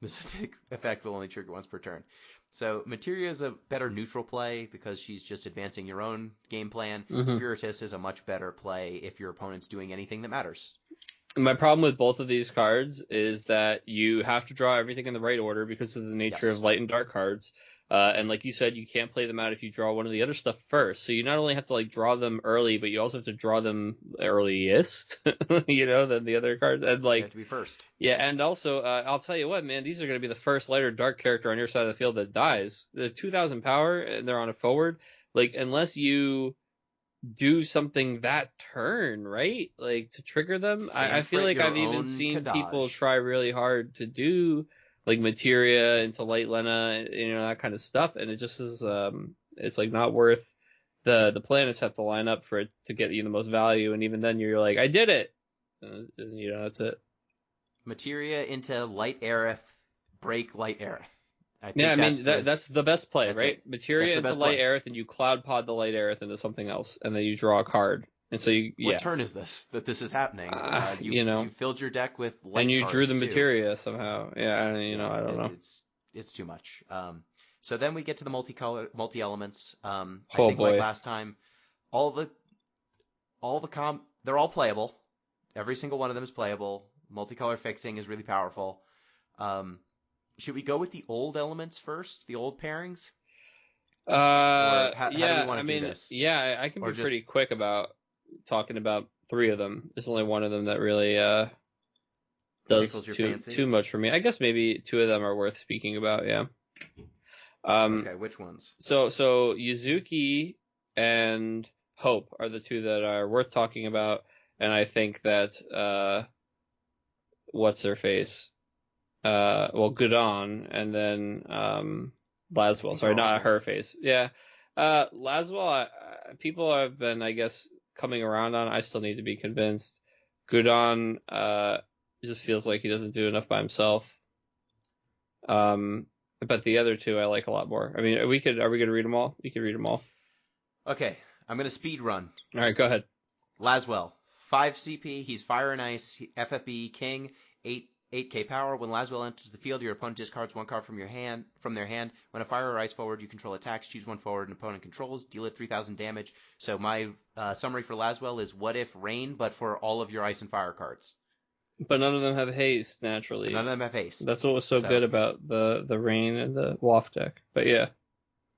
D: This effect will only trigger once per turn. So Materia is a better neutral play because she's just advancing your own game plan. Spiritus is a much better play if your opponent's doing anything that matters.
E: My problem with both of these cards is that you have to draw everything in the right order because of the nature of light and dark cards. And like you said, you can't play them out if you draw one of the other stuff first. So you not only have to like draw them early, but you also have to draw them earliest, you know, than the other cards. And like,
D: you have to be first.
E: Yeah, and also, I'll tell you what, man, these are going to be the first light or dark character on your side of the field that dies. The 2,000 power, and they're on a forward. Like, unless you do something that turn, right? Like, to trigger them. I feel like I've even seen people try really hard to do like Materia into Light Lena, you know, that kind of stuff, and it just is it's like not worth the planets have to line up for it to get you the most value, and even then you're like, I did it, and, you know, that's it.
D: Materia into Light Aerith, break Light Aerith.
E: That's the best play, right?
D: It.
E: Materia into Light Aerith, and you cloud pod the Light Aerith into something else, and then you draw a card. And so
D: what turn is this that this is happening? You filled your deck with light
E: and you
D: cards
E: drew the
D: too.
E: Materia somehow. Yeah, you know, I don't know.
D: It's too much. So then we get to the multi elements. I think like last time, they're all playable. Every single one of them is playable. Multicolor fixing is really powerful. Should we go with the old elements first? The old pairings? How do we
E: Yeah,
D: want
E: I
D: to do
E: mean,
D: this?
E: yeah, I can
D: Or
E: be
D: just
E: pretty quick about talking about 3 of them. There's only one of them that really does
D: tickles your fancy?
E: too much for me. I guess maybe 2 of them are worth speaking about, yeah.
D: Okay, which ones?
E: So Yuzuki and Hope are the 2 that are worth talking about, and I think that what's their face? Gudon, and then Laswell. Sorry, not her face. Yeah, Laswell. People have been, I guess, coming around on. I still need to be convinced. Gudon, it just feels like he doesn't do enough by himself. But the other 2 I like a lot more. I mean, are we gonna read them all? We could read them all.
D: Okay, I'm gonna speed run.
E: All right, go ahead.
D: Laswell, 5 CP. He's Fire and Ice, FFB King, 8k power. When Laswell enters the field, your opponent discards 1 card from their hand. When a Fire or Ice forward you control attacks, choose 1 forward an opponent controls, deal it 3,000 damage. So my summary for Laswell is what if Rain, but for all of your Ice and Fire cards.
E: But none of them have haste naturally.
D: But none of them have haste.
E: That's what was so good about the Rain and the Waft deck. But yeah.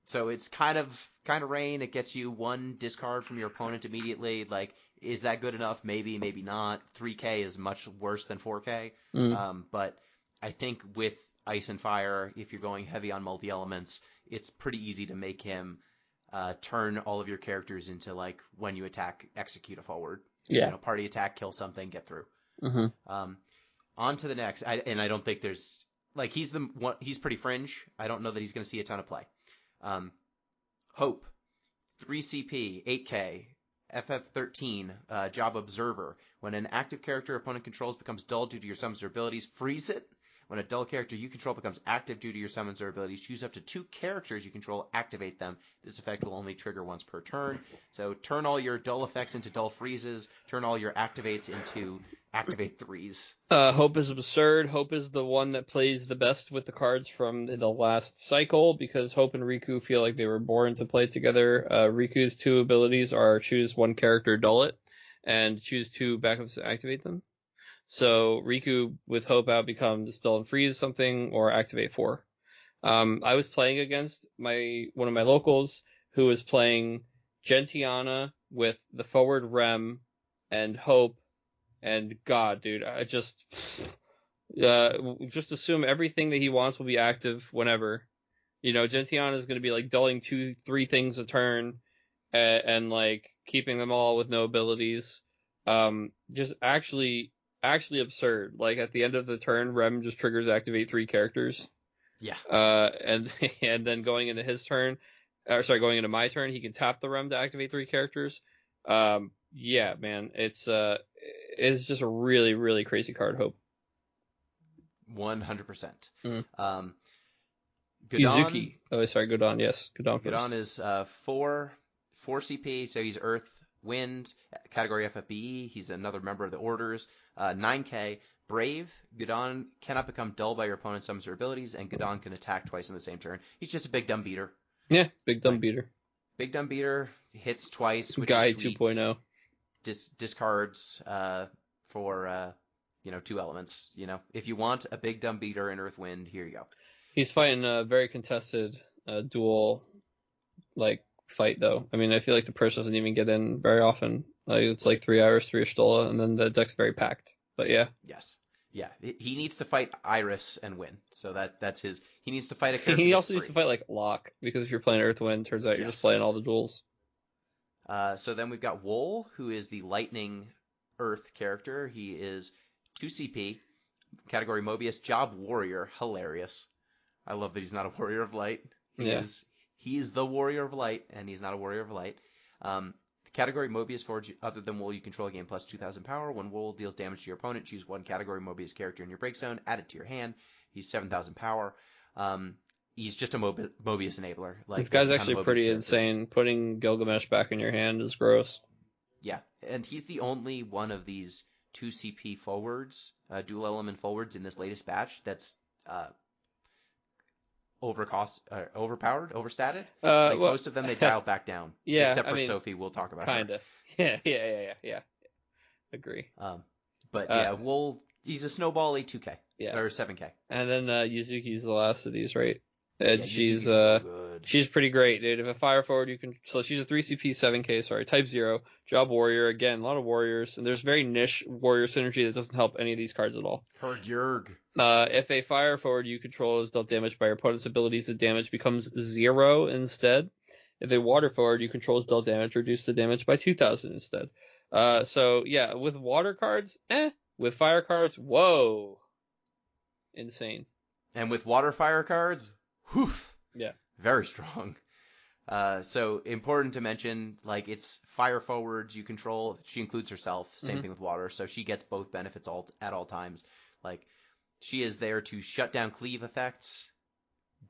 D: So it's kind of Rain. It gets you 1 discard from your opponent immediately. Like, is that good enough? Maybe, maybe not. 3K is much worse than 4K. But I think with Ice and Fire, if you're going heavy on multi-elements, it's pretty easy to make him turn all of your characters into, like, when you attack, execute a forward.
E: Yeah.
D: You know, party attack, kill something, get through. On to the next. I don't think there's... Like, he's pretty fringe. I don't know that he's going to see a ton of play. Hope, 3 CP, 8k, FF13, Job Observer. When an active character opponent controls becomes dull due to your summons or abilities, freeze it. When a dull character you control becomes active due to your summons or abilities, choose up to 2 characters you control, activate them. This effect will only trigger once per turn. So turn all your dull effects into dull freezes. Turn all your activates into activate 3s.
E: Hope is absurd. Hope is the one that plays the best with the cards from the last cycle, because Hope and Riku feel like they were born to play together. Riku's 2 abilities are choose 1 character, dull it, and choose 2 backups to activate them. So Riku with Hope out becomes dull and freeze something, or activate 4. I was playing against one of my locals who was playing Gentiana with the forward Rem and Hope, and God, dude, I just assume everything that he wants will be active whenever. You know, Gentiana is going to be like dulling 2-3 things a turn, and like keeping them all with no abilities. Just actually absurd. Like at the end of the turn, Rem just triggers activate 3 characters.
D: Yeah.
E: And then going into going into my turn, he can tap the Rem to activate 3 characters. Yeah, man, it's just a really, really crazy card, Hope.
D: 100%.
E: Mm.
D: Gudon,
E: Yuzuki. Oh, sorry, Gudon. Yes, Gudon first.
D: Gudon is 4 CP, so he's Earth, Wind, category FFBE. He's another member of the Orders. 9k, Brave. Gudon cannot become dull by your opponent's summons or abilities, and Gudon can attack twice in the same turn. He's just a big dumb beater.
E: Yeah, big dumb beater.
D: Big dumb beater, hits twice, which
E: Guy
D: is sweet.
E: 2.0.
D: Discards for 2 elements. You know, if you want a big dumb beater in Earth Wind, here you go.
E: He's fighting a very contested duel fight though. I mean, I feel like the purse doesn't even get in very often. Like it's like 3 hours, 3 Stola, and then the deck's very packed. But yeah.
D: Yes. Yeah, he needs to fight Iris and win. So that's his. He needs to fight a character.
E: He also needs to fight like Locke, because if you're playing Earthwind, turns out you're just playing all the duels.
D: So then we've got Wool, who is the Lightning Earth character. He is 2 CP, category Mobius, Job Warrior. Hilarious. I love that he's not a Warrior of Light. He's the Warrior of Light, and he's not a Warrior of Light. Category Mobius forwards other than Wool you control gain plus 2,000 power. When Wool deals damage to your opponent, choose 1 category Mobius character in your break zone, add it to your hand. He's 7,000 power. He's just a Mobius enabler. Like,
E: this guy's actually pretty insane. Putting Gilgamesh back in your hand is gross.
D: Yeah, and he's the only one of these 2 CP forwards, dual element forwards in this latest batch that's overpowered, overstated. Most of them they dialed back down.
E: Yeah,
D: except for Sophie, we'll talk about
E: kinda.
D: her.
E: Yeah. Agree.
D: Wool, he's a snowbally 2K.
E: Yeah.
D: Or 7K.
E: And then Yuzuki's the last of these, right? And
D: Yeah,
E: she's
D: Yuzuki's so good.
E: she's pretty great, dude. If a fire forward, so she's a 3CP 7K, sorry, type 0, job warrior, again, a lot of warriors, and there's very niche warrior synergy that doesn't help any of these cards at all.
D: Her Jurg.
E: If a fire forward you control is dealt damage by your opponent's abilities, the damage becomes 0 instead. If a water forward you control is dealt damage, reduce the damage by 2,000 instead. So yeah, with water cards, with fire cards, whoa, insane.
D: And with water fire cards, whew,
E: Yeah.
D: very strong. So important to mention, like, it's fire forwards you control. She includes herself. Same thing with water. So she gets both benefits at all times. Like, she is there to shut down cleave effects.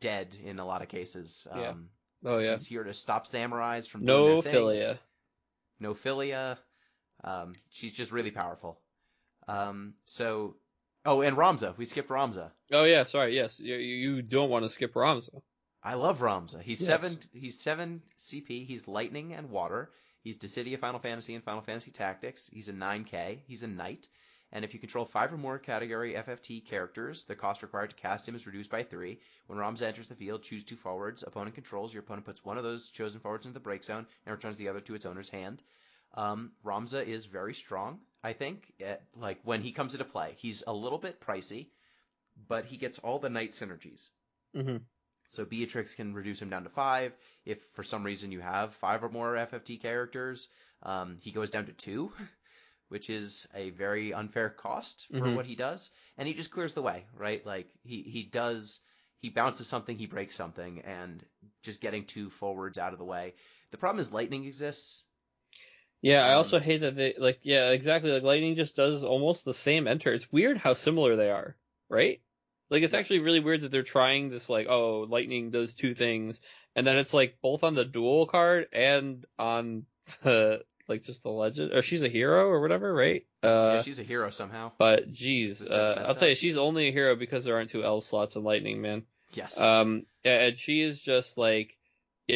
D: Dead in a lot of cases.
E: Yeah. Oh yeah.
D: She's here to stop samurais from doing their thing.
E: Philia.
D: No philia. She's just really powerful. Oh, and Ramza. We skipped Ramza.
E: Oh yeah, sorry. Yes, you don't want to skip Ramza.
D: I love Ramza. He's
E: Yes.
D: He's 7 CP. He's lightning and water. He's Dissidia Final Fantasy and Final Fantasy Tactics. He's a 9K. He's a knight. And if you control 5 or more category FFT characters, the cost required to cast him is reduced by 3. When Ramza enters the field, choose 2 forwards. Opponent controls. Your opponent puts one of those chosen forwards into the break zone and returns the other to its owner's hand. Ramza is very strong, I think. Like, when he comes into play, he's a little bit pricey, but he gets all the knight synergies.
E: Mm-hmm.
D: So Beatrix can reduce him down to 5. If for some reason you have 5 or more FFT characters, he goes down to 2, which is a very unfair cost for what he does. And he just clears the way, right? Like, he bounces something, he breaks something, and just getting 2 forwards out of the way. The problem is lightning exists.
E: Yeah, I also hate that exactly. Like, lightning just does almost the same enter. It's weird how similar they are, right? Like, it's actually really weird that they're trying this, like, oh, lightning does 2 things, and then it's, like, both on the dual card and on the, like, just the legend, or she's a hero or whatever, right?
D: Yeah, she's a hero somehow.
E: But, geez, I'll tell you, she's only a hero because there aren't 2 L slots in lightning, man.
D: Yes.
E: And she is just, like,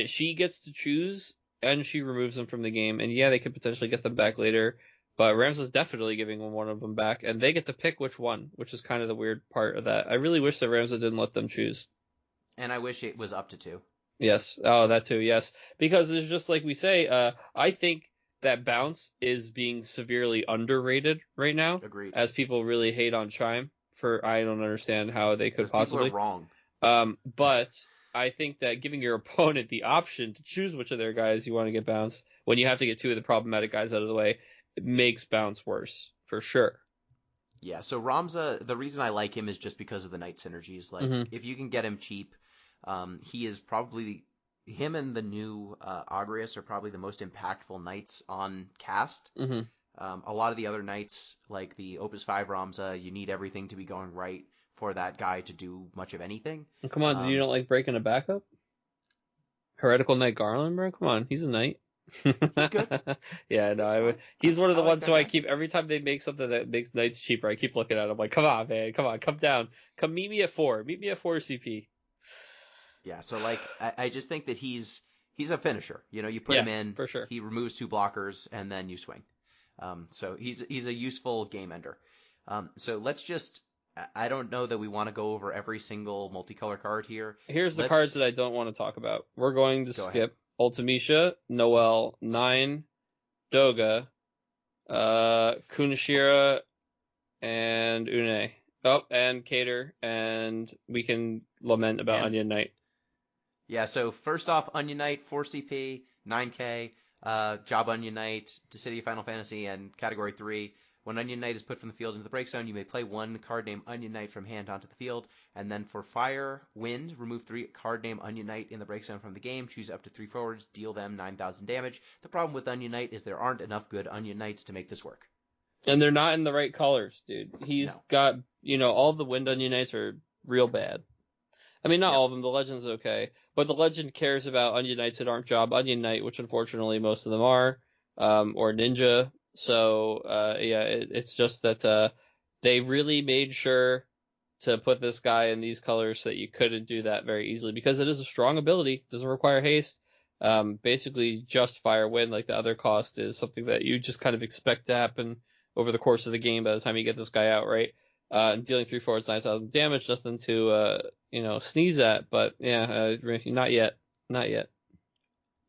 E: she gets to choose, and she removes them from the game, and yeah, they could potentially get them back later, but Ramza's definitely giving one of them back, and they get to pick which one, which is kind of the weird part of that. I really wish that Ramza didn't let them choose.
D: And I wish it was up to 2.
E: Yes. Oh, that too, yes. Because it's just like we say, I think that bounce is being severely underrated right now.
D: Agreed.
E: As people really hate on Chime I don't understand how they could possibly.
D: People are wrong.
E: But I think that giving your opponent the option to choose which of their guys you want to get bounced when you have to get 2 of the problematic guys out of the way, it makes bounce worse, for sure.
D: Yeah, so Ramza, the reason I like him is just because of the knight synergies. Like, if you can get him cheap, he is probably, him and the new Agrius are probably the most impactful knights on cast. A lot of the other knights, like the Opus 5 Ramza, you need everything to be going right for that guy to do much of anything.
E: Come on, you don't like breaking a backup? Heretical Knight Garland, bro? Come on, he's a knight.
D: He's good.
E: Yeah, no, he's one of the ones
D: that
E: who I
D: guy.
E: keep, every time they make something that makes knights cheaper, I keep looking at him like, come on, man, come on, come down. Come meet me at 4. Meet me at 4 CP.
D: Yeah, so, like, I just think that he's a finisher. You know, you put him in,
E: for sure.
D: He removes 2 blockers, and then you swing. So he's a useful game ender. So let's just, I don't know that we want to go over every single multicolor card here.
E: Here's the cards that I don't want to talk about. We're going to skip Ultimisha, Noelle, 9, Doga, Kunashira, and Une. Oh, and Cater, and we can lament about Onion Knight.
D: Yeah, so first off, Onion Knight, 4 CP, 9K, Job Onion Knight, Dissidia Final Fantasy, and Category 3. When Onion Knight is put from the field into the break zone, you may play 1 card named Onion Knight from hand onto the field, and then for Fire, Wind, remove 3 card named Onion Knight in the break zone from the game, choose up to 3 forwards, deal them 9,000 damage. The problem with Onion Knight is there aren't enough good Onion Knights to make this work.
E: And they're not in the right colors, dude. He's got, all of the Wind Onion Knights are real bad. I mean, not all of them. The Legend's okay. But the Legend cares about Onion Knights that aren't Job Onion Knight, which unfortunately most of them are, or Ninja. So, it's just that they really made sure to put this guy in these colors so that you couldn't do that very easily, because it is a strong ability. Doesn't require haste. Basically, just Fire Wind, like the other cost, is something that you just kind of expect to happen over the course of the game by the time you get this guy out, right? dealing 3/4 9,000 damage, nothing to sneeze at. But yeah, not yet.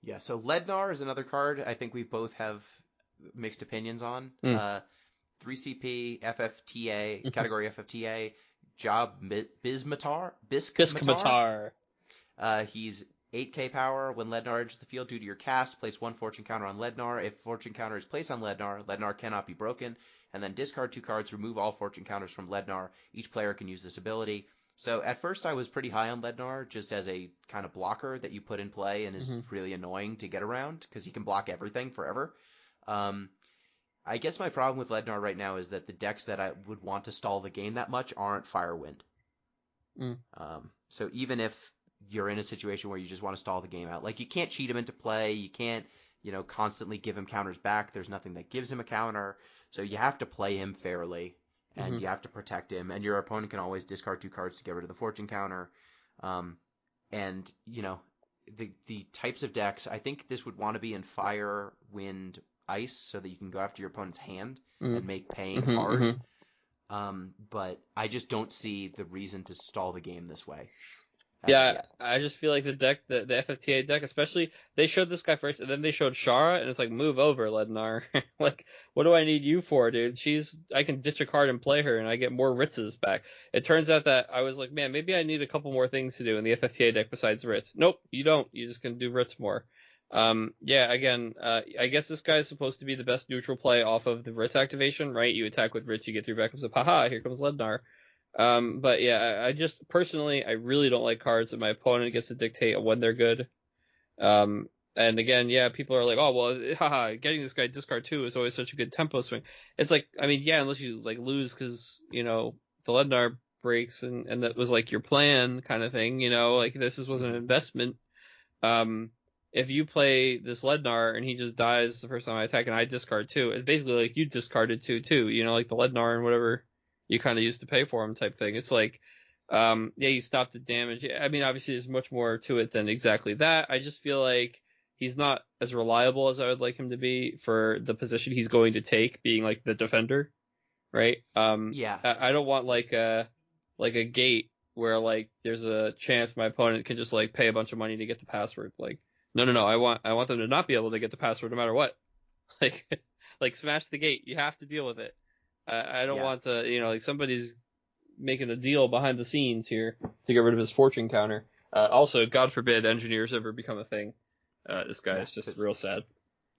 D: Yeah, so Lednar is another card I think we both have mixed opinions on. 3CP, FFTA, category FFTA, Job Bismutar?
E: Bismutar.
D: He's 8k power. When Lednar enters the field due to your cast, place 1 fortune counter on Lednar. If fortune counter is placed on Lednar, Lednar cannot be broken. And then discard 2 cards, remove all fortune counters from Lednar. Each player can use this ability. So at first I was pretty high on Lednar, just as a kind of blocker that you put in play and is really annoying to get around, because he can block everything forever. I guess my problem with Lednar right now is that the decks that I would want to stall the game that much aren't Firewind. So even if you're in a situation where you just want to stall the game out, like you can't cheat him into play, you can't, constantly give him counters back. There's nothing that gives him a counter. So you have to play him fairly, and you have to protect him, and your opponent can always discard 2 cards to get rid of the fortune counter. And, the types of decks, I think this would want to be in Fire, Wind, Ice, so that you can go after your opponent's hand and make paying hard. But I just don't see the reason to stall the game this way.
E: Yeah, I just feel like the deck, the FFTA deck, especially, they showed this guy first, and then they showed Shara, and it's like, move over, Lednar. Like, what do I need you for, dude? I can ditch a card and play her, and I get more Ritzes back. It turns out that I was like, man, maybe I need a couple more things to do in the FFTA deck besides Ritz. Nope, you don't. You just can do Ritz more. Again, I guess this guy's supposed to be the best neutral play off of the Ritz activation, right? You attack with Ritz, you get 3 backups of, haha, here comes Lednar. But yeah, I just personally, I really don't like cards that my opponent gets to dictate when they're good. And again, yeah, people are like, oh, well, haha, getting this guy discard 2 is always such a good tempo swing. It's like, I mean, yeah, unless you like lose because, the Lednar breaks and that was like your plan kind of thing, like this was an investment. If you play this Lednar and he just dies the first time I attack and I discard 2, it's basically like you discarded 2 too, like the Lednar and whatever you kind of used to pay for him type thing. It's like, you stopped the damage. I mean, obviously there's much more to it than exactly that. I just feel like he's not as reliable as I would like him to be for the position he's going to take, being like the defender, right? I don't want like a gate where like there's a chance my opponent can just like pay a bunch of money to get the password. Like, no. I want them to not be able to get the password no matter what. Like smash the gate. You have to deal with it. I don't want to, like somebody's making a deal behind the scenes here to get rid of his fortune counter. Also, God forbid engineers ever become a thing. This guy is just real sad.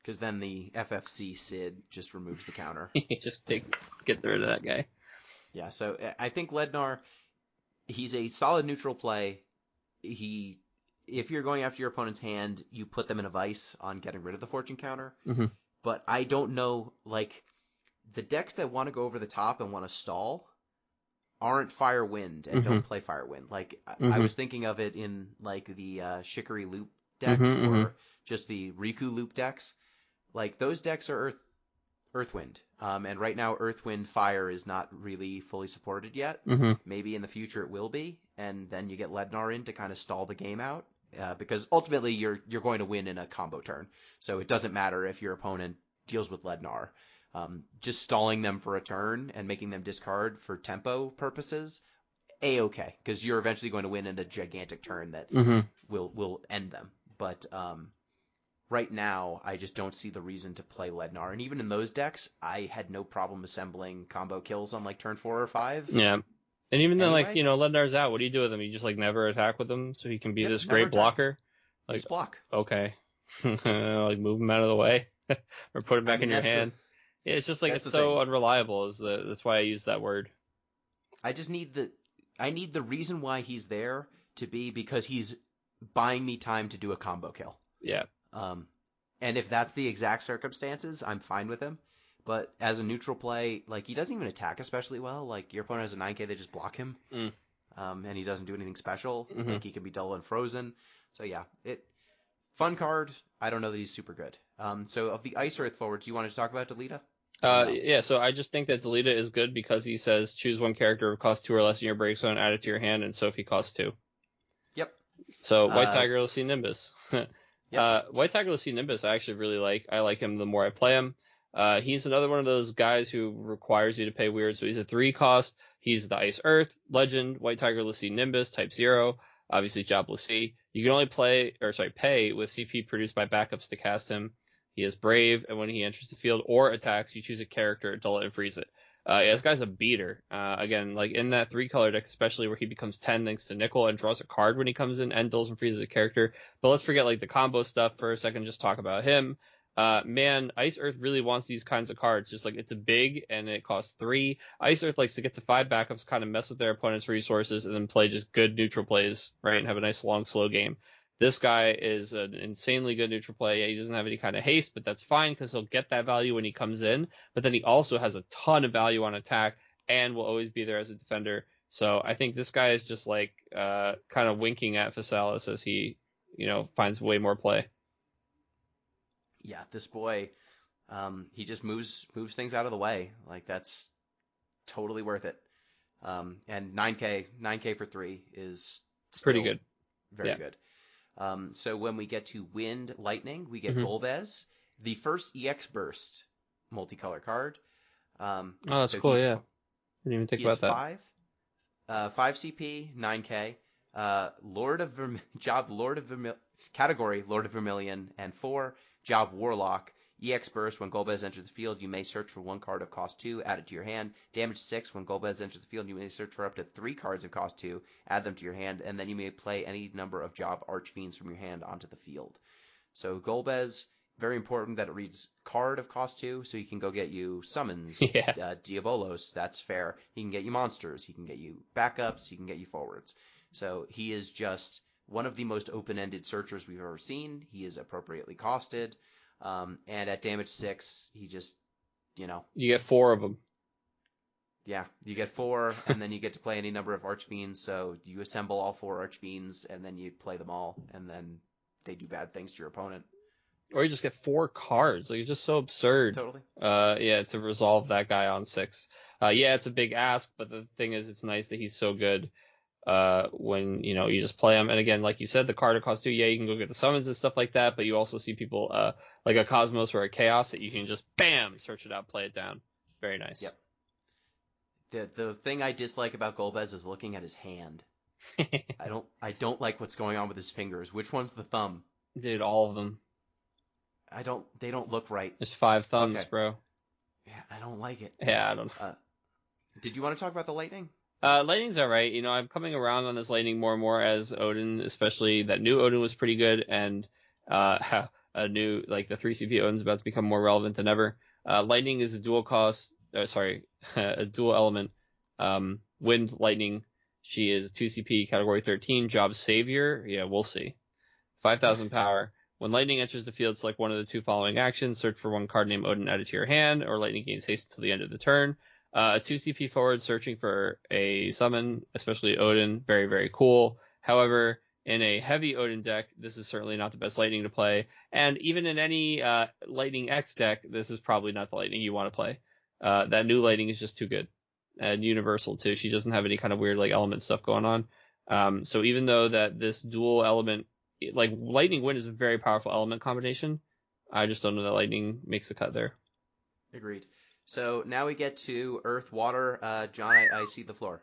D: Because then the FFC Sid just removes the counter.
E: Just get rid of that guy.
D: Yeah, so I think Lednar, he's a solid neutral play. If you're going after your opponent's hand, you put them in a vice on getting rid of the fortune counter. But I don't know, like, the decks that want to go over the top and want to stall aren't Fire Wind and don't play Fire Wind. Like, I was thinking of it in, like, the Shikari Loop deck or just the Riku Loop decks. Like, those decks are Earthwind. And right now, Earthwind Fire is not really fully supported yet. Maybe in the future it will be. And then you get Lednar in to kind of stall the game out. Because ultimately you're going to win in a combo turn. So it doesn't matter if your opponent deals with Lednar. Just stalling them for a turn and making them discard for tempo purposes, A-okay. Because you're eventually going to win in a gigantic turn that will end them. But right now, I just don't see the reason to play Lednar. And even in those decks, I had no problem assembling combo kills on like turn 4 or 5.
E: Yeah. And even then, like, Lednar's out, what do you do with him? You just, like, never attack with him so he can be this great blocker? Like,
D: just block.
E: Okay. Like, move him out of the way? Or put him back in your hand? Yeah, it's just, like, it's so unreliable. That's why I use that word.
D: I just need the reason why he's there to be because he's buying me time to do a combo kill.
E: Yeah.
D: And if that's the exact circumstances, I'm fine with him. But as a neutral play, like, he doesn't even attack especially well. Like, your opponent has a 9k, they just block him. And he doesn't do anything special. Like, he can be dull and frozen. So, yeah. Fun card. I don't know that he's super good. So, of the Ice Earth forwards, you wanted to talk about Delita?
E: Yeah, so I just think that Delita is good because he says choose one character who costs 2 or less in your break zone, add it to your hand, and Sophie costs 2.
D: Yep.
E: So, White Tiger will see Nimbus.
D: Yep.
E: White Tiger will see Nimbus I actually really like. I like him the more I play him. He's another one of those guys who requires you to pay weird. So he's a 3 cost. He's the Ice Earth, Legend, White Tiger Lassie Nimbus, Type 0, obviously Job Lassie. You can only pay with CP produced by backups to cast him. He is Brave, and when he enters the field or attacks, you choose a character, dull it, and freeze it. Yeah, this guy's a beater. Again, like in that 3-color deck, especially where he becomes 10 thanks to Nickel and draws a card when he comes in and dulls and freezes a character. But let's forget like the combo stuff for a second, just talk about him. Man, Ice Earth really wants these kinds of cards. Just like it's a big and it costs 3. Ice Earth likes to get to 5 backups, kind of mess with their opponent's resources, and then play just good neutral plays, right? And have a nice long, slow game. This guy is an insanely good neutral play. Yeah, he doesn't have any kind of haste, but that's fine because he'll get that value when he comes in. But then he also has a ton of value on attack and will always be there as a defender. So I think this guy is just like kind of winking at Physalis as he, finds way more play.
D: Yeah, this boy, he just moves things out of the way. Like that's totally worth it. And 9K for 3 is still
E: pretty good.
D: Very good. So when we get to Wind Lightning, we get Golbez, the first EX Burst multicolor card.
E: Oh, that's cool, yeah. Didn't even think about
D: that. 5 CP, 9K, category Lord of Vermilion, and 4, Job Warlock. EX Burst, when Golbez enters the field, you may search for 1 card of cost 2, add it to your hand. Damage 6, when Golbez enters the field, you may search for up to 3 cards of cost 2, add them to your hand, and then you may play any number of Job Archfiends from your hand onto the field. So Golbez, very important that it reads card of cost 2, so he can go get you summons, Diabolos, that's fair. He can get you monsters, he can get you backups, he can get you forwards. So he is just one of the most open-ended searchers we've ever seen. He is appropriately costed. And at damage 6, he just, You
E: get 4 of them.
D: Yeah, you get 4, and then you get to play any number of Archfiends. So you assemble all 4 Archfiends, and then you play them all, and then they do bad things to your opponent.
E: Or you just get 4 cards. Like, it's just so absurd.
D: Totally.
E: To resolve that guy on 6. It's a big ask, but the thing is, it's nice that he's so good. When you just play them, and again, like you said, the card cost 2. Yeah, you can go get the summons and stuff like that, but you also see people like a Cosmos or a Chaos that you can just bam search it out, play it down. Very nice.
D: Yep. The thing I dislike about Golbez is looking at his hand. I don't like what's going on with his fingers. Which one's the thumb?
E: Dude, all of them.
D: They don't look right.
E: There's 5 thumbs, bro.
D: Yeah, I don't like it.
E: Yeah, I don't.
D: Did you want to talk about the lightning?
E: Lightning's alright. I'm coming around on this lightning more and more as Odin, especially that new Odin was pretty good, and the 3 CP Odin's about to become more relevant than ever. Lightning is a dual element. Wind Lightning. She is 2 CP, category 13, job savior. Yeah, we'll see. 5,000 power. When lightning enters the field, select one of the 2 following actions. Search for 1 card named Odin added to your hand, or lightning gains haste until the end of the turn. A 2 CP forward searching for a summon, especially Odin, very, very cool. However, in a heavy Odin deck, this is certainly not the best lightning to play. And even in any Lightning X deck, this is probably not the lightning you want to play. That new lightning is just too good. And universal too. She doesn't have any kind of weird element stuff going on. So even though that this dual element, like Lightning Wind is a very powerful element combination, I just don't know that lightning makes a cut there.
D: Agreed. So now we get to Earth, Water. John, I see the floor.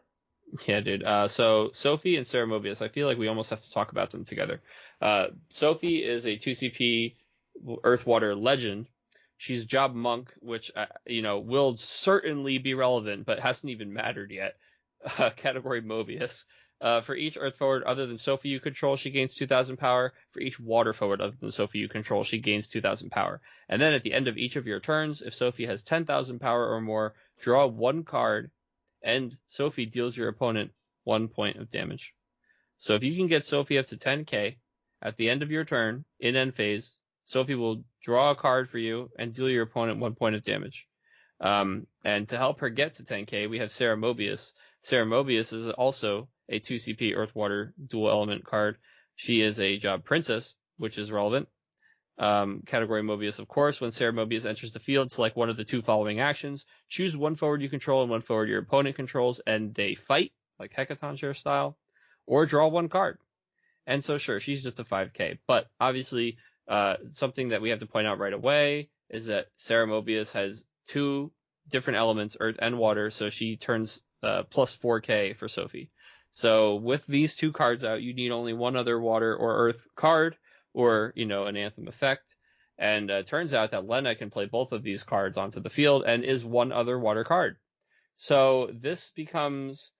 E: Yeah, dude. So Sophie and Sarah Mobius, I feel like we almost have to talk about them together. Sophie is a 2 CP Earth, Water legend. She's Job Monk, which, will certainly be relevant, but hasn't even mattered yet. Category Mobius. For each Earth forward other than Sophie you control, she gains 2,000 power. For each Water forward other than Sophie you control, she gains 2,000 power. And then at the end of each of your turns, if Sophie has 10,000 power or more, draw 1 card, and Sophie deals your opponent 1 point of damage. So if you can get Sophie up to 10k, at the end of your turn, in end phase, Sophie will draw a card for you and deal your opponent 1 point of damage. And to help her get to 10k, we have Sarah Mobius. Sarah Mobius is also a 2 CP Earth Water dual element card. She is a Job Princess, which is relevant. Category Mobius, of course. When Sarah Mobius enters the field, select one of the 2 following actions. Choose 1 forward you control and 1 forward your opponent controls, and they fight, like Hecaton Share style, or draw 1 card. And so sure, she's just a 5k. But obviously, something that we have to point out right away is that Sarah Mobius has 2 different elements, earth and water, so she turns plus 4K for Sophie. So with these 2 cards out, you need only one other water or earth card, or an Anthem effect. And turns out that Lena can play both of these cards onto the field and is one other water card. So this becomes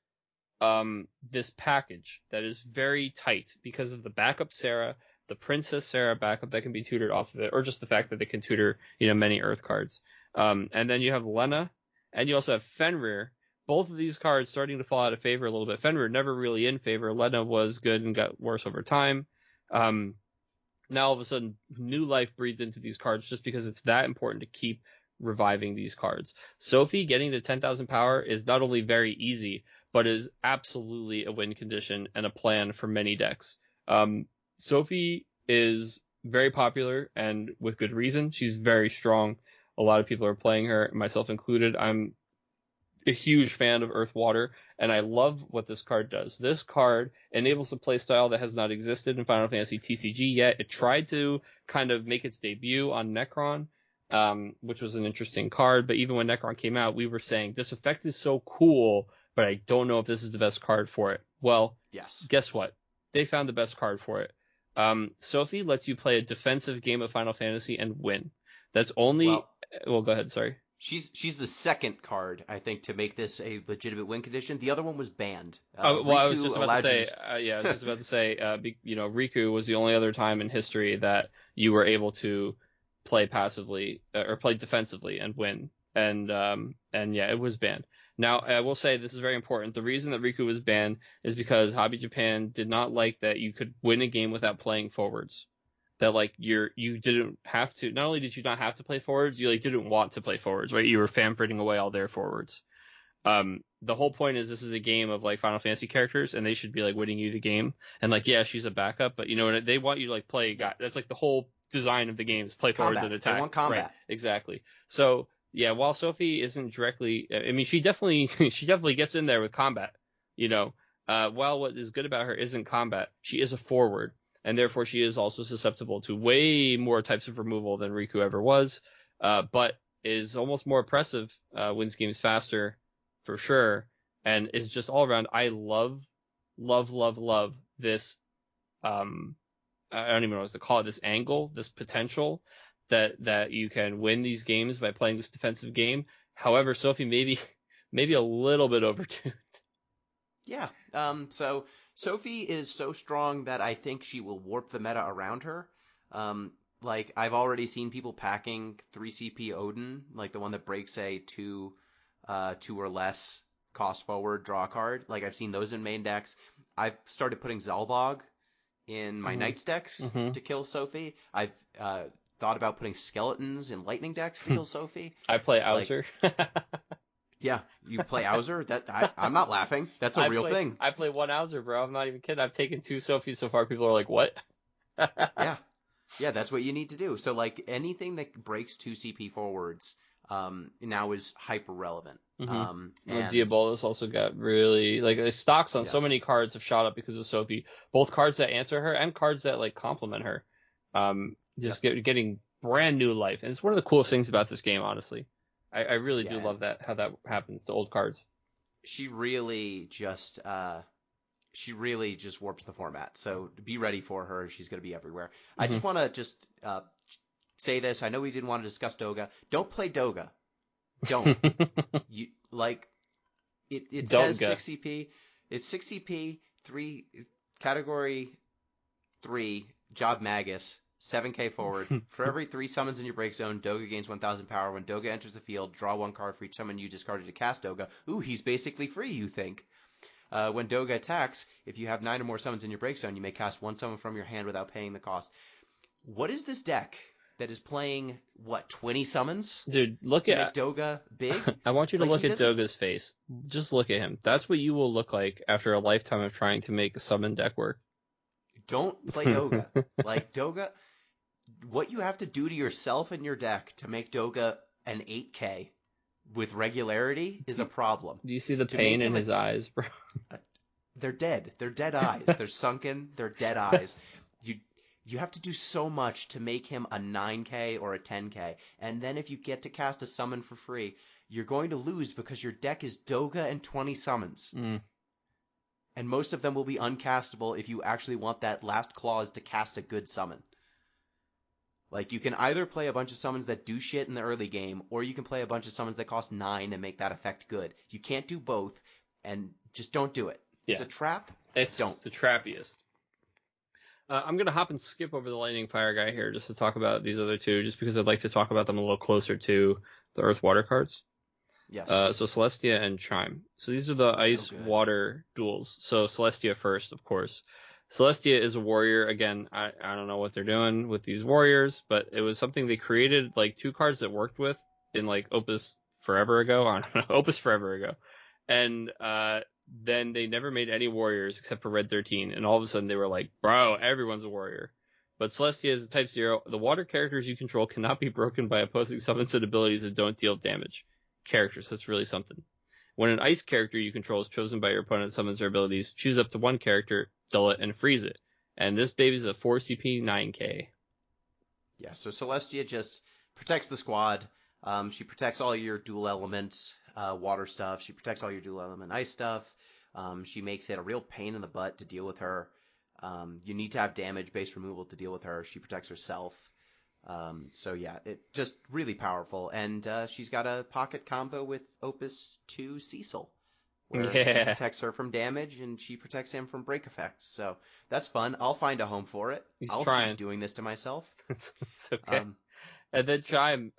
E: this package that is very tight because of the backup Sarah, the Princess Sarah backup that can be tutored off of it, or just the fact that they can tutor, many Earth cards. And then you have Lena, and you also have Fenrir. Both of these cards starting to fall out of favor a little bit. Fenrir never really in favor. Lena was good and got worse over time. Now all of a sudden, new life breathed into these cards just because it's that important to keep reviving these cards. Sophie getting to 10,000 power is not only very easy, but is absolutely a win condition and a plan for many decks. Sophie is very popular, and with good reason. She's very strong. A lot of people are playing her, myself included. I'm a huge fan of Earth Water, and I love what this card does. This card enables a playstyle that has not existed in Final Fantasy TCG yet. It tried to kind of make its debut on Necron, which was an interesting card, but even when Necron came out, we were saying, this effect is so cool, but I don't know if this is the best card for it. Well,
D: yes.
E: Guess what? They found the best card for it. Sophie lets you play a defensive game of Final Fantasy and win. That's only... Well, go ahead, sorry.
D: She's the second card, I think, to make this a legitimate win condition. The other one was banned.
E: I was just about to say, Riku was the only other time in history that you were able to play passively or play defensively and win. And yeah, it was banned. Now, I will say this is very important. The reason that Riku was banned is because Hobby Japan did not like that you could win a game without playing forwards. That you didn't have to. Not only did you not have to play forwards, you didn't want to play forwards, right? You were fanfretting away all their forwards. The whole point is this is a game of Final Fantasy characters, and they should be winning you the game. And yeah, she's a backup, but they want you to play. That's the whole design of the game is play forwards and attack.
D: They want combat.
E: Right, exactly. So yeah, while Sophie isn't directly, I mean, she definitely gets in there with combat. While what is good about her isn't combat, she is a forward. And therefore, she is also susceptible to way more types of removal than Riku ever was, but is almost more oppressive, wins games faster, for sure, and is just all around. I love this, I don't even know what to call it, this angle, this potential that you can win these games by playing this defensive game. However, Sophie maybe a little bit overtuned.
D: Yeah, so... Sophie is so strong that I think she will warp the meta around her. I've already seen people packing 3CP Odin, the one that breaks a 2 or less cost forward draw card. I've seen those in main decks. I've started putting Zalbog in my Knights decks to kill Sophie. I've thought about putting skeletons in lightning decks to kill Sophie.
E: I play Auser.
D: Yeah, you play Auser? I'm not laughing. That's a real thing.
E: I play one Auser, bro. I'm not even kidding. I've taken 2 Sophies so far. People are like, what?
D: Yeah, that's what you need to do. So, anything that breaks 2 CP forwards now is hyper relevant.
E: And Diabolus also got really, the stocks on so many cards have shot up because of Sophie. Both cards that answer her and cards that, complement her. Getting brand new life. And it's one of the coolest things about this game, honestly. I really do love how that happens to old cards.
D: She really just warps the format. So be ready for her. She's going to be everywhere. I just want to say this. I know we didn't want to discuss Doga. Don't play Doga. Don't. It says 6 CP. It's 6 CP, 3 category 3 Job Magus. 7k forward. For every 3 summons in your break zone, Doga gains 1,000 power. When Doga enters the field, draw 1 card for each summon you discarded to cast Doga. Ooh, he's basically free, you think. When Doga attacks, if you have 9 or more summons in your break zone, you may cast 1 summon from your hand without paying the cost. What is this deck that is playing, 20 summons?
E: Dude, look at
D: make Doga big?
E: I want you to look at Doga's face. Just look at him. That's what you will look like after a lifetime of trying to make a summon deck work.
D: Don't play Doga. Doga... What you have to do to yourself and your deck to make Doga an 8k with regularity is a problem.
E: Do you see the pain in his eyes, bro?
D: They're dead. They're dead eyes. They're sunken. They're dead eyes. you have to do so much to make him a 9K or a 10K. And then if you get to cast a summon for free, you're going to lose because your deck is Doga and 20 summons. And most of them will be uncastable if you actually want that last clause to cast a good summon. Like, you can either play a bunch of summons that do shit in the early game, or you can play a bunch of summons that cost 9 and make that effect good. You can't do both, and just don't do it.
E: Yeah.
D: It's a trap.
E: It's
D: Don't.
E: the trappiest. I'm going to hop and skip over the Lightning Fire guy here just to talk about these other two, just because I'd like to talk about them a little closer to the Earth Water cards.
D: Yes.
E: So Celestia and Chime. So these are the ice-water duels. So Celestia first, of course. Celestia is a warrior. Again, I don't know what they're doing with these warriors, but it was something they created, like 2 cards that worked with in like Opus forever ago. I don't know, Opus forever ago. And then they never made any warriors except for Red 13. And all of a sudden they were like, bro, everyone's a warrior. But Celestia is a type 0. The water characters you control cannot be broken by opposing summons and abilities that don't deal damage. Characters, that's really something. When an ice character you control is chosen by your opponent summons or abilities, choose up to one character, dull it, and freeze it. And this baby's a 4 CP 9K.
D: Yeah, so Celestia just protects the squad. She protects all your dual elements, water stuff. She protects all your dual element ice stuff. She makes it a real pain in the butt to deal with her. You need to have damage-based removal to deal with her. She protects herself. So yeah, it just really powerful. And she's got a pocket combo with Opus II Cecil, where he protects her from damage and she protects him from break effects. So that's fun. I'll find a home for it. I'll keep doing this to myself.
E: It's okay. And then Chime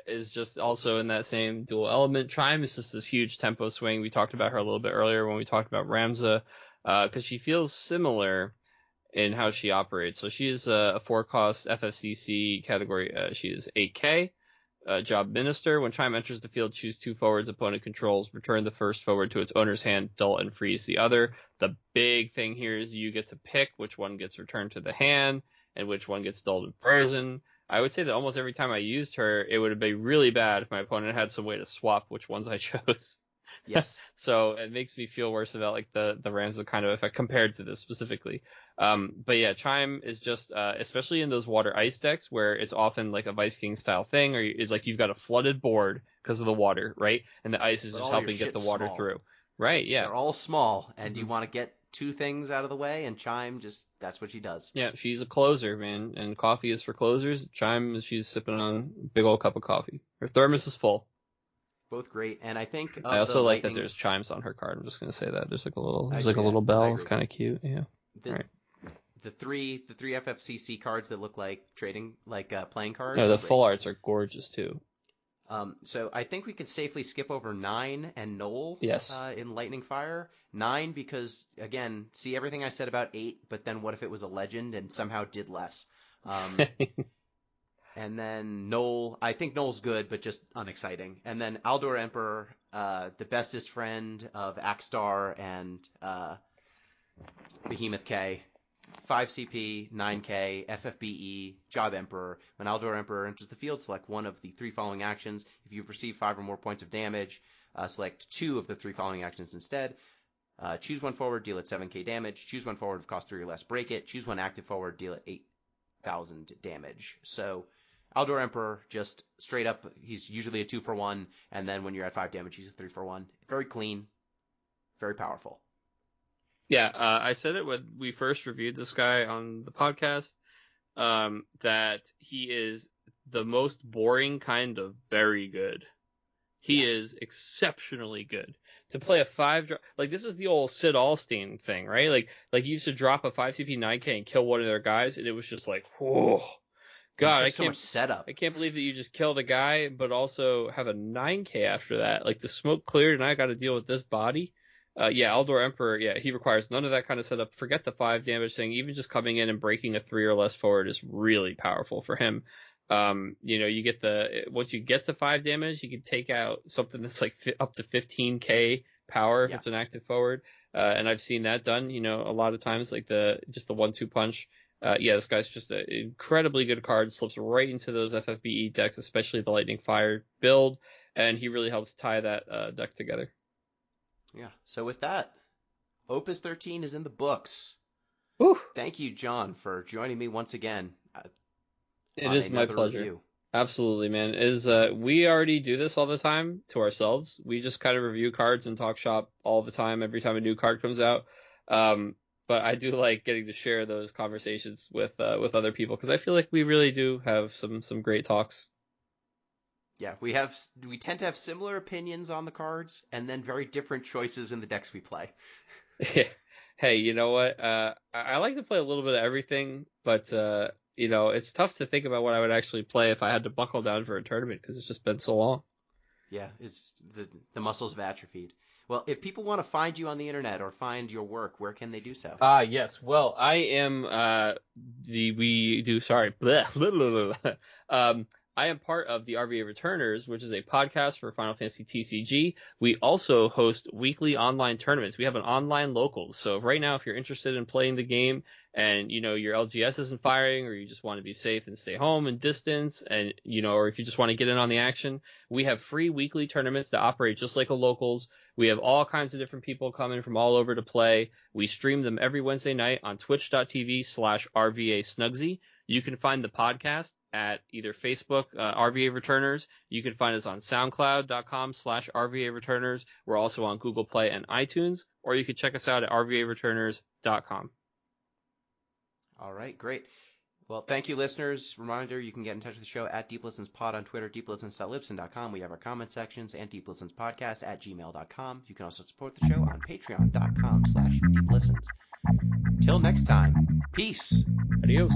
E: is just also in that same dual element. Chime is just this huge tempo swing. We talked about her a little bit earlier when we talked about Ramza, because she feels similar in how she operates. So she is a 4-cost FFCC category. She is 8K. Job Minister. When Chime enters the field, choose 2 forwards opponent controls. Return the first forward to its owner's hand, dull and freeze the other. The big thing here is you get to pick which one gets returned to the hand and which one gets dulled and frozen. I would say that almost every time I used her, it would have been really bad if my opponent had some way to swap which ones I chose.
D: Yes.
E: So it makes me feel worse about like the Ramza kind of effect compared to this specifically. But yeah, Chime is just, especially in those water ice decks where it's often like a Vice King style thing, or it's like you've got a flooded board because of the water, right? And the ice is just helping get the water through. Right, yeah.
D: They're all small, and you want to get 2 things out of the way, and Chime just, that's what she does.
E: Yeah, she's a closer, man, and coffee is for closers. Chime, she's sipping on a big old cup of coffee. Her thermos is full.
D: Both great, and I think
E: I also like that there's chimes on her card. I'm just gonna say that there's like a little bell. It's kind of cute. Yeah.
D: The three FFCC cards that look like playing cards.
E: Yeah, the full arts are gorgeous too.
D: So I think we could safely skip over 9 and Knoll.
E: Yes.
D: In Lightning Fire. 9 because again, see everything I said about 8, but then what if it was a legend and somehow did less? And then Knoll, I think Knoll's good, but just unexciting. And then Aldor Emperor, the bestest friend of Axstar and Behemoth K. 5 CP, 9K, FFBE, Job Emperor. When Aldor Emperor enters the field, select one of the 3 following actions. If you've received 5 or more points of damage, select 2 of the 3 following actions instead. Choose 1 forward, deal it 7K damage. Choose 1 forward of cost 3 or less, break it. Choose 1 active forward, deal it 8,000 damage. So Aldor Emperor, just straight up, he's usually a 2-for-1, and then when you're at 5 damage, he's a 3-for-1. Very clean, very powerful.
E: Yeah, I said it when we first reviewed this guy on the podcast, that he is the most boring kind of very good. He is exceptionally good. To play a 5-drop, like this is the old Sid Alstein thing, right? Like you used to drop a 5 CP 9K and kill one of their guys, and it was just like, whoa. God, I can't
D: setup.
E: I can't believe that you just killed a guy, but also have a 9K after that. Like the smoke cleared, and I got to deal with this body. Yeah, Aldor Emperor. Yeah, he requires none of that kind of setup. Forget the 5 damage thing. Even just coming in and breaking a 3 or less forward is really powerful for him. You get once you get to 5 damage, you can take out something that's like up to 15K power if it's an active forward. And I've seen that done. A lot of times, like the 1-2 punch. This guy's just an incredibly good card, slips right into those FFBE decks, especially the Lightning Fire build, and he really helps tie that deck together.
D: Yeah, so with that, Opus 13 is in the books.
E: Whew.
D: Thank you, John, for joining me once again.
E: It is my pleasure.
D: Review.
E: Absolutely, man. We already do this all the time to ourselves. We just kind of review cards and talk shop all the time, every time a new card comes out. But I do like getting to share those conversations with other people because I feel like we really do have some great talks.
D: Yeah, we tend to have similar opinions on the cards and then very different choices in the decks we play.
E: Hey, you know what? I like to play a little bit of everything, but it's tough to think about what I would actually play if I had to buckle down for a tournament because it's just been so long.
D: Yeah, it's the muscles have atrophied. Well, if people want to find you on the internet or find your work, where can they do so?
E: Yes. Well, I am sorry. Blah, blah, blah, blah. I am part of the RVA Returners, which is a podcast for Final Fantasy TCG. We also host weekly online tournaments. We have an online locals. So right now, if you're interested in playing the game and, your LGS isn't firing or you just want to be safe and stay home and distance and, or if you just want to get in on the action, we have free weekly tournaments that operate just like a locals. We have all kinds of different people coming from all over to play. We stream them every Wednesday night on twitch.tv/RVA Snugsy. You can find the podcast at either Facebook, RVA Returners. You can find us on SoundCloud.com/RVA Returners. We're also on Google Play and iTunes, or you can check us out at RVAReturners.com.
D: All right, great. Well, thank you, listeners. Reminder, you can get in touch with the show at DeepListensPod on Twitter, deeplistens.libsyn.com. We have our comment sections and deeplistenspodcast@gmail.com. You can also support the show on patreon.com/deeplistens. Till next time, peace.
E: Adios.